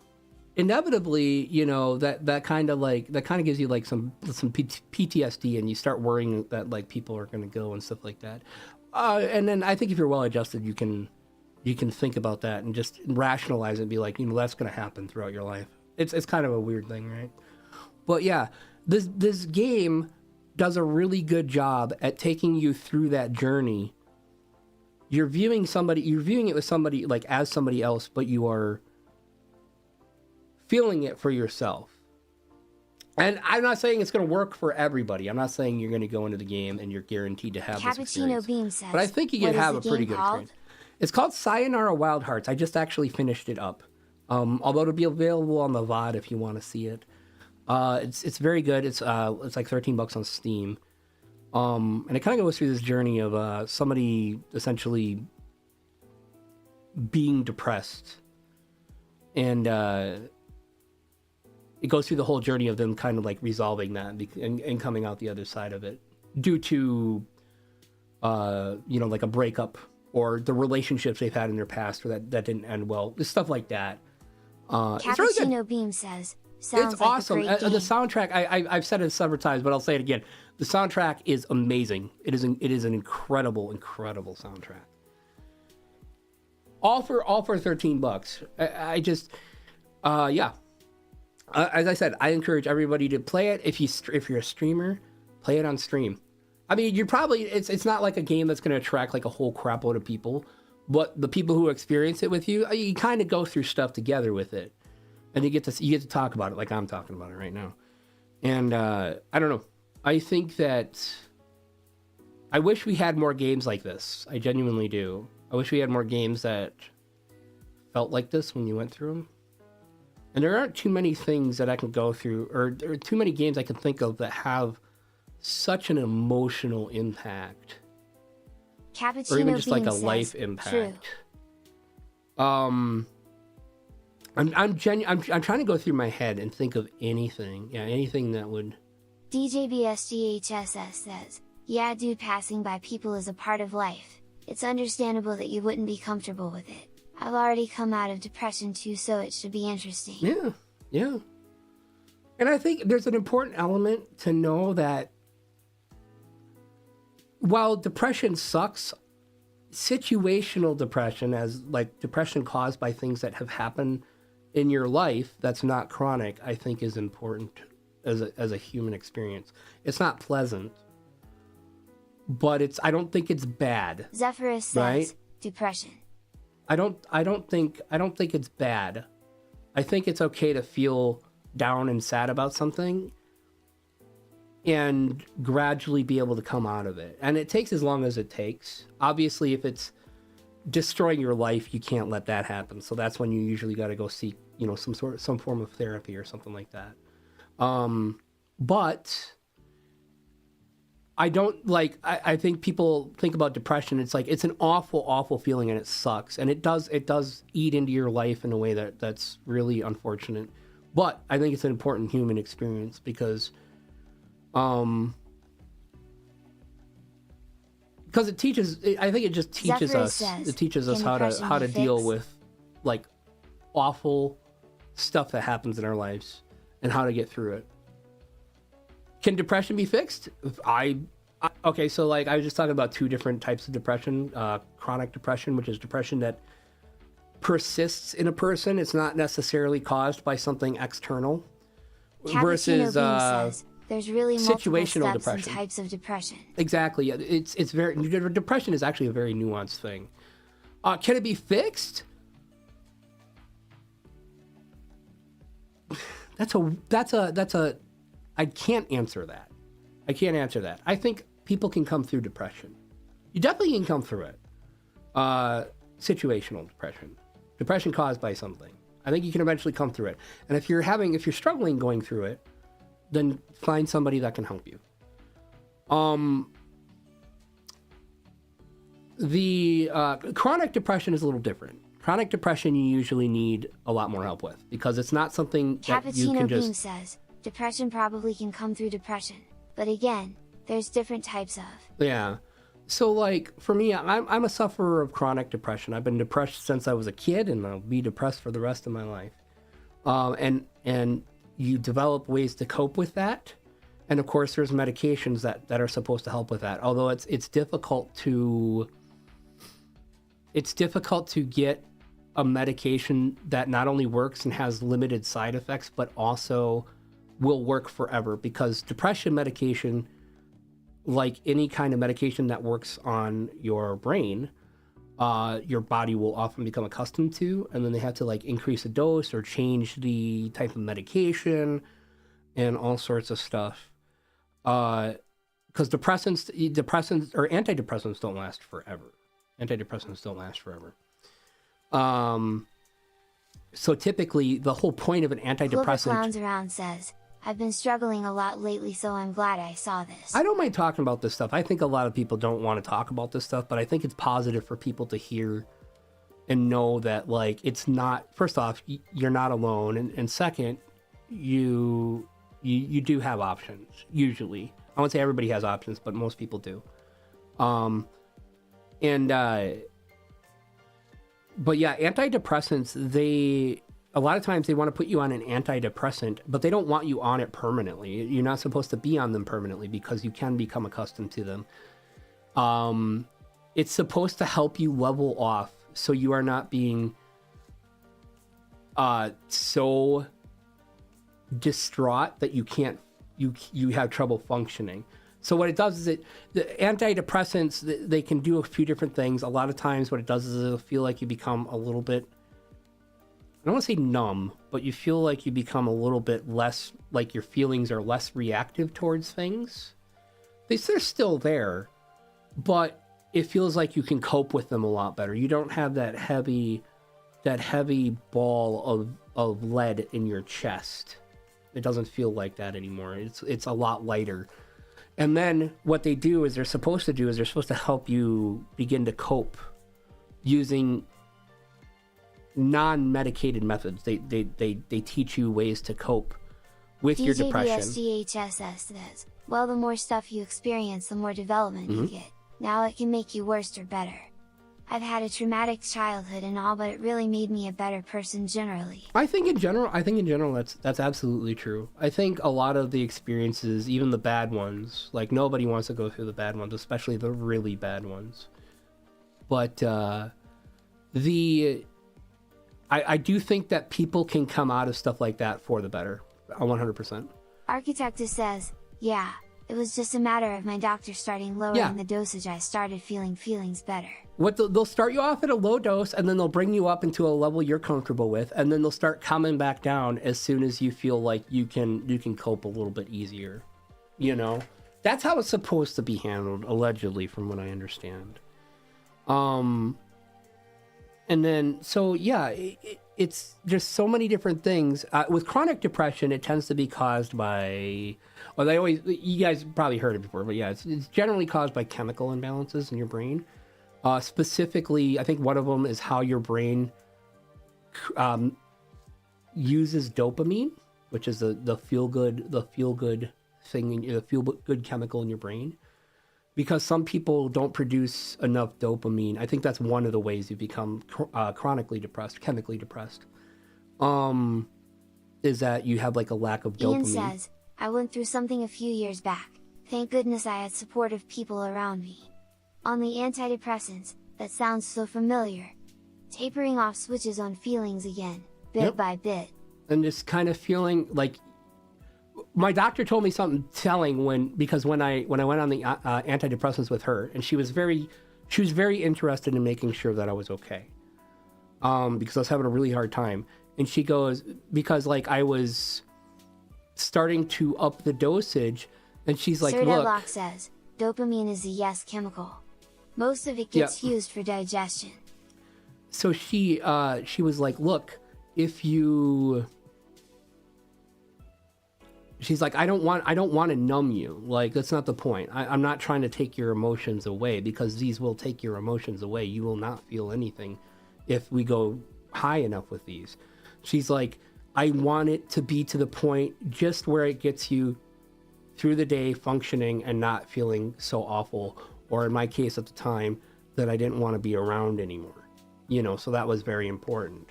Speaker 4: inevitably, that kind of gives you like some PTSD, and you start worrying that like people are going to go and stuff like that. And then I think if you're well adjusted, you can think about that and just rationalize it and be like, that's going to happen throughout your life. It's kind of a weird thing, right? But yeah, this game does a really good job at taking you through that journey. You're viewing it with somebody like as somebody else, but you are feeling it for yourself. And I'm not saying it's going to work for everybody. I'm not saying you're going to go into the game and you're guaranteed to have this experience.
Speaker 2: Beam says,
Speaker 4: but I think you can have a pretty good experience. It's called Sayonara Wild Hearts. I just actually finished it up. Although it'll be available on the VOD if you want to see it. It's very good. It's like $13 on Steam. And it kind of goes through this journey of somebody essentially being depressed. And it goes through the whole journey of them kind of like resolving that and coming out the other side of it due to, like a breakup or the relationships they've had in their past or that didn't end well. Stuff like that.
Speaker 2: Cappuccino
Speaker 4: it's really good.
Speaker 2: Beam says, sounds
Speaker 4: it's
Speaker 2: like
Speaker 4: awesome.
Speaker 2: A great game.
Speaker 4: The soundtrack, I've said it several times, but I'll say it again. The soundtrack is amazing. It is an incredible, incredible soundtrack. All for $13. I just, yeah. As I said, I encourage everybody to play it. If you're a streamer, play it on stream. I mean, it's not like a game that's going to attract like a whole crap load of people, but the people who experience it with you kind of go through stuff together with it, and you get to talk about it like I'm talking about it right now. And I don't know. I think that I wish we had more games like this. I genuinely do. I wish we had more games that felt like this when you went through them. And there aren't too many things that I can go through, or there are too many games I can think of that have such an emotional impact.
Speaker 2: Cappuccino
Speaker 4: Or even just like a
Speaker 2: Bean
Speaker 4: life
Speaker 2: says,
Speaker 4: impact.
Speaker 2: True.
Speaker 4: I'm trying to go through my head and think of anything. Yeah, anything that would.
Speaker 2: DJBSGHSS says, yeah dude, passing by people is a part of life. It's understandable that you wouldn't be comfortable with it. I've already come out of depression too, so it should be interesting.
Speaker 4: Yeah, yeah. And I think there's an important element to know that while depression sucks, situational depression, as like depression caused by things that have happened in your life that's not chronic, I think is important as a human experience. It's not pleasant, but I don't think it's bad.
Speaker 2: Zephyrus says,
Speaker 4: right?
Speaker 2: Depression.
Speaker 4: I don't think it's bad. I think it's okay to feel down and sad about something and gradually be able to come out of it. And it takes as long as it takes. Obviously, if it's destroying your life, you can't let that happen. So that's when you usually got to go seek, some form of therapy or something like that. But I don't I think people think about depression. It's like, it's an awful, awful feeling and it sucks. And it does eat into your life in a way that's really unfortunate. But I think it's an important human experience because it teaches, I think it just teaches
Speaker 2: Zephyrus
Speaker 4: us,
Speaker 2: says,
Speaker 4: it teaches us
Speaker 2: "Can
Speaker 4: how
Speaker 2: depression
Speaker 4: to
Speaker 2: be
Speaker 4: deal
Speaker 2: fixed?"
Speaker 4: with like awful stuff that happens in our lives and how to get through it. Can depression be fixed? Okay, so like I was just talking about two different types of depression. Chronic depression, which is depression that persists in a person. It's not necessarily caused by something external.
Speaker 2: Cappuccino
Speaker 4: Versus
Speaker 2: Bean says, there's really multiple
Speaker 4: situational
Speaker 2: steps
Speaker 4: depression.
Speaker 2: and types of depression.
Speaker 4: Exactly. Yeah, it's very, depression is actually a very nuanced thing. Can it be fixed? That's a. I can't answer that. I think people can come through depression. You definitely can come through it. Situational depression caused by something. I think you can eventually come through it. And if you're struggling going through it, then find somebody that can help you. The chronic depression is a little different. Chronic depression you usually need a lot more help with because it's not something that you
Speaker 2: Cappuccino
Speaker 4: can
Speaker 2: Bean
Speaker 4: just.
Speaker 2: says, depression probably can come through depression, but again, there's different types of.
Speaker 4: Yeah. So like for me, I'm a sufferer of chronic depression. I've been depressed since I was a kid, and I'll be depressed for the rest of my life. And you develop ways to cope with that, and of course there's medications that are supposed to help with that. Although it's difficult to get a medication that not only works and has limited side effects, but also will work forever, because depression medication, like any kind of medication that works on your brain, your body will often become accustomed to, and then they have to like increase the dose or change the type of medication and all sorts of stuff. Because depressants or antidepressants don't last forever. So typically the whole point of an antidepressant.
Speaker 2: Clones Around says, I've been struggling a lot lately, so I'm glad I saw this.
Speaker 4: I don't mind talking about this stuff. I think a lot of people don't want to talk about this stuff, but I think it's positive for people to hear and know that, like, it's not, first off, you're not alone. And second, you do have options, usually. I won't say everybody has options, but most people do. But yeah, antidepressants, a lot of times they want to put you on an antidepressant, but they don't want you on it permanently. You're not supposed to be on them permanently because you can become accustomed to them. It's supposed to help you level off so you are not being so distraught that you have trouble functioning. So what it does is the antidepressants, they can do a few different things. A lot of times what it does is it'll feel like you become a little bit, I don't want to say numb, but you feel like you become a little bit less, like your feelings are less reactive towards things. They're still there, but it feels like you can cope with them a lot better. You don't have that heavy that heavy ball of lead in your chest. It doesn't feel like that anymore. It's a lot lighter. And then what they do is they're supposed to help you begin to cope using non-medicated methods. They teach you ways to cope with your depression.
Speaker 2: DJBSGHSS says, well, the more stuff you experience, the more development you get. Now it can make you worse or better. I've had a traumatic childhood and all, but it really made me a better person generally. I think in general that's absolutely true. I think a lot of the experiences, even the bad ones, like nobody wants to go through the bad ones, especially the really bad ones. But I do think that people can come out of stuff like that for the better. 100%. Architectus says, yeah, it was just a matter of my doctor starting lowering the dosage. I started feeling feelings better. They'll start you off at a low dose, and then they'll bring you up into a level you're comfortable with, and then they'll start coming back down as soon as you feel like you can cope a little bit easier. You know, that's how it's supposed to be handled, allegedly, from what I understand. And then, so yeah, it's just so many different things. With chronic depression, it tends to be caused by, you guys probably heard it before, but yeah, it's generally caused by chemical imbalances in your brain. Specifically, I think one of them is how your brain uses dopamine, which is the feel good thing, the feel good chemical in your brain. Because some people don't produce enough dopamine. I think that's one of the ways you become chronically depressed, chemically depressed. Is that you have like a lack of dopamine. Ian says, I went through something a few years back. Thank goodness I had supportive people around me. On the antidepressants, that sounds so familiar. Tapering off switches on feelings again, bit by bit. And just kind of feeling like, my doctor told me something telling because when I went on the antidepressants with her, and she was very interested in making sure that I was okay, because I was having a really hard time. And she goes, because like I was starting to up the dosage, and she's like, Sir
Speaker 4: look,
Speaker 2: Deadlock says, dopamine is a yes chemical. Most of it gets used for digestion.
Speaker 4: So she was like, look, she's like, I don't want to numb you. Like, that's not the point. I'm not trying to take your emotions away, because these will take your emotions away. You will not feel anything if we go high enough with these. She's like, I want it to be to the point just where it gets you through the day functioning and not feeling so awful. Or in my case at the time, that I didn't want to be around anymore. You know, so that was very important.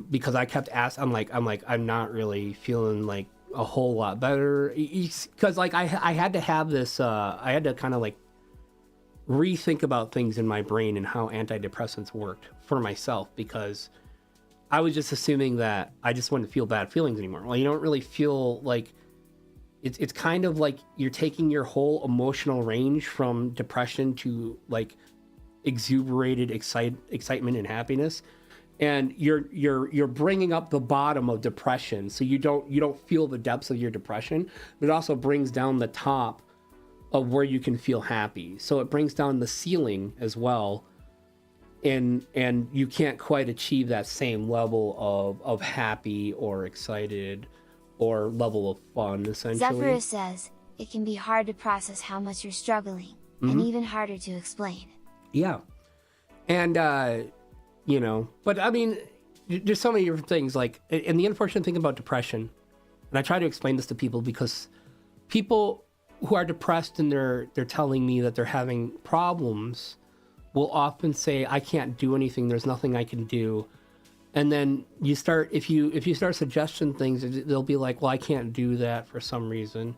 Speaker 4: Because I kept asking, I'm not really feeling like a whole lot better. Because like I had to have this, I had to kind of like rethink about things in my brain and how antidepressants worked for myself, because I was just assuming that I just wouldn't feel bad feelings anymore. Well, you don't really feel like, it's kind of like you're taking your whole emotional range from depression to like exuberated excitement and happiness. And you're bringing up the bottom of depression, so you don't feel the depths of your depression, but it also brings down the top of where you can feel happy. So it brings down the ceiling as well, and you can't quite achieve that same level of happy or excited or level of fun, essentially.
Speaker 2: Zephyrus says, it can be hard to process how much you're struggling, and even harder to explain.
Speaker 4: Yeah. And you know, but I mean, there's so many different things. Like, and the unfortunate thing about depression, and I try to explain this to people, because people who are depressed and they're telling me that they're having problems will often say, I can't do anything, there's nothing I can do. And then you start, if you start suggesting things, they'll be like, well, I can't do that for some reason.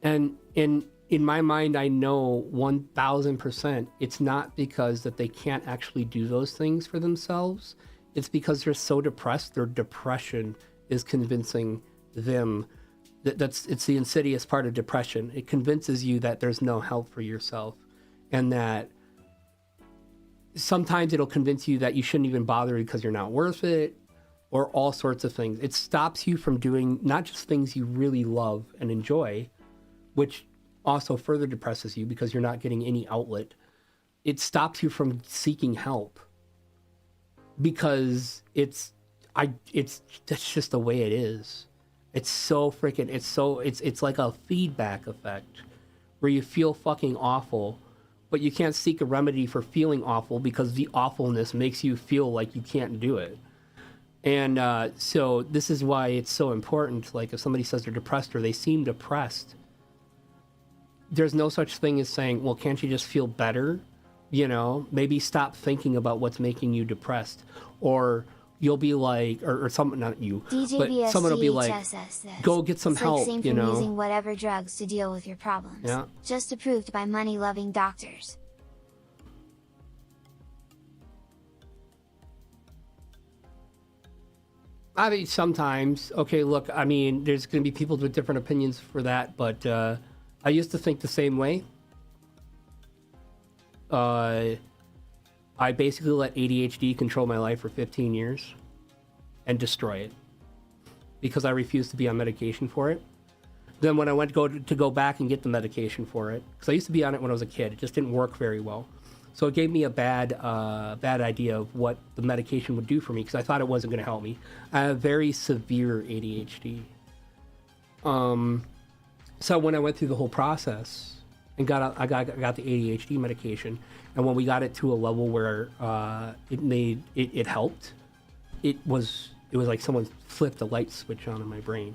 Speaker 4: And in my mind, I know 1000% it's not because that they can't actually do those things for themselves. It's because they're so depressed, their depression is convincing them it's the insidious part of depression. It convinces you that there's no help for yourself, and that sometimes it'll convince you that you shouldn't even bother because you're not worth it, or all sorts of things. It stops you from doing not just things you really love and enjoy, which also further depresses you because you're not getting any outlet. It stops you from seeking help. because that's just the way it is. It's so freaking, it's like a feedback effect where you feel fucking awful, but you can't seek a remedy for feeling awful because the awfulness makes you feel like you can't do it. And so this is why it's so important. Like if somebody says they're depressed or they seem depressed, there's no such thing as saying, well, can't you just feel better? You know, maybe stop thinking about what's making you depressed. Or you'll be like, or someone, not you, but someone will be like, go get some help,
Speaker 2: same
Speaker 4: you
Speaker 2: from
Speaker 4: know?
Speaker 2: using whatever drugs to deal with your problems.
Speaker 4: Yeah.
Speaker 2: Just approved by money-loving doctors.
Speaker 4: I mean, sometimes, okay, look, I mean, there's going to be people with different opinions for that, but I used to think the same way. I basically let ADHD control my life for 15 years and destroy it because I refused to be on medication for it. Then when I went to go back and get the medication for it, because I used to be on it when I was a kid, it just didn't work very well. So it gave me a bad idea of what the medication would do for me because I thought it wasn't going to help me. I have very severe ADHD. So when I went through the whole process and I got the ADHD medication, and when we got it to a level where it helped, it was like someone flipped a light switch on in my brain.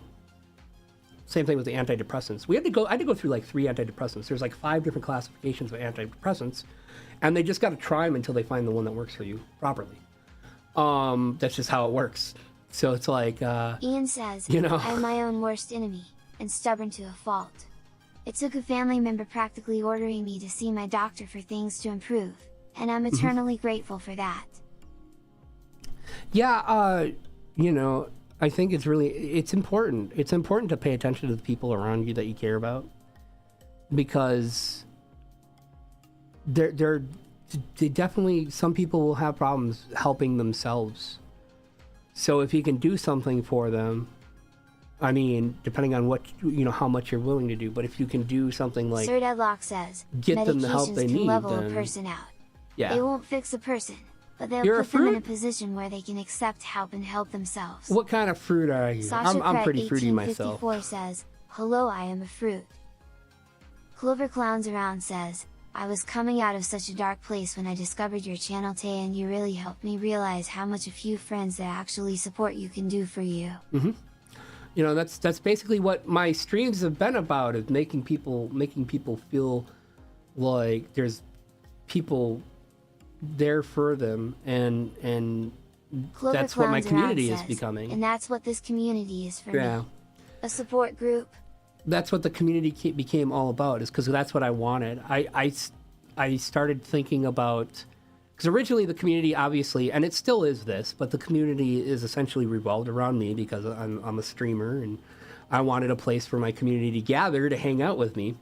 Speaker 4: Same thing with the antidepressants. I had to go through like 3 antidepressants. There's like 5 different classifications of antidepressants, and they just got to try them until they find the one that works for you properly. That's just how it works. So it's like
Speaker 2: Ian says,
Speaker 4: you know,
Speaker 2: I'm my own worst enemy and stubborn to a fault. It took a family member practically ordering me to see my doctor for things to improve, and I'm eternally grateful for that.
Speaker 4: Yeah, you know, I think it's important. It's important to pay attention to the people around you that you care about, because they definitely, some people will have problems helping themselves. So if you can do something for them, I mean, depending on what, you know, how much you're willing to do, but if you can do something like
Speaker 2: Sir Deadlock says,
Speaker 4: get them the help they
Speaker 2: medications can
Speaker 4: need,
Speaker 2: level
Speaker 4: then,
Speaker 2: a person out.
Speaker 4: yeah.
Speaker 2: They won't fix a person, but they'll
Speaker 4: You're a
Speaker 2: put them in a
Speaker 4: fruit?
Speaker 2: position where they can accept help and help themselves.
Speaker 4: What kind of fruit are you?
Speaker 2: Sasha
Speaker 4: I'm
Speaker 2: Kret
Speaker 4: pretty fruity myself.
Speaker 2: 1854 says, hello, I am a fruit. Clover Clowns Around says, I was coming out of such a dark place when I discovered your channel, Tay, and you really helped me realize how much a few friends that actually support you can do for you.
Speaker 4: Mm-hmm. You know, that's basically what my streams have been about, is making people feel like there's people there for them, and
Speaker 2: Clover
Speaker 4: that's what my
Speaker 2: Clowns
Speaker 4: community
Speaker 2: Around
Speaker 4: is
Speaker 2: says,
Speaker 4: becoming.
Speaker 2: And that's what this community is for
Speaker 4: Yeah.
Speaker 2: me. A support group.
Speaker 4: That's what the community became all about, is because that's what I wanted. I started thinking about, because originally the community, obviously, and it still is this, but the community is essentially revolved around me because I'm a streamer, and I wanted a place for my community to gather to hang out with me.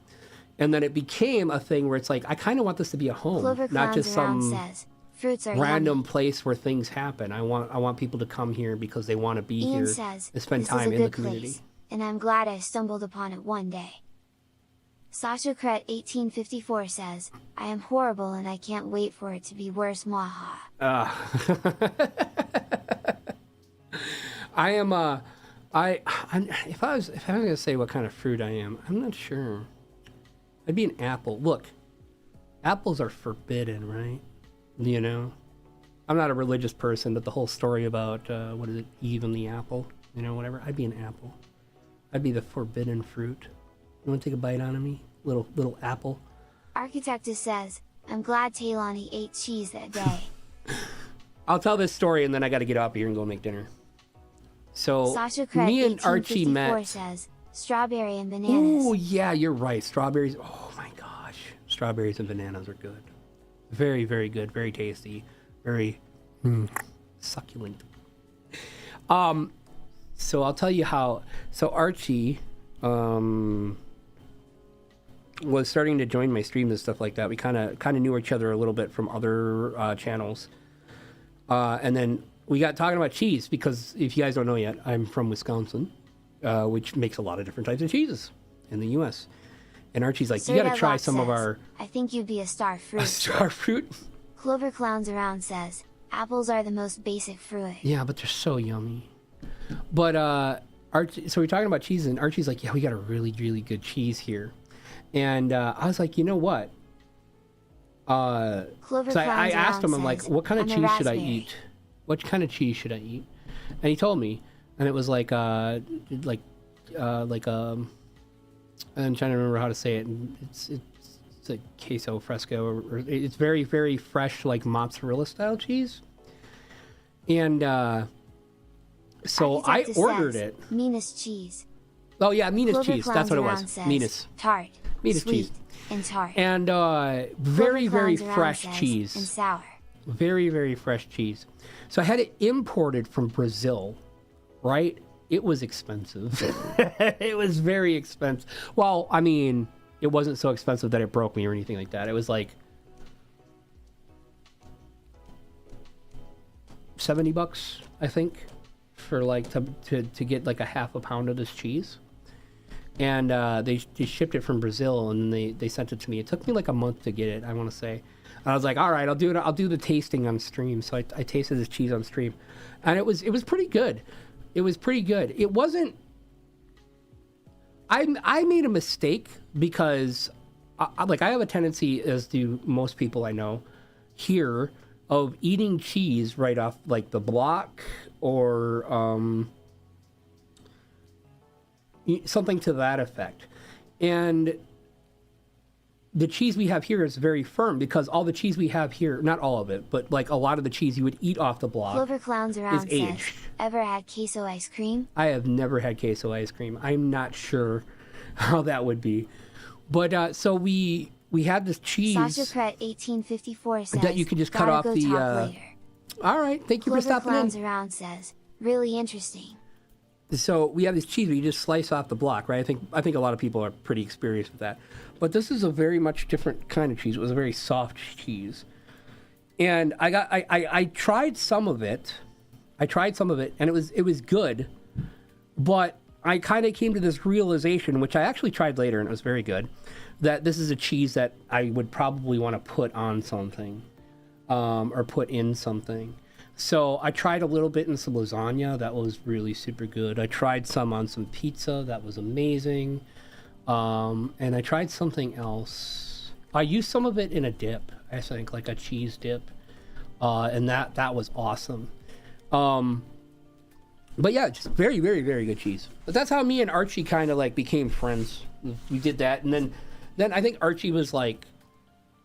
Speaker 4: And then it became a thing where it's like, I kind of want this to be a home,
Speaker 2: Clover
Speaker 4: not just
Speaker 2: Clowns
Speaker 4: some
Speaker 2: Around says, fruits are
Speaker 4: random
Speaker 2: yummy.
Speaker 4: place where things happen. I want people to come here because they want to be
Speaker 2: Ian
Speaker 4: here
Speaker 2: says,
Speaker 4: and spend
Speaker 2: this
Speaker 4: time
Speaker 2: is a
Speaker 4: in the
Speaker 2: good
Speaker 4: community.
Speaker 2: place, and I'm glad I stumbled upon it one day. Sasha Kret 1854 says, I am horrible and I can't wait for it to be worse, mwaha.
Speaker 4: I am if I was gonna say what kind of fruit I am, I'm not sure. I'd be an apple. Look, apples are forbidden, right? You know, I'm not a religious person, but the whole story about what is it, Eve and the apple, you know, whatever. I'd be an apple. I'd be the forbidden fruit. You want to take a bite out of me, little apple?
Speaker 2: Architectus says, I'm glad Taylani ate cheese that day.
Speaker 4: I'll tell this story and then I got to get up here and go make dinner. So
Speaker 2: Sasha Kret
Speaker 4: me and Archie
Speaker 2: 1854
Speaker 4: met.
Speaker 2: says, strawberry and bananas.
Speaker 4: Oh yeah, you're right. Strawberries. Oh my gosh, strawberries and bananas are good. Very, very good. Very tasty. Very succulent. So I'll tell you how. So Archie was starting to join my streams and stuff like that. We kind of knew each other a little bit from other channels, and then we got talking about cheese, because if you guys don't know yet, I'm from Wisconsin, which makes a lot of different types of cheeses in the U.S. And Archie's like,
Speaker 2: Sir
Speaker 4: you got to try
Speaker 2: Deadlock
Speaker 4: some of
Speaker 2: says,
Speaker 4: our
Speaker 2: I think you'd be a star fruit.
Speaker 4: star fruit.
Speaker 2: Clover Clowns Around says, Apples are the most basic fruit.
Speaker 4: Yeah, but they're so yummy. But Archie, so we're talking about cheese, and Archie's like, yeah, we got a really, really good cheese here. And I was like, you know what? So I asked him, I'm like, what kind of cheese should I eat? What kind of cheese should I eat? And he told me, and it was like I'm trying to remember how to say it. It's like queso fresco, or it's very, very fresh, like mozzarella style cheese. And so I ordered it.
Speaker 2: Minas cheese.
Speaker 4: Oh yeah, Minas cheese. That's what it was. Minas.
Speaker 2: Tart.
Speaker 4: Minas
Speaker 2: sweet,
Speaker 4: cheese.
Speaker 2: And tart.
Speaker 4: And very, very fresh
Speaker 2: says,
Speaker 4: cheese.
Speaker 2: And sour.
Speaker 4: Very, very fresh cheese. So I had it imported from Brazil, right? It was expensive. It was very expensive. Well, I mean, it wasn't so expensive that it broke me or anything like that. It was like $70, I think, for like to get like a half a pound of this cheese. And they shipped it from Brazil, and they sent it to me. It took me like a month to get it, I want to say. And I was like, all right, I'll do it. I'll do the tasting on stream. So I tasted this cheese on stream, and it was pretty good. It was pretty good. It wasn't. I made a mistake because, I have a tendency, as do most people I know here, of eating cheese right off like the block or something to that effect. And the cheese we have here is very firm because all the cheese we have here, not all of it, but like a lot of the cheese you would eat off the block
Speaker 2: Clover Clowns Around
Speaker 4: is
Speaker 2: says,
Speaker 4: aged.
Speaker 2: ever had queso ice cream?
Speaker 4: I have never had queso ice cream. I'm not sure how that would be. But so we had this cheese.
Speaker 2: Sasha Pret 1854 says,
Speaker 4: that you could just cut off
Speaker 2: go
Speaker 4: the
Speaker 2: talk later.
Speaker 4: All right, thank you
Speaker 2: Clover
Speaker 4: for stopping
Speaker 2: Clowns
Speaker 4: in.
Speaker 2: Around says, really interesting.
Speaker 4: So we have this cheese where you just slice off the block, right? I think a lot of people are pretty experienced with that. But this is a very much different kind of cheese. It was a very soft cheese. And I tried some of it. And it was good. But I kind of came to this realization, which I actually tried later and it was very good, that this is a cheese that I would probably want to put on something, or put in something. So I tried a little bit in some lasagna. That was really super good. I tried some on some pizza. That was amazing. And I tried something else. I used some of it in a dip, I think, like a cheese dip. And that was awesome. But yeah, just very, very, very good cheese. But that's how me and Archie kind of like became friends. We did that. And then I think Archie was like,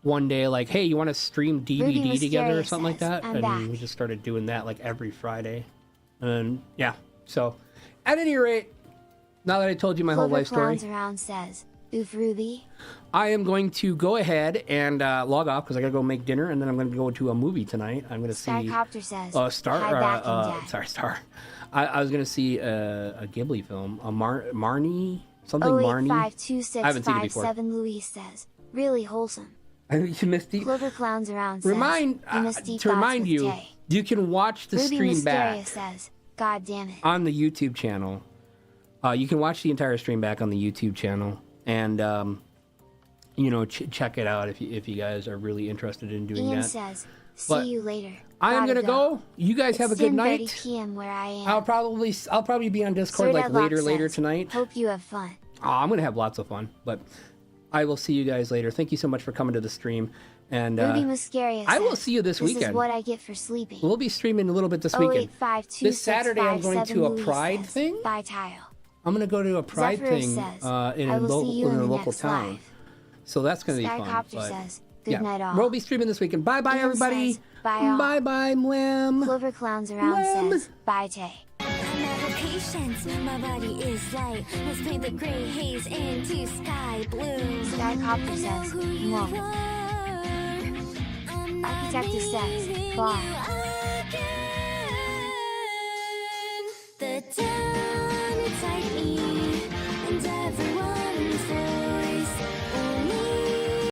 Speaker 4: one day, like, hey, you want to stream DVD together or something like that? And we just started doing that like every Friday. And yeah, so at any rate, now that I told you my whole life story,
Speaker 2: Clowns Around says, oof, Ruby.
Speaker 4: I am going to go ahead and log off because I gotta go make dinner, and then I'm going to go to a movie tonight. I'm going to see
Speaker 2: Starcopter says,
Speaker 4: Star. I was going to see a Ghibli film, a Marnie, something Marnie.
Speaker 2: 08526557 Louise says, really wholesome.
Speaker 4: You missed deep.
Speaker 2: Clover Clowns Around says,
Speaker 4: to remind you, you can watch the
Speaker 2: Ruby
Speaker 4: stream
Speaker 2: Mysteria
Speaker 4: back
Speaker 2: says, God damn it.
Speaker 4: on the YouTube channel. You can watch the entire stream back on the YouTube channel, and check it out if you guys are really interested in doing
Speaker 2: Ian
Speaker 4: that.
Speaker 2: says, see you later.
Speaker 4: I am gonna go. You guys have a good night.
Speaker 2: 10:30 p.m. where I am.
Speaker 4: I'll probably be on Discord like later tonight.
Speaker 2: Hope you have fun.
Speaker 4: Oh, I'm gonna have lots of fun, but I will see you guys later. Thank you so much for coming to the stream. And
Speaker 2: Ruby Muscaria
Speaker 4: I will see you this weekend.
Speaker 2: This is what I get for sleeping.
Speaker 4: We'll be streaming a little bit this weekend. This Saturday I'm going to a Pride thing.
Speaker 2: Bye, Tile.
Speaker 4: I'm going to go to a Pride thing in a local town.
Speaker 2: Live.
Speaker 4: So that's going to be fun.
Speaker 2: Skycopter says, good night all.
Speaker 4: We'll be streaming this weekend. Bye-bye, everybody.
Speaker 2: Says, bye all.
Speaker 4: Bye-bye, Mwam.
Speaker 2: Clover Clowns Around says, bye, Tay.
Speaker 3: Patience when my body is light. Let's paint the gray haze into sky blue.
Speaker 2: Skycopter says, won't. Architecture says, bye.
Speaker 3: The dawn, it's like